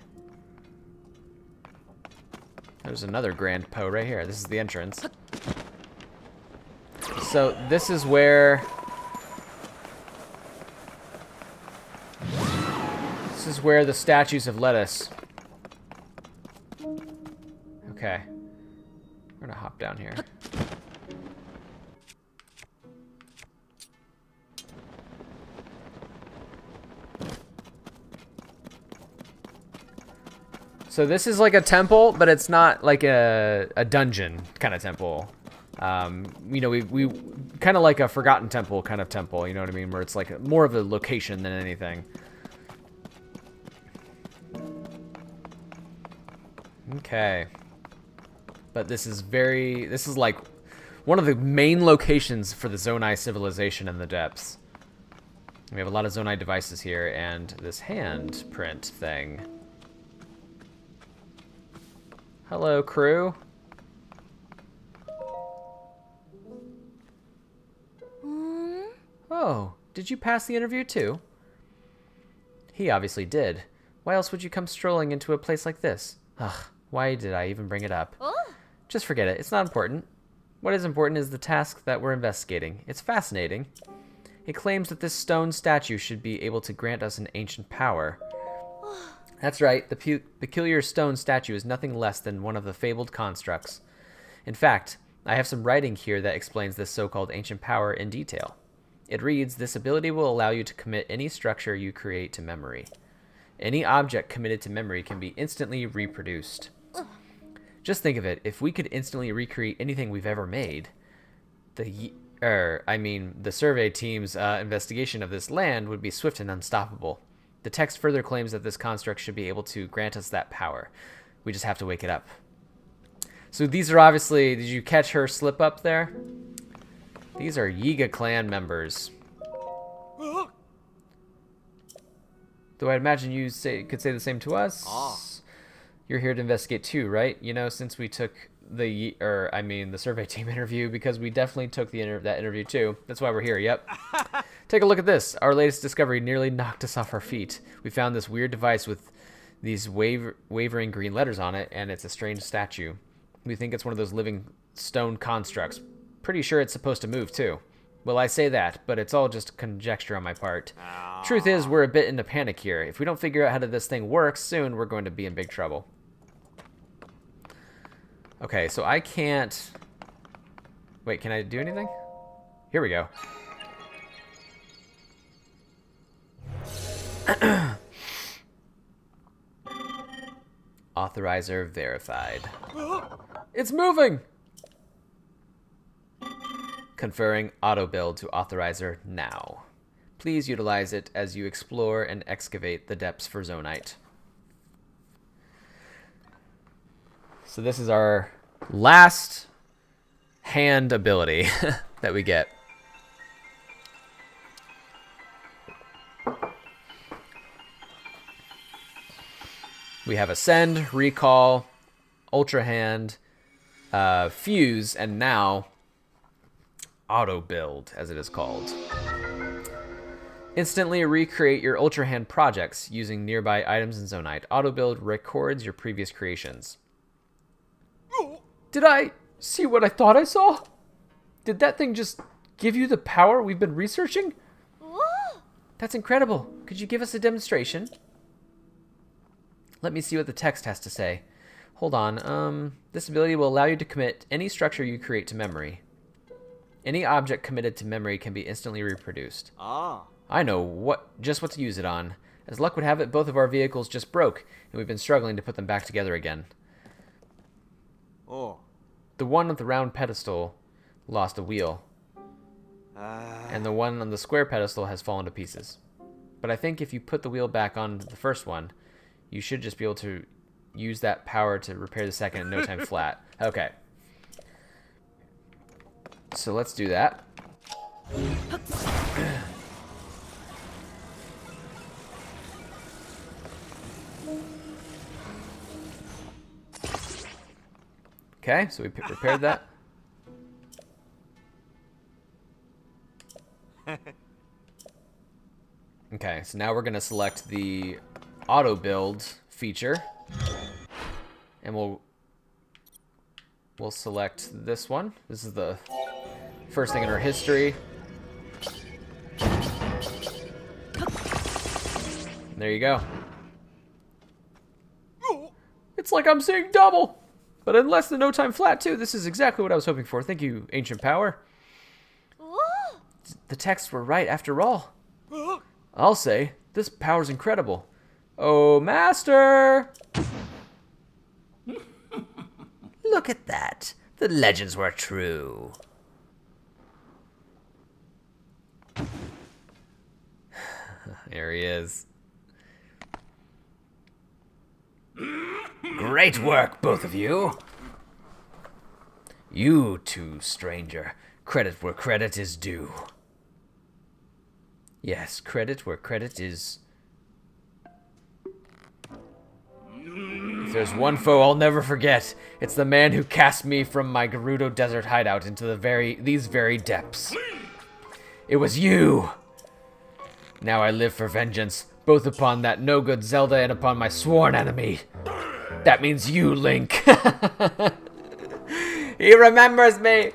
There's another Grand Poe right here. This is the entrance. So this is where... This is where the statues have led us. Okay. We're gonna hop down here. So this is like a temple, but it's not like a dungeon kind of temple. You know, we kind of like a Forgotten Temple kind of temple, you know what I mean? Where it's like more of a location than anything. Okay. But this is like one of the main locations for the Zonai civilization in the depths. We have a lot of Zonai devices here, and this handprint thing. Hello, crew. Oh, did you pass the interview too? He obviously did. Why else would you come strolling into a place like this? Ugh, why did I even bring it up? Just forget it. It's not important. What is important is the task that we're investigating. It's fascinating. It claims that this stone statue should be able to grant us an ancient power. That's right, the peculiar stone statue is nothing less than one of the fabled constructs. In fact, I have some writing here that explains this so-called ancient power in detail. It reads, this ability will allow you to commit any structure you create to memory. Any object committed to memory can be instantly reproduced. Just think of it, if we could instantly recreate anything we've ever made, the survey team's investigation of this land would be swift and unstoppable. The text further claims that this construct should be able to grant us that power. We just have to wake it up. So these are obviously... Did you catch her slip up there? These are Yiga clan members. Though I'd imagine you could say the same to us. You're here to investigate too, right? You know, since we took the survey team interview, because we definitely took that interview too. That's why we're here, yep. Take a look at this. Our latest discovery nearly knocked us off our feet. We found this weird device with these wavering green letters on it, and it's a strange statue. We think it's one of those living stone constructs. Pretty sure it's supposed to move too. Well, I say that, but it's all just conjecture on my part. Truth is, we're a bit in a panic here. If we don't figure out how this thing works soon, we're going to be in big trouble. Okay, so I can't... Wait, can I do anything? Here we go. Authorizer verified. It's moving! Conferring auto build to authorizer now. Please utilize it as you explore and excavate the depths for Zonite. So this is our last hand ability that we get. We have Ascend, Recall, Ultrahand, Fuse, and now Auto Build, as it is called. Instantly recreate your Ultrahand projects using nearby items in Zonite. Auto Build records your previous creations. Did I see what I thought I saw? Did that thing just give you the power we've been researching? That's incredible. Could you give us a demonstration? Let me see what the text has to say. Hold on. This ability will allow you to commit any structure you create to memory. Any object committed to memory can be instantly reproduced. I know just what to use it on. As luck would have it, both of our vehicles just broke, and we've been struggling to put them back together again. The one with the round pedestal lost a wheel, and the one on the square pedestal has fallen to pieces. But I think if you put the wheel back on the first one, you should just be able to use that power to repair the second in no time flat. Okay. So let's do that. Okay, so we repaired that. Okay, so now we're going to select the auto build feature. And we'll select this one. This is the first thing in our history. And there you go. It's like I'm seeing double! But in less than no time flat, too. This is exactly what I was hoping for. Thank you, Ancient Power. The texts were right, after all. I'll say, this power's incredible. Oh, Master! Look at that. The legends were true. There he is. Great work, both of you. You too, stranger. Credit where credit is due. Yes, credit where credit is. If there's one foe I'll never forget, it's the man who cast me from my Gerudo Desert hideout into these very depths. It was you! Now I live for vengeance, both upon that no-good Zelda and upon my sworn enemy. That means you, Link. He remembers me!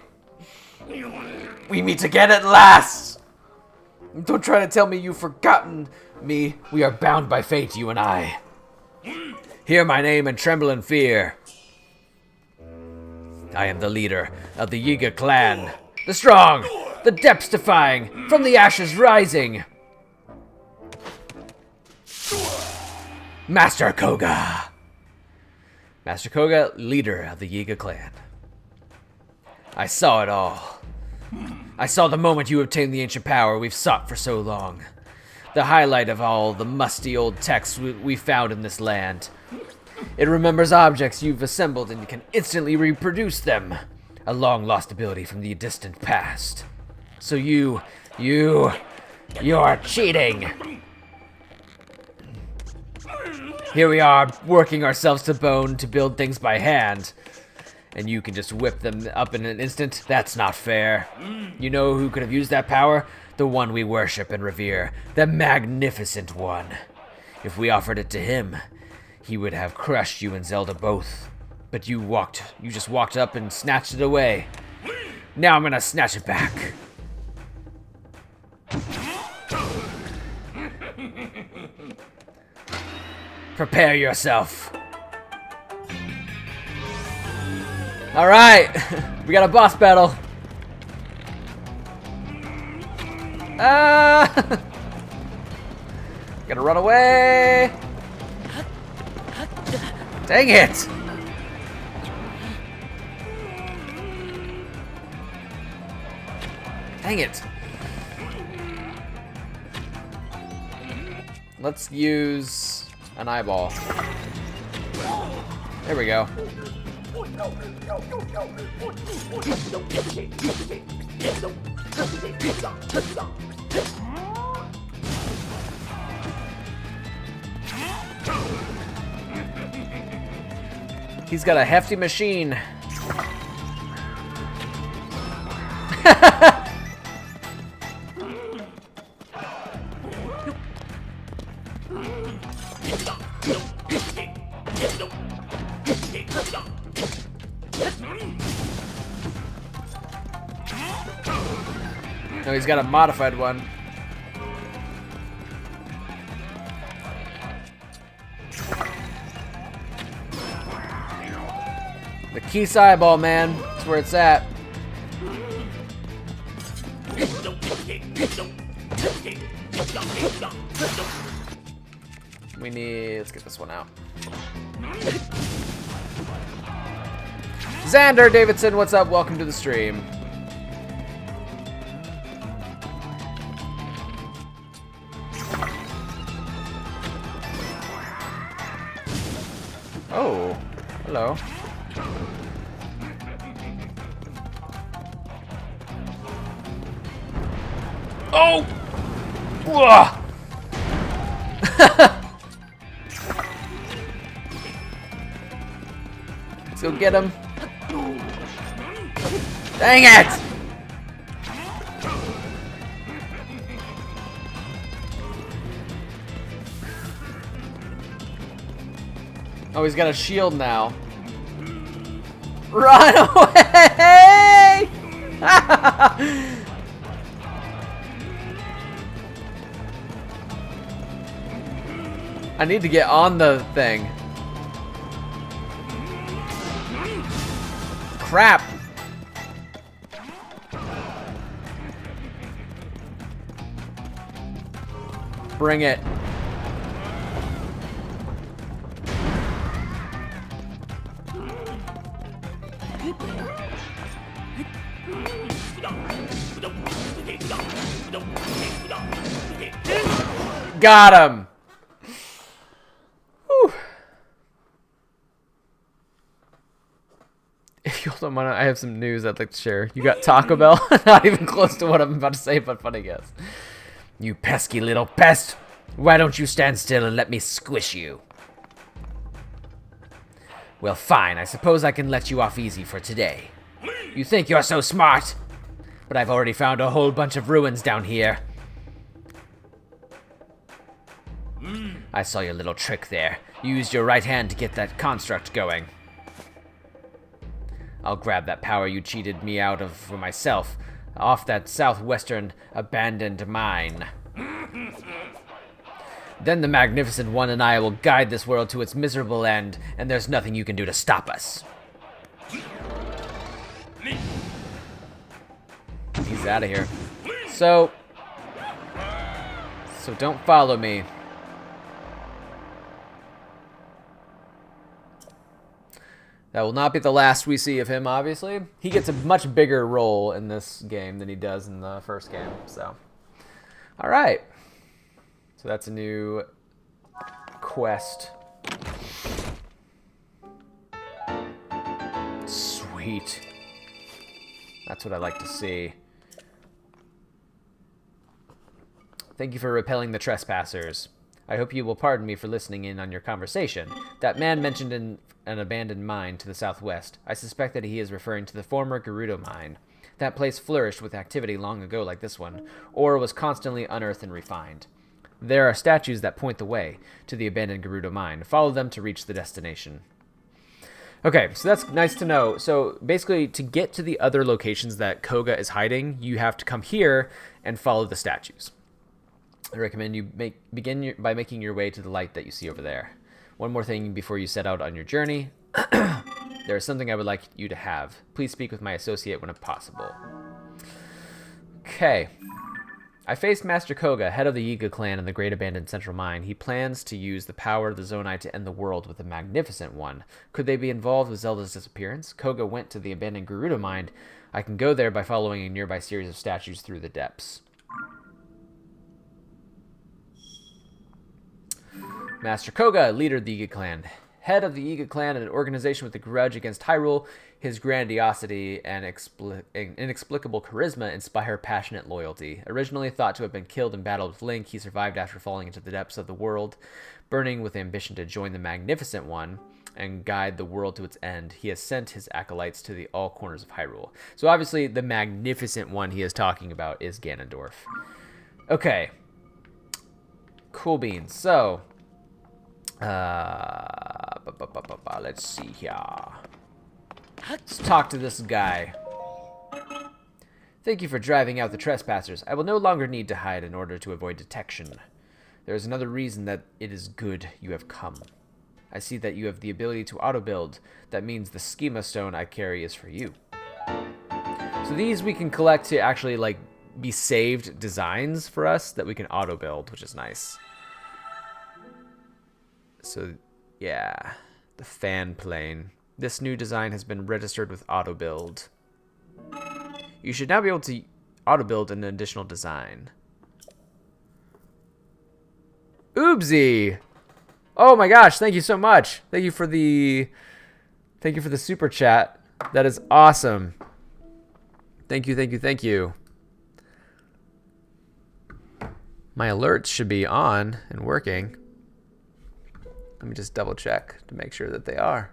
We meet again at last! Don't try to tell me you've forgotten me. We are bound by fate, you and I. Hear my name and tremble in fear. I am the leader of the Yiga clan. The strong, the depths defying, from the ashes rising. Master Kohga. Master Kohga, leader of the Yiga clan. I saw it all. I saw the moment you obtained the ancient power we've sought for so long. The highlight of all the musty old texts we found in this land. It remembers objects you've assembled and can instantly reproduce them. A long-lost ability from the distant past. So you're cheating! Here we are, working ourselves to bone to build things by hand. And you can just whip them up in an instant? That's not fair. You know who could have used that power? The one we worship and revere. The magnificent one. If we offered it to him, he would have crushed you and Zelda both. But you just walked up and snatched it away. Now I'm gonna snatch it back. Prepare yourself. Alright, we got a boss battle. Gotta run away. Dang it. Dang it. Let's use an eyeball. There we go. He's got a hefty machine. No, he's got a modified one. The Keith's eyeball, man. That's where it's at. Let's get this one out. Xander Davidson, what's up? Welcome to the stream. Oh, hello. Oh! Ugh. Let's go get him. Dang it! Oh, he's got a shield now. Run away! I need to get on the thing. Crap. Bring it. Got him. Whew. If you don't mind, I have some news I'd like to share. You got Taco Bell? Not even close to what I'm about to say, but funny guess. You pesky little pest. Why don't you stand still and let me squish you? Well, fine. I suppose I can let you off easy for today. You think you're so smart? But I've already found a whole bunch of ruins down here. I saw your little trick there. You used your right hand to get that construct going. I'll grab that power you cheated me out of for myself, off that southwestern abandoned mine. Then the Magnificent One and I will guide this world to its miserable end, and there's nothing you can do to stop us. He's out of here. So don't follow me. That will not be the last we see of him, obviously. He gets a much bigger role in this game than he does in the first game, so. All right. So that's a new quest. Sweet. That's what I like to see. Thank you for repelling the trespassers. I hope you will pardon me for listening in on your conversation. That man mentioned an abandoned mine to the southwest. I suspect that he is referring to the former Gerudo mine. That place flourished with activity long ago like this one, or was constantly unearthed and refined. There are statues that point the way to the abandoned Gerudo mine. Follow them to reach the destination. Okay, so that's nice to know. So basically, to get to the other locations that Kohga is hiding, you have to come here and follow the statues. I recommend you begin by making your way to the light that you see over there. One more thing before you set out on your journey. There is something I would like you to have. Please speak with my associate when possible. Okay. I faced Master Kohga, head of the Yiga clan in the Great Abandoned Central Mine. He plans to use the power of the Zonai to end the world with a magnificent one. Could they be involved with Zelda's disappearance? Kohga went to the abandoned Gerudo mine. I can go there by following a nearby series of statues through the depths. Master Kohga, leader of the Yiga clan. Head of the Yiga clan and an organization with a grudge against Hyrule, his grandiosity and inexplicable charisma inspire passionate loyalty. Originally thought to have been killed in battle with Link, he survived after falling into the depths of the world. Burning with ambition to join the Magnificent One and guide the world to its end, he has sent his acolytes to the all corners of Hyrule. So obviously the Magnificent One he is talking about is Ganondorf. Okay. Cool beans. So... let's see here. Let's talk to this guy. Thank you for driving out the trespassers. I will no longer need to hide in order to avoid detection. There is another reason that it is good you have come. I see that you have the ability to auto-build. That means the schema stone I carry is for you. So these we can collect to actually like be saved designs for us that we can auto-build, which is nice. So, yeah, the fan plane. This new design has been registered with auto-build. You should now be able to auto-build an additional design. Oopsie! Oh my gosh, thank you so much. Thank you for the super chat. That is awesome. Thank you, thank you, thank you. My alerts should be on and working. Let me just double check to make sure that they are.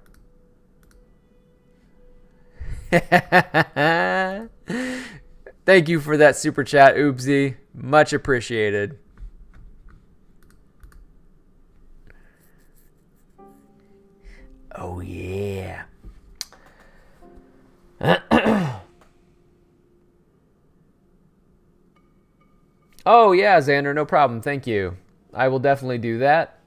Thank you for that super chat, Oopsie. Much appreciated. Oh, yeah. Oh, yeah, Xander, no problem. Thank you. I will definitely do that.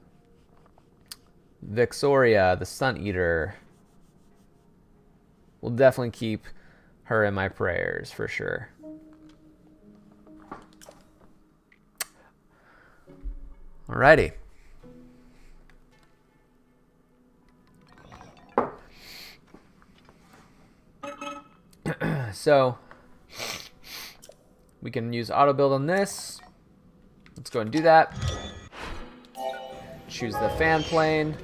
Vixoria, the Sun Eater. We'll definitely keep her in my prayers for sure. Alrighty. So we can use auto build on this. Let's go and do that. Choose the fan plane.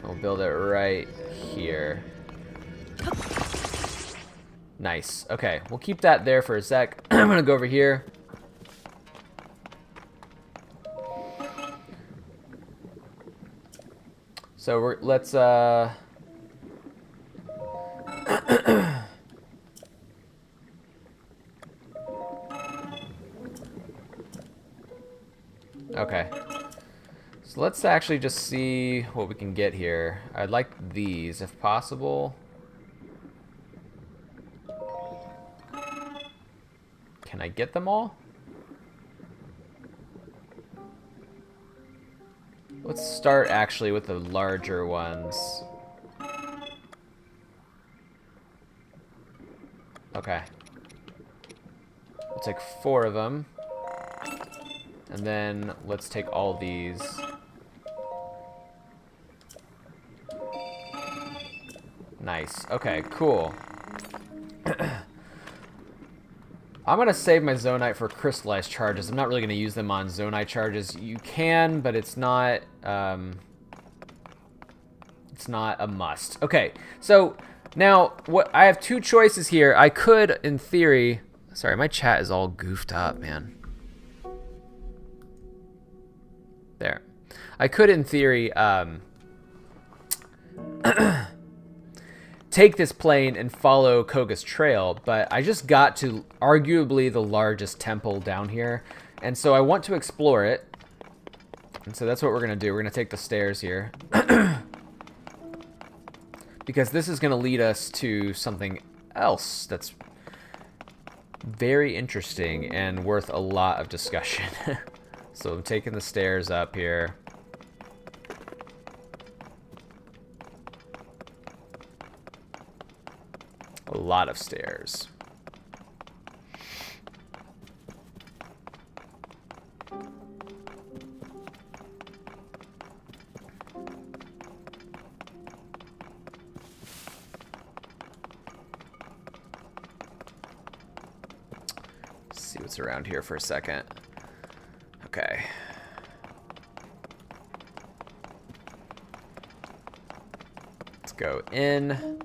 We'll build it right here. Nice. Okay, we'll keep that there for a sec. I'm gonna go over here. So let's okay. So let's actually just see what we can get here. I'd like these if possible. Can I get them all? Let's start actually with the larger ones. Okay. We'll take 4 of them. And then let's take all these. Nice. Okay, cool. I'm going to save my Zonite for crystallized charges. I'm not really going to use them on Zonite charges. You can, but it's not a must. Okay, so now what I have 2 choices here. I could, in theory... Sorry, my chat is all goofed up, man. There. I could, in theory, take this plane and follow Kohga's trail, but I just got to arguably the largest temple down here, and so I want to explore it. And so that's what we're going to do. We're going to take the stairs here. Because this is going to lead us to something else that's very interesting and worth a lot of discussion. So I'm taking the stairs up here. A lot of stairs. See what's around here for a second. Okay. Let's go in.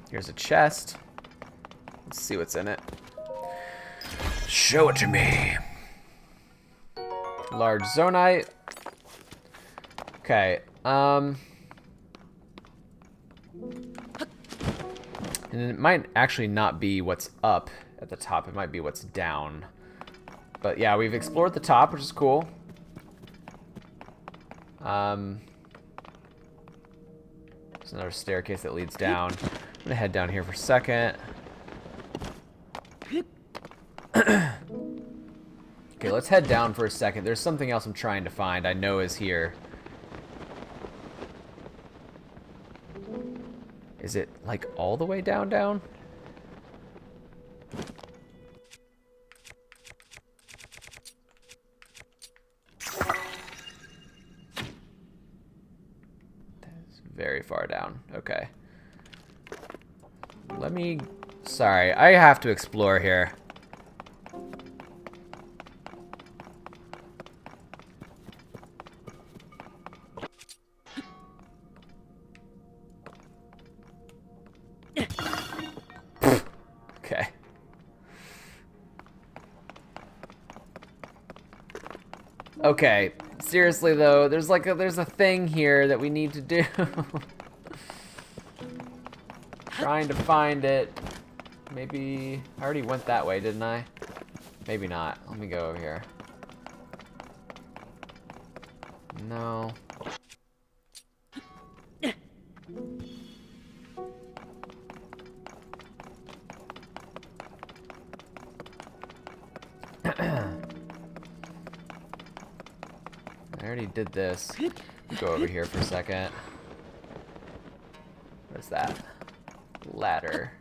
Here's a chest. Let's see what's in it. Show it to me. Large Zonai. Okay. And it might actually not be what's up at the top. It might be what's down. But yeah, we've explored the top, which is cool. There's another staircase that leads down. I'm gonna head down here for a second. Okay, let's head down for a second. There's something else I'm trying to find I know is here. Is it like all the way down? That's very far down. Okay. Sorry, I have to explore here. Okay. Okay, seriously though, there's a thing here that we need to do. Trying to find it. Maybe I already went that way, didn't I? Maybe not. Let me go over here. No. I already did this. Go over here for a second. What's that? Ladder.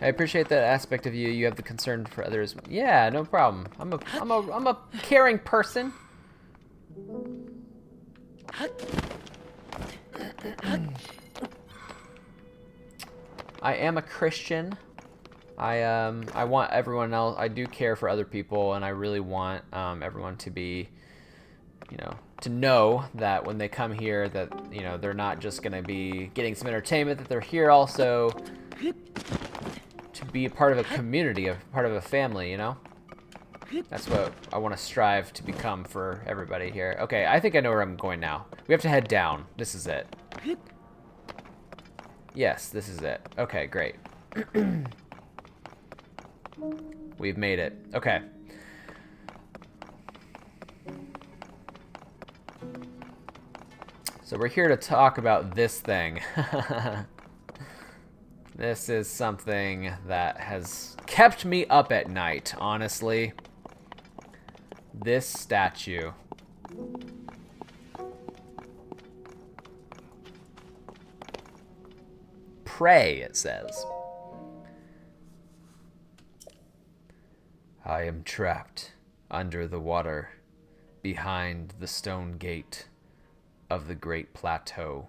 I appreciate that aspect of you. You have the concern for others. Yeah, no problem. I'm a caring person. I am a Christian. I want everyone else. I do care for other people, and I really want everyone to be, to know that when they come here, that they're not just gonna be getting some entertainment. That they're here also to be a part of a community, a part of a family. That's what I want to strive to become for everybody here. Okay, I think I know where I'm going now. We have to head down. This is it. Yes, this is it. Okay, great. We've made it. Okay. So we're here to talk about this thing. This is something that has kept me up at night, honestly. This statue. Pray, it says. I am trapped under the water behind the stone gate of the Great Plateau.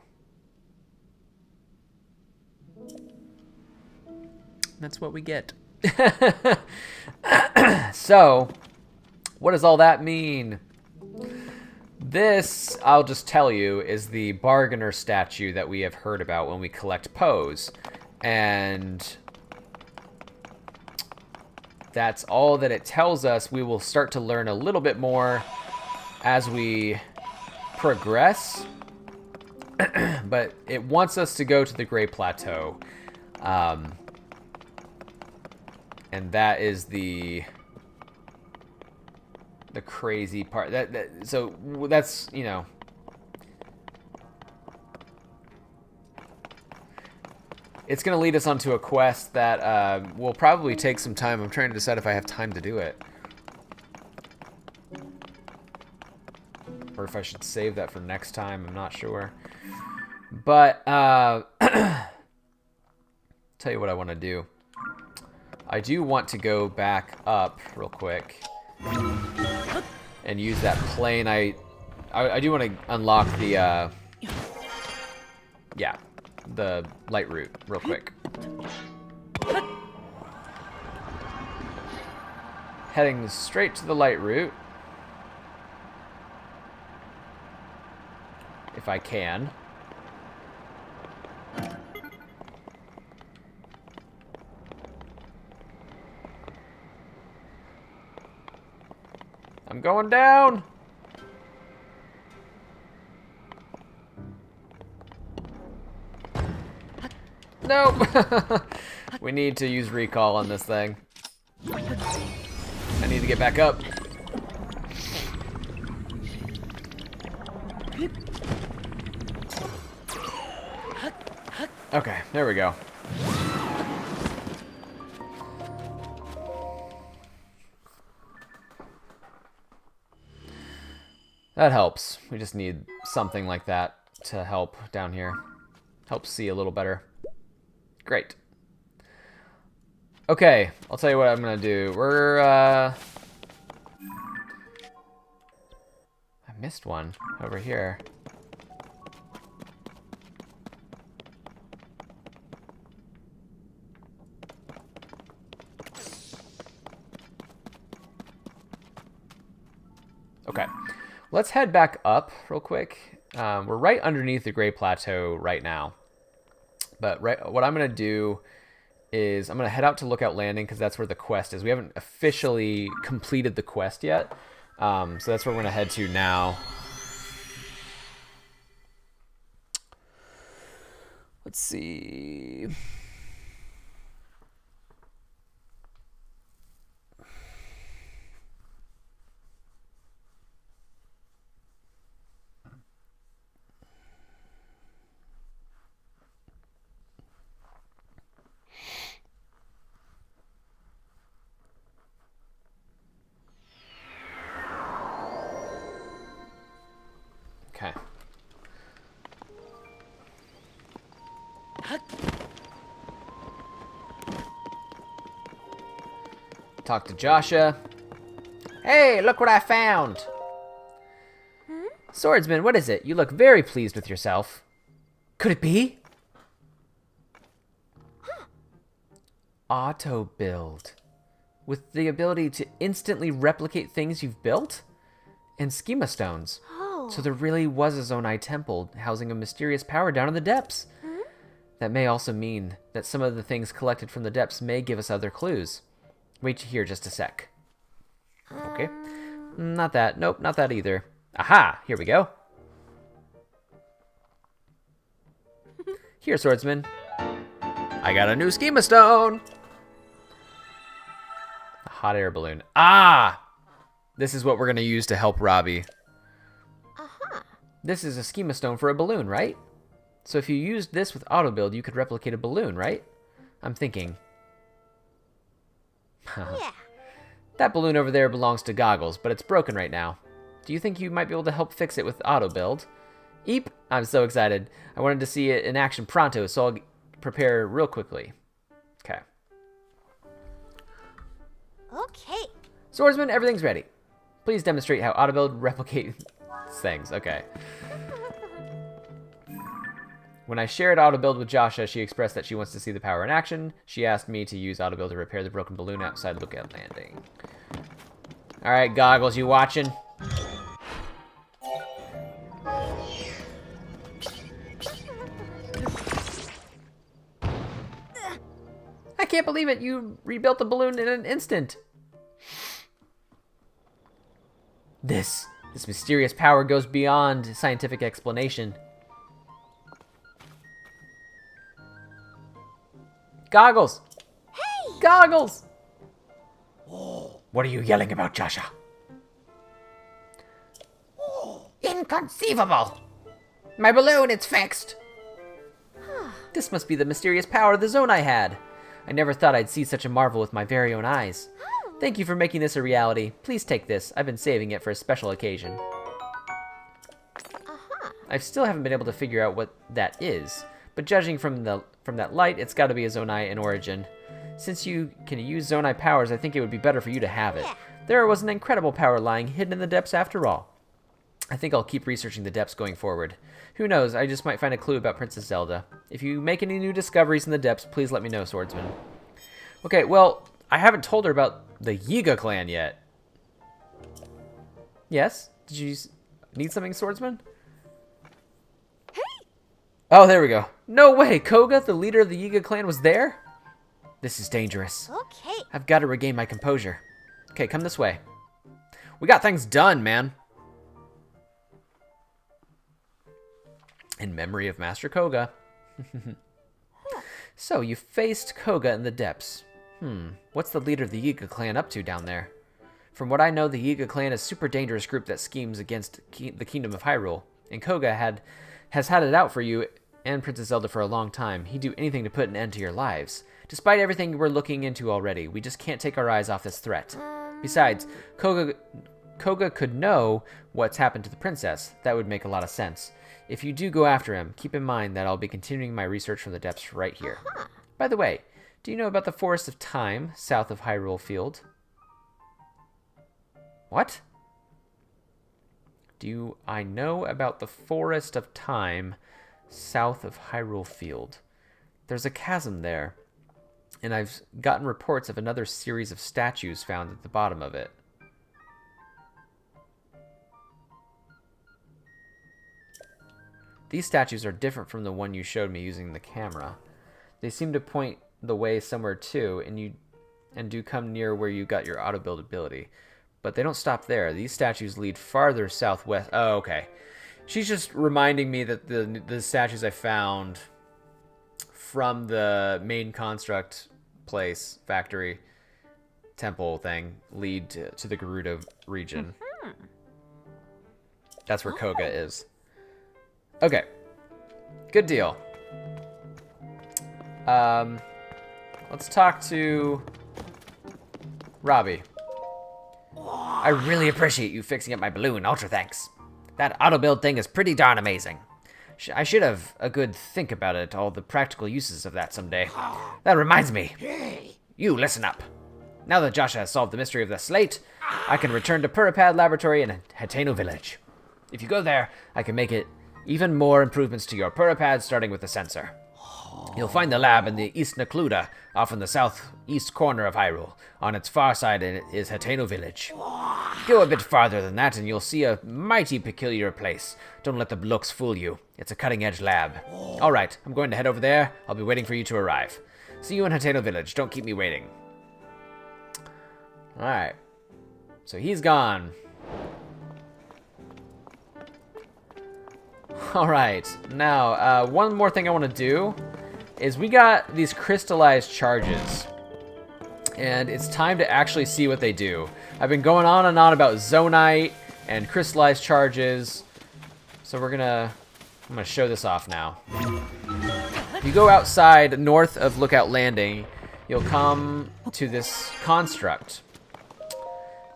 That's what we get. So, what does all that mean? This, I'll just tell you, is the bargainer statue that we have heard about when we collect Poes. And that's all that it tells us. We will start to learn a little bit more as we progress. But it wants us to go to the Great Plateau. And that is the crazy part. So that's, it's going to lead us onto a quest that will probably take some time. I'm trying to decide if I have time to do it. Or if I should save that for next time, I'm not sure. But, tell you what I want to do. I do want to go back up real quick and use that plane. I do want to unlock the, yeah, the light route real quick. Heading straight to the light route. If I can. I'm going down. Nope. We need to use recall on this thing. I need to get back up. Okay, there we go. That helps. We just need something like that to help down here. Help see a little better. Great. Okay, I'll tell you what I'm gonna do. I missed one over here. Okay, let's head back up real quick. We're right underneath the Gray Plateau right now. But what I'm going to do is I'm going to head out to Lookout Landing because that's where the quest is. We haven't officially completed the quest yet. So that's where we're going to head to now. Let's see. Okay. Talk to Josha. Hey, look what I found! Swordsman, what is it? You look very pleased with yourself. Could it be? Auto build. With the ability to instantly replicate things you've built? And schema stones. So there really was a Zonai temple housing a mysterious power down in the depths. That may also mean that some of the things collected from the depths may give us other clues. Wait here just a sec. Okay. Not that. Nope, not that either. Aha! Here we go. Here, swordsman. I got a new schema stone! A hot air balloon. Ah! This is what we're going to use to help Robbie. This is a schema stone for a balloon, right? So if you used this with auto build, you could replicate a balloon, right? I'm thinking. Yeah. That balloon over there belongs to Goggles, but it's broken right now. Do you think you might be able to help fix it with auto build? Eep! I'm so excited. I wanted to see it in action pronto, so I'll prepare real quickly. Okay. Okay. Swordsman, everything's ready. Please demonstrate how auto build replicates things. Okay. When I shared auto build with Josha, she expressed that she wants to see the power in action. She asked me to use auto build to repair the broken balloon outside Lookout Landing. All right, Goggles, you watching? I can't believe it. You rebuilt the balloon in an instant. This mysterious power goes beyond scientific explanation. Goggles! Hey! Goggles! Oh, what are you yelling about, Josha? Oh, inconceivable! My balloon, it's fixed! This must be the mysterious power the Zonai had. I never thought I'd see such a marvel with my very own eyes. Thank you for making this a reality. Please take this. I've been saving it for a special occasion. I still haven't been able to figure out what that is, but judging from that light, it's got to be a Zonai in origin. Since you can use Zonai powers, I think it would be better for you to have it. There was an incredible power lying hidden in the depths after all. I think I'll keep researching the depths going forward. Who knows, I just might find a clue about Princess Zelda. If you make any new discoveries in the depths, please let me know, Swordsman. Okay, well, I haven't told her about the Yiga clan yet. Yes? Did you need something, Swordsman? Hey! Oh, there we go. No way! Kohga, the leader of the Yiga clan, was there? This is dangerous. Okay. I've got to regain my composure. Okay, come this way. We got things done, man. In memory of Master Kohga. So, you faced Kohga in the depths. What's the leader of the Yiga clan up to down there? From what I know, the Yiga clan is a super dangerous group that schemes against the Kingdom of Hyrule. And Kohga has had it out for you and Princess Zelda for a long time. He'd do anything to put an end to your lives. Despite everything we're looking into already, we just can't take our eyes off this threat. Besides, Kohga could know what's happened to the princess. That would make a lot of sense. If you do go after him, keep in mind that I'll be continuing my research from the depths right here. By the way, do you know about the Forest of Time, south of Hyrule Field? What? Do I know about the Forest of Time, south of Hyrule Field? There's a chasm there, and I've gotten reports of another series of statues found at the bottom of it. These statues are different from the one you showed me using the camera. They seem to point the way somewhere too, and do come near where you got your auto-build ability. But they don't stop there. These statues lead farther southwest. Oh, okay. She's just reminding me that the statues I found from the main construct place, factory, temple thing, lead to the Gerudo region. That's where Kohga is. Okay. Good deal. Let's talk to Robbie. I really appreciate you fixing up my balloon. Ultra thanks. That auto-build thing is pretty darn amazing. I should have a good think about it, all the practical uses of that someday. That reminds me. You, listen up. Now that Josha has solved the mystery of the slate, I can return to Purapad Laboratory in Hateno Village. If you go there, I can make it even more improvements to your Purapad, starting with the sensor. You'll find the lab in the East Nakluda, off in the southeast corner of Hyrule. On its far side is Hateno Village. Go a bit farther than that and you'll see a mighty peculiar place. Don't let the looks fool you. It's a cutting-edge lab. Alright, I'm going to head over there. I'll be waiting for you to arrive. See you in Hateno Village. Don't keep me waiting. Alright. So he's gone. Alright, now, one more thing I want to do is we got these crystallized charges. And it's time to actually see what they do. I've been going on and on about Zonai and crystallized charges. So I'm gonna show this off now. If you go outside north of Lookout Landing, you'll come to this construct.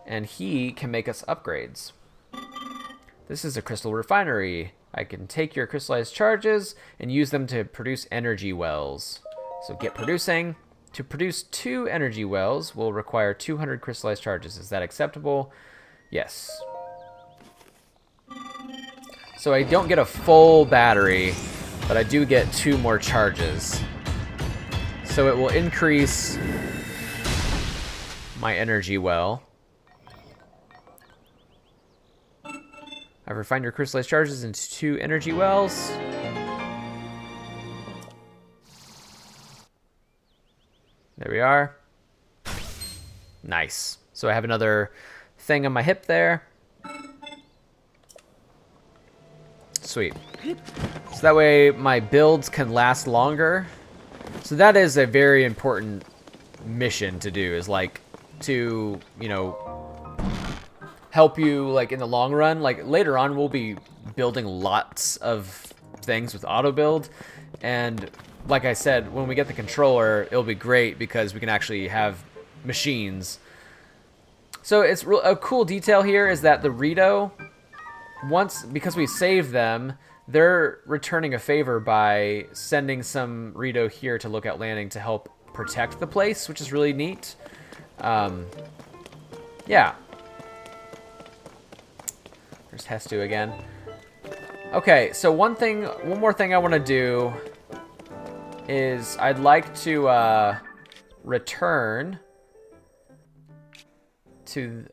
And he can make us upgrades. This is a crystal refinery. I can take your crystallized charges and use them to produce energy wells. So get producing. To produce 2 energy wells will require 200 crystallized charges. Is that acceptable? Yes. So I don't get a full battery, but I do get 2 more charges. So it will increase my energy well. I've refined your crystallized charges into 2 energy wells. There we are. Nice. So I have another thing on my hip there. Sweet. So that way my builds can last longer. So that is a very important mission to do, is like to, you know, help you like in the long run. Like later on we'll be building lots of things with auto build, and like I said, when we get the controller it'll be great because we can actually have machines. So it's a cool detail here is that the Rito, because we saved them, they're returning a favor by sending some Rito here to Lookout Landing to help protect the place, which is really neat. Yeah. There's Hestu again. Okay, so one more thing I want to do is I'd like to return to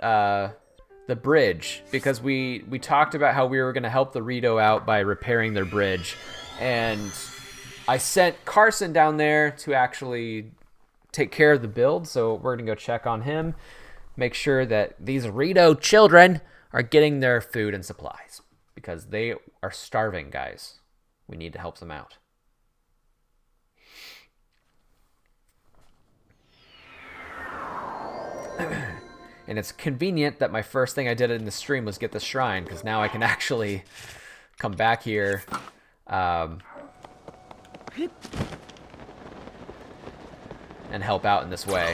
the bridge, because we talked about how we were going to help the Rito out by repairing their bridge, and I sent Carson down there to actually take care of the build, so we're going to go check on him, make sure that these Rito children are getting their food and supplies, because they are starving, guys. We need to help them out. And it's convenient that my first thing I did in the stream was get the shrine, because now I can actually come back here and help out in this way.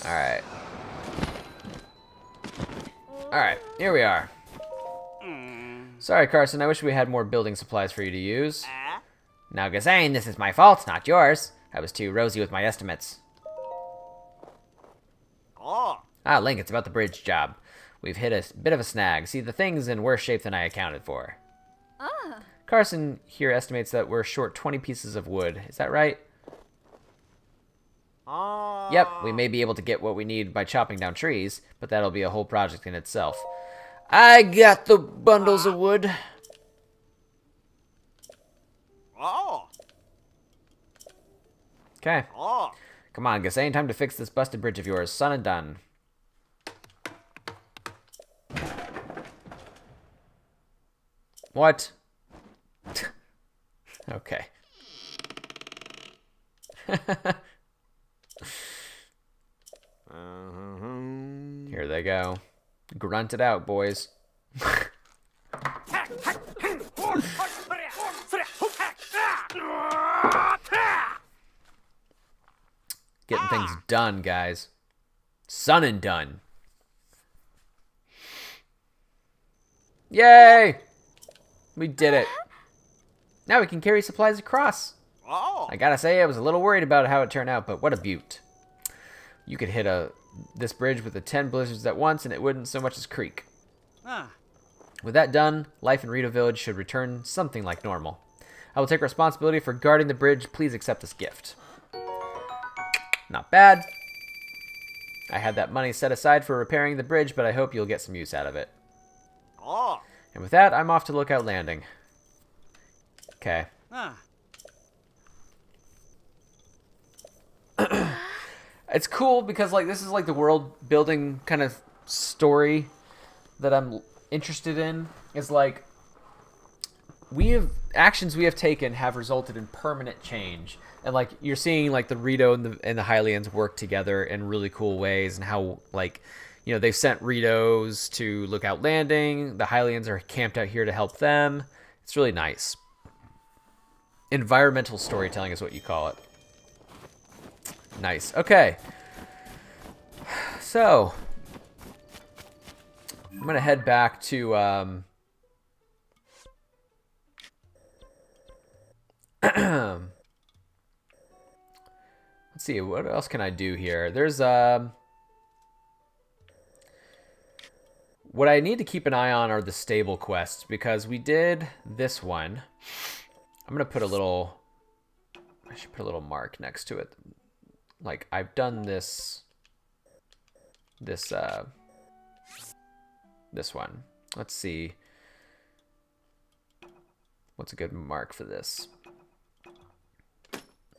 Alright. Alright, here we are. Sorry, Carson, I wish we had more building supplies for you to use. Now, Gazane, this is my fault, not yours. I was too rosy with my estimates. Ah, Link, it's about the bridge job. We've hit a bit of a snag. See, the thing's in worse shape than I accounted for. Carson here estimates that we're short 20 pieces of wood. Is that right? Yep, we may be able to get what we need by chopping down trees, but that'll be a whole project in itself. I got the bundles of wood. Okay. Come on, Gazane, time to fix this busted bridge of yours. Son and done. What? Okay. Here they go. Grunt it out, boys. Getting things done, guys. Son and done. Yay! We did it. Now we can carry supplies across. I gotta say, I was a little worried about how it turned out, but what a beaut. You could hit this bridge with the 10 blizzards at once, and it wouldn't so much as creak. With that done, life in Rito Village should return something like normal. I will take responsibility for guarding the bridge. Please accept this gift. Not bad. I had that money set aside for repairing the bridge, but I hope you'll get some use out of it. And with that, I'm off to Lookout Landing. Okay. It's cool because, like, this is like the world building kind of story that I'm interested in. Is like, actions we have taken have resulted in permanent change, and like you're seeing like the Rito and the Hylians work together in really cool ways, and how, like, you know, they've sent Ritos to Lookout Landing. The Hylians are camped out here to help them. It's really nice. Environmental storytelling is what you call it. Nice. Okay. So, I'm going to head back to... let's see, what else can I do here? There's... What I need to keep an eye on are the stable quests, because we did this one. I'm going to put a little... I should put a little mark next to it. Like, I've done this one. Let's see. What's a good mark for this?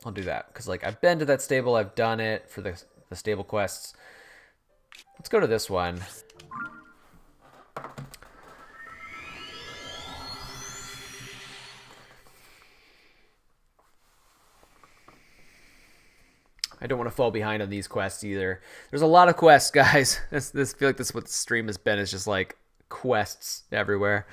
I'll do that, because, like, I've been to that stable. I've done it for the stable quests. Let's go to this one. I don't want to fall behind on these quests either. There's a lot of quests, guys. This feel like this is what the stream has been. Is just like quests everywhere.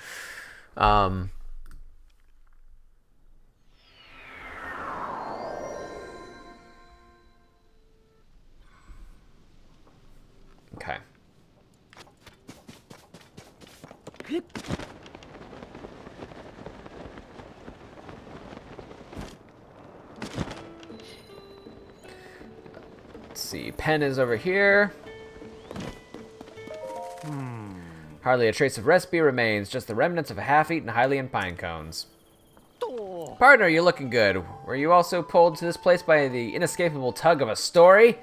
pen is over here. Hardly a trace of recipe remains, just the remnants of half-eaten Hylian pine cones. Partner, you're looking good. Were you also pulled to this place by the inescapable tug of a story?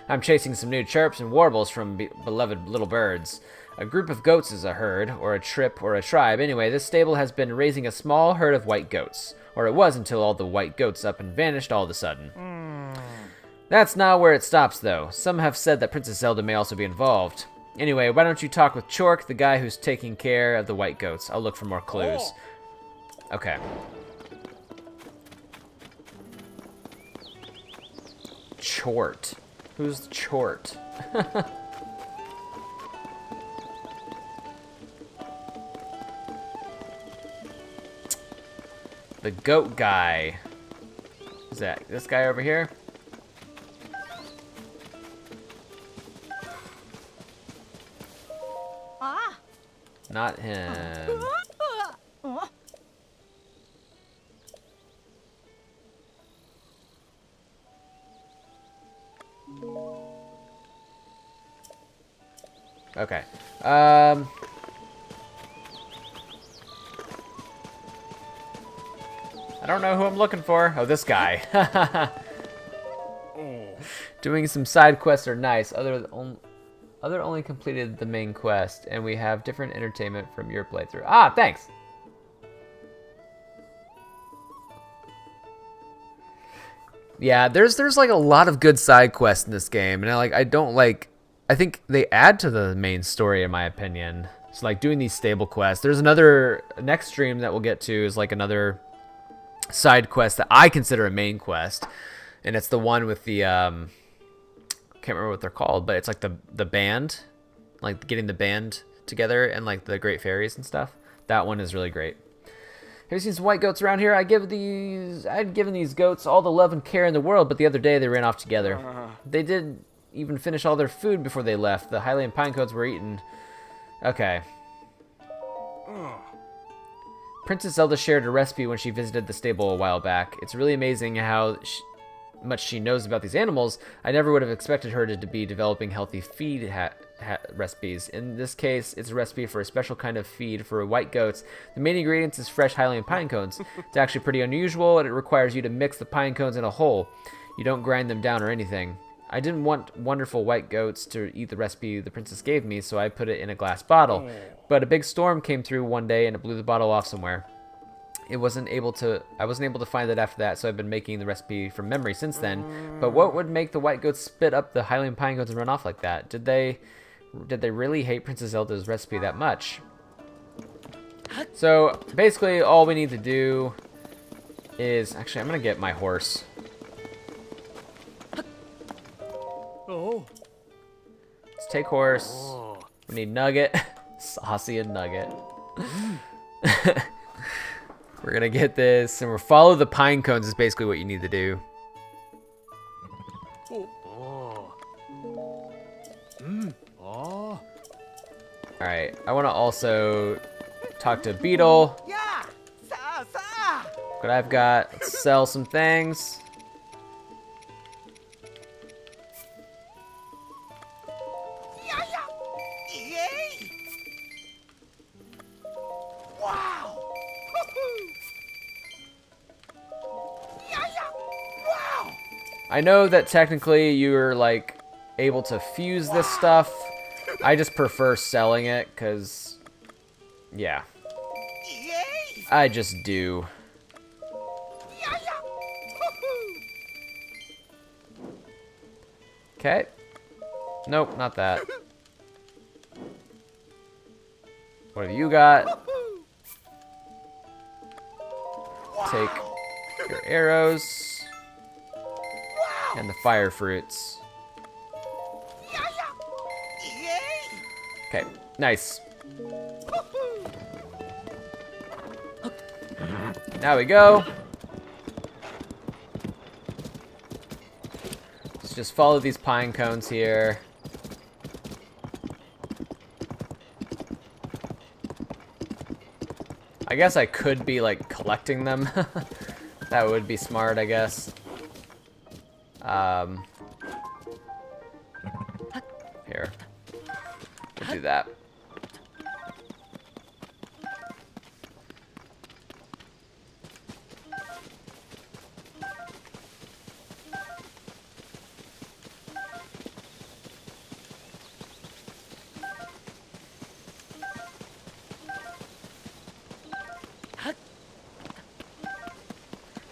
I'm chasing some new chirps and warbles from beloved little birds. A group of goats is a herd, or a trip, or a tribe. Anyway, this stable has been raising a small herd of white goats. Or it was until all the white goats up and vanished all of a sudden. That's not where it stops, though. Some have said that Princess Zelda may also be involved. Anyway, why don't you talk with Chork, the guy who's taking care of the white goats? I'll look for more clues. Okay. Chort. Who's Chort? The goat guy. Is that this guy over here? Not him. Okay. I don't know who I'm looking for. Oh, this guy. Doing some side quests are nice. Other only completed the main quest, and we have different entertainment from your playthrough. Ah, thanks. Yeah, there's like a lot of good side quests in this game, and I think they add to the main story in my opinion. So like doing these stable quests. There's another next stream that we'll get to is like another side quest that I consider a main quest, and it's the one with the can't remember what they're called, but it's like the band, like getting the band together and like the great fairies and stuff. That one is really great. Have you seen some white goats around here? I'd given these goats all the love and care in the world, but the other day they ran off together. They did even finish all their food before they left. The Hylian pine cones were eaten. Okay. Princess Zelda shared a recipe when she visited the stable a while back. It's really amazing how much she knows about these animals. I never would have expected her to be developing healthy feed recipes. In this case, it's a recipe for a special kind of feed for white goats. The main ingredients is fresh Hylian pine cones. It's actually pretty unusual, and it requires you to mix the pine cones in a whole. You don't grind them down or anything. I didn't want wonderful white goats to eat the recipe the princess gave me, so I put it in a glass bottle. But a big storm came through one day, and it blew the bottle off somewhere. I wasn't able to find it after that, so I've been making the recipe from memory since then. But what would make the white goats spit up the Hylian pine cones and run off like that? Did they really hate Princess Zelda's recipe that much? So basically all we need to do is, actually I'm gonna get my horse. Let's take horse. We need Nugget. Saucy and Nugget. We're gonna get this, and we'll follow the pine cones is basically what you need to do. Alright, I want to also talk to Beetle. What I've got, let's sell some things. I know that technically you're like able to fuse this stuff. I just prefer selling it because, yeah, I just do. Okay. Nope, not that. What have you got? Take your arrows. And the fire fruits. Okay, nice. Now we go. Let's just follow these pine cones here. I guess I could be like collecting them. That would be smart, I guess. do that.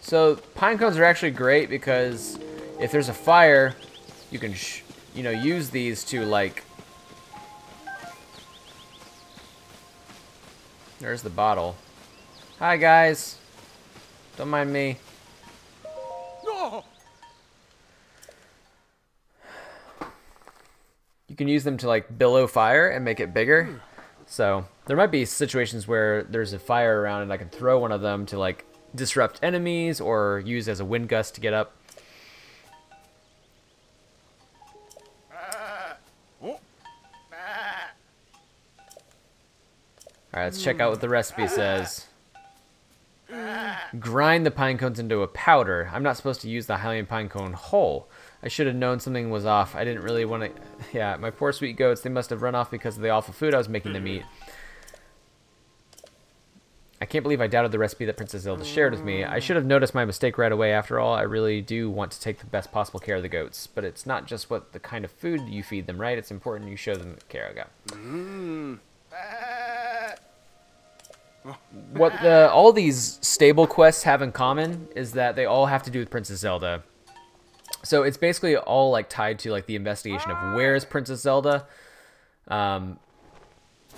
So pine cones are actually great because if there's a fire, you can, use these to like. There's the bottle. Hi guys. Don't mind me. You can use them to like billow fire and make it bigger. So there might be situations where there's a fire around and I can throw one of them to like disrupt enemies or use as a wind gust to get up. Alright, let's check out what the recipe says. Grind the pine cones into a powder. I'm not supposed to use the Hylian pine cone whole. I should have known something was off. I didn't really want to... Yeah, my poor sweet goats, they must have run off because of the awful food I was making them eat. I can't believe I doubted the recipe that Princess Zelda shared with me. I should have noticed my mistake right away. After all, I really do want to take the best possible care of the goats. But it's not just what the kind of food you feed them, right? It's important you show them care. Okay. What all these stable quests have in common is that they all have to do with Princess Zelda. So it's basically all like tied to like the investigation of where is Princess Zelda.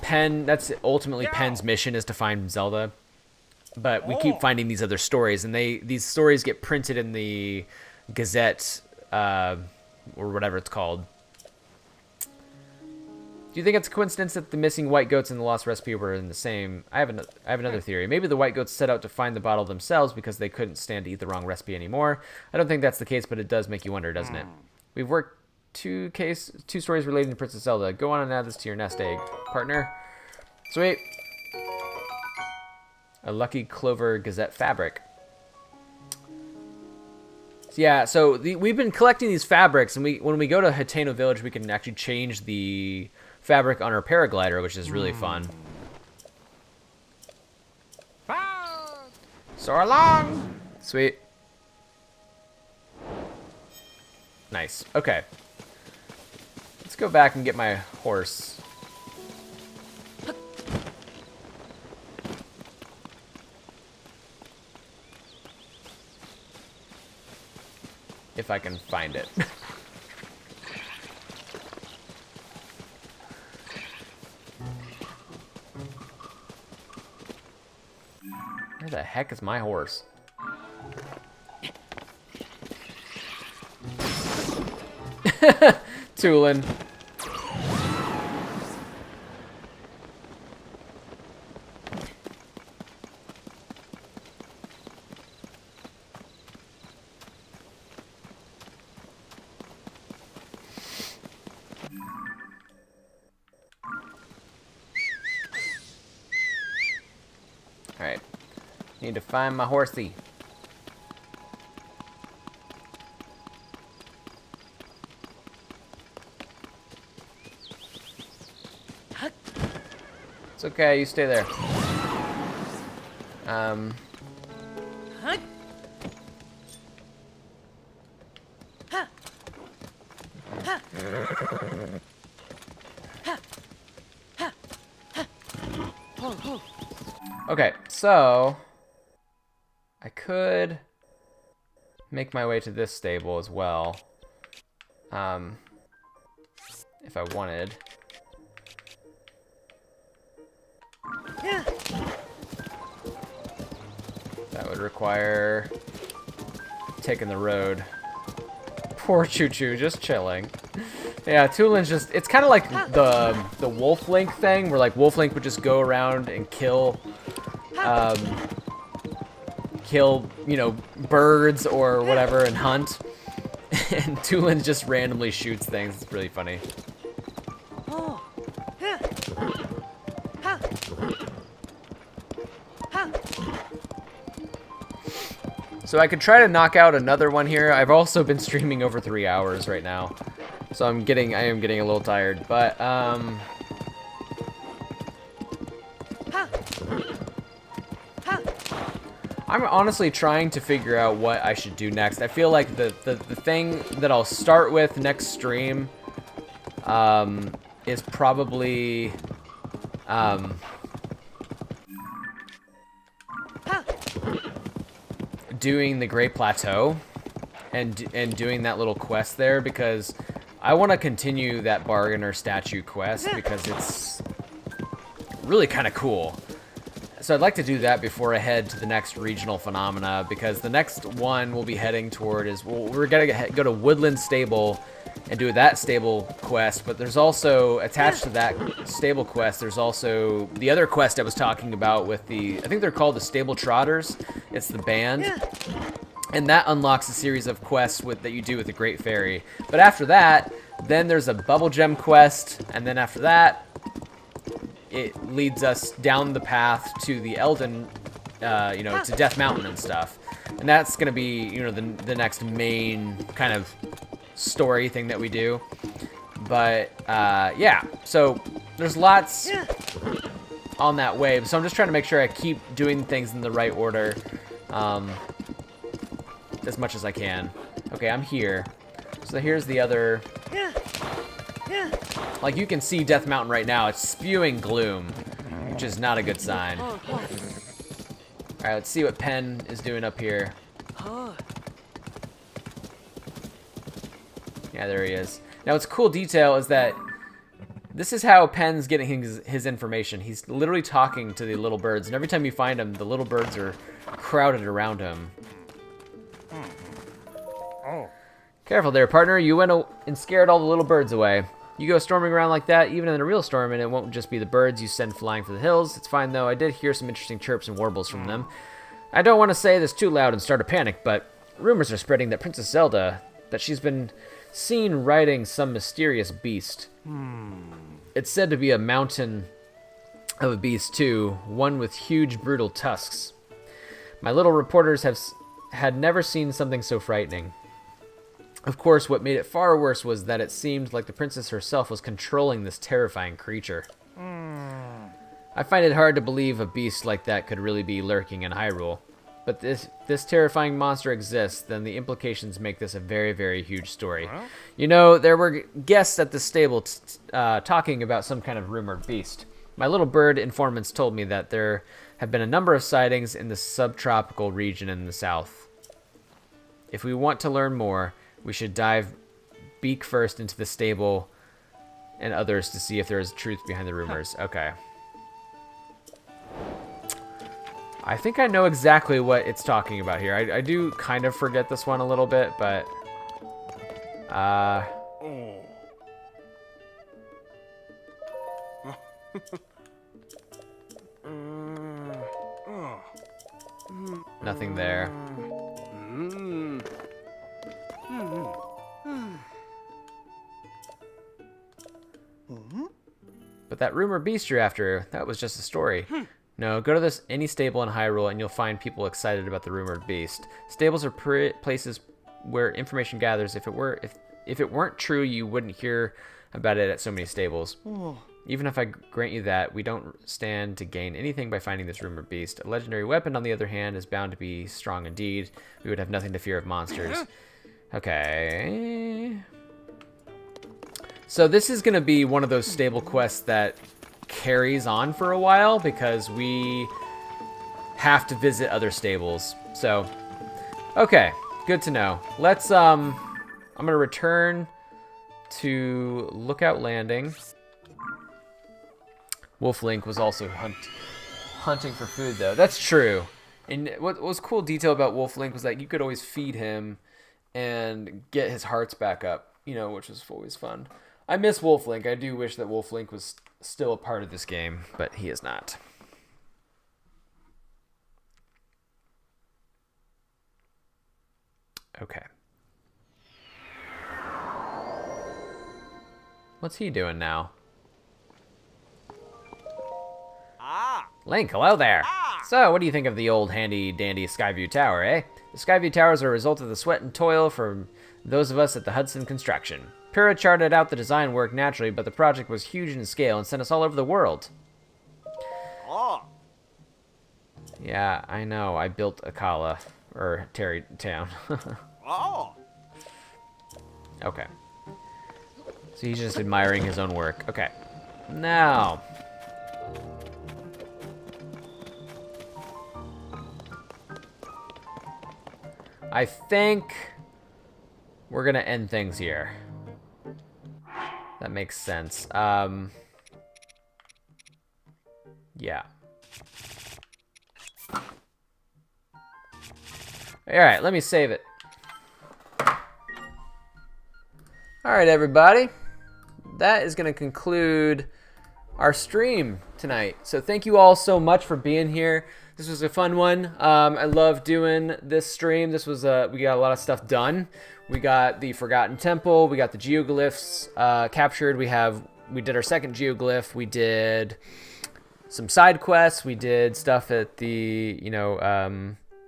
Pen, that's ultimately Pen's mission, is to find Zelda. But we keep finding these other stories, and these stories get printed in the Gazette, or whatever it's called. Do you think it's a coincidence that the missing white goats and the lost recipe were in the same... I have another theory. Maybe the white goats set out to find the bottle themselves because they couldn't stand to eat the wrong recipe anymore. I don't think that's the case, but it does make you wonder, doesn't it? We've worked two stories relating to Princess Zelda. Go on and add this to your nest egg, partner. Sweet. A Lucky Clover Gazette fabric. So yeah, so we've been collecting these fabrics, and when we go to Hateno Village, we can actually change the fabric on our paraglider, which is really fun. So long! Sweet. Nice. Okay. Let's go back and get my horse. If I can find it. Where the heck is my horse? Tulin. Alright. Need to find my horsey. It's okay, you stay there. Okay, so I could make my way to this stable as well, if I wanted. That would require taking the road. Poor Choo Choo, just chilling. Yeah, Tulin's just, it's kind of like the Wolf Link thing, where like Wolf Link would just go around and kill, you know, birds or whatever and hunt. And Tulin just randomly shoots things. It's really funny. So I could try to knock out another one here. I've also been streaming over 3 hours right now, so I am getting a little tired. But I'm honestly trying to figure out what I should do next. I feel like the thing that I'll start with next stream is probably doing the Great Plateau and doing that little quest there, because I want to continue that bargainer statue quest because it's really kind of cool. So I'd like to do that before I head to the next regional phenomena, because the next one we'll be heading toward is, well, we're going to go to Woodland Stable and do that stable quest, but there's also, attached to that stable quest, there's also the other quest I was talking about with the, I think they're called the Stable Trotters. It's the band. And that unlocks a series of quests that you do with the Great Fairy. But after that, then there's a Bubble Gem quest, and then after that, it leads us down the path to the Elden, to Death Mountain and stuff. And that's going to be, the next main kind of story thing that we do. But, yeah, so there's lots on that wave. So I'm just trying to make sure I keep doing things in the right order as much as I can. Okay, I'm here. So here's the other... Like, you can see Death Mountain right now. It's spewing gloom, which is not a good sign. Alright, let's see what Pen is doing up here. Yeah, there he is. Now, what's a cool detail is that this is how Pen's getting his information. He's literally talking to the little birds, and every time you find him, the little birds are crowded around him. Careful there, partner. You went and scared all the little birds away. You go storming around like that, even in a real storm, and it won't just be the birds you send flying for the hills. It's fine, though. I did hear some interesting chirps and warbles from them. I don't want to say this too loud and start a panic, but rumors are spreading that Princess Zelda, that she's been seen riding some mysterious beast. It's said to be a mountain of a beast, too, one with huge, brutal tusks. My little reporters had never seen something so frightening. Of course, what made it far worse was that it seemed like the princess herself was controlling this terrifying creature. I find it hard to believe a beast like that could really be lurking in Hyrule. But this terrifying monster exists, then the implications make this a very, very huge story. There were guests at the stable talking about some kind of rumored beast. My little bird informants told me that there have been a number of sightings in the subtropical region in the south. If we want to learn more, we should dive beak first into the stable and others to see if there is truth behind the rumors. Okay. I think I know exactly what it's talking about here. I do kind of forget this one a little bit, but... Nothing there. But that rumor beast you're after, that was just a story. No, go to any stable in Hyrule and you'll find people excited about the rumored beast. Stables are places where information gathers. If it weren't true, you wouldn't hear about it at so many stables. Even if I grant you that, we don't stand to gain anything by finding this rumored beast. A legendary weapon, on the other hand, is bound to be strong indeed. We would have nothing to fear of monsters. Okay. So this is going to be one of those stable quests that carries on for a while because we have to visit other stables. So, okay, good to know. Let's, I'm going to return to Lookout Landing. Wolf Link was also hunting for food, though. That's true. And what was cool detail about Wolf Link was that you could always feed him and get his hearts back up, which was always fun. I miss Wolf Link. I do wish that Wolf Link was still a part of this game, but he is not. Okay. What's he doing now? Link, hello there. So, what do you think of the old handy-dandy Skyview Tower, eh? The Skyview Towers are a result of the sweat and toil from those of us at the Hudson Construction. Pyrrha charted out the design work naturally, but the project was huge in scale and sent us all over the world. Yeah, I know. I built Akala. Or Terry Town. Okay. So he's just admiring his own work. Okay. Now. I think we're going to end things here. That makes sense. Yeah. Alright, let me save it. Alright, everybody. That is going to conclude our stream tonight. So thank you all so much for being here. This was a fun one. I love doing this stream. This was we got a lot of stuff done. We got the Forgotten Temple. We got the geoglyphs captured. We did our second geoglyph. We did some side quests. We did stuff at the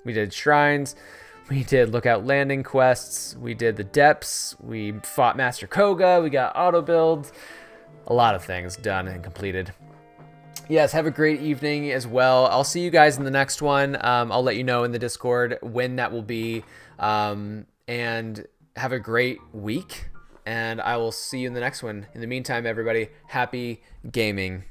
we did shrines. We did Lookout Landing quests. We did the depths. We fought Master Kohga. We got auto build. A lot of things done and completed. Yes, have a great evening as well. I'll see you guys in the next one. I'll let you know in the Discord when that will be. And have a great week. And I will see you in the next one. In the meantime, everybody, happy gaming.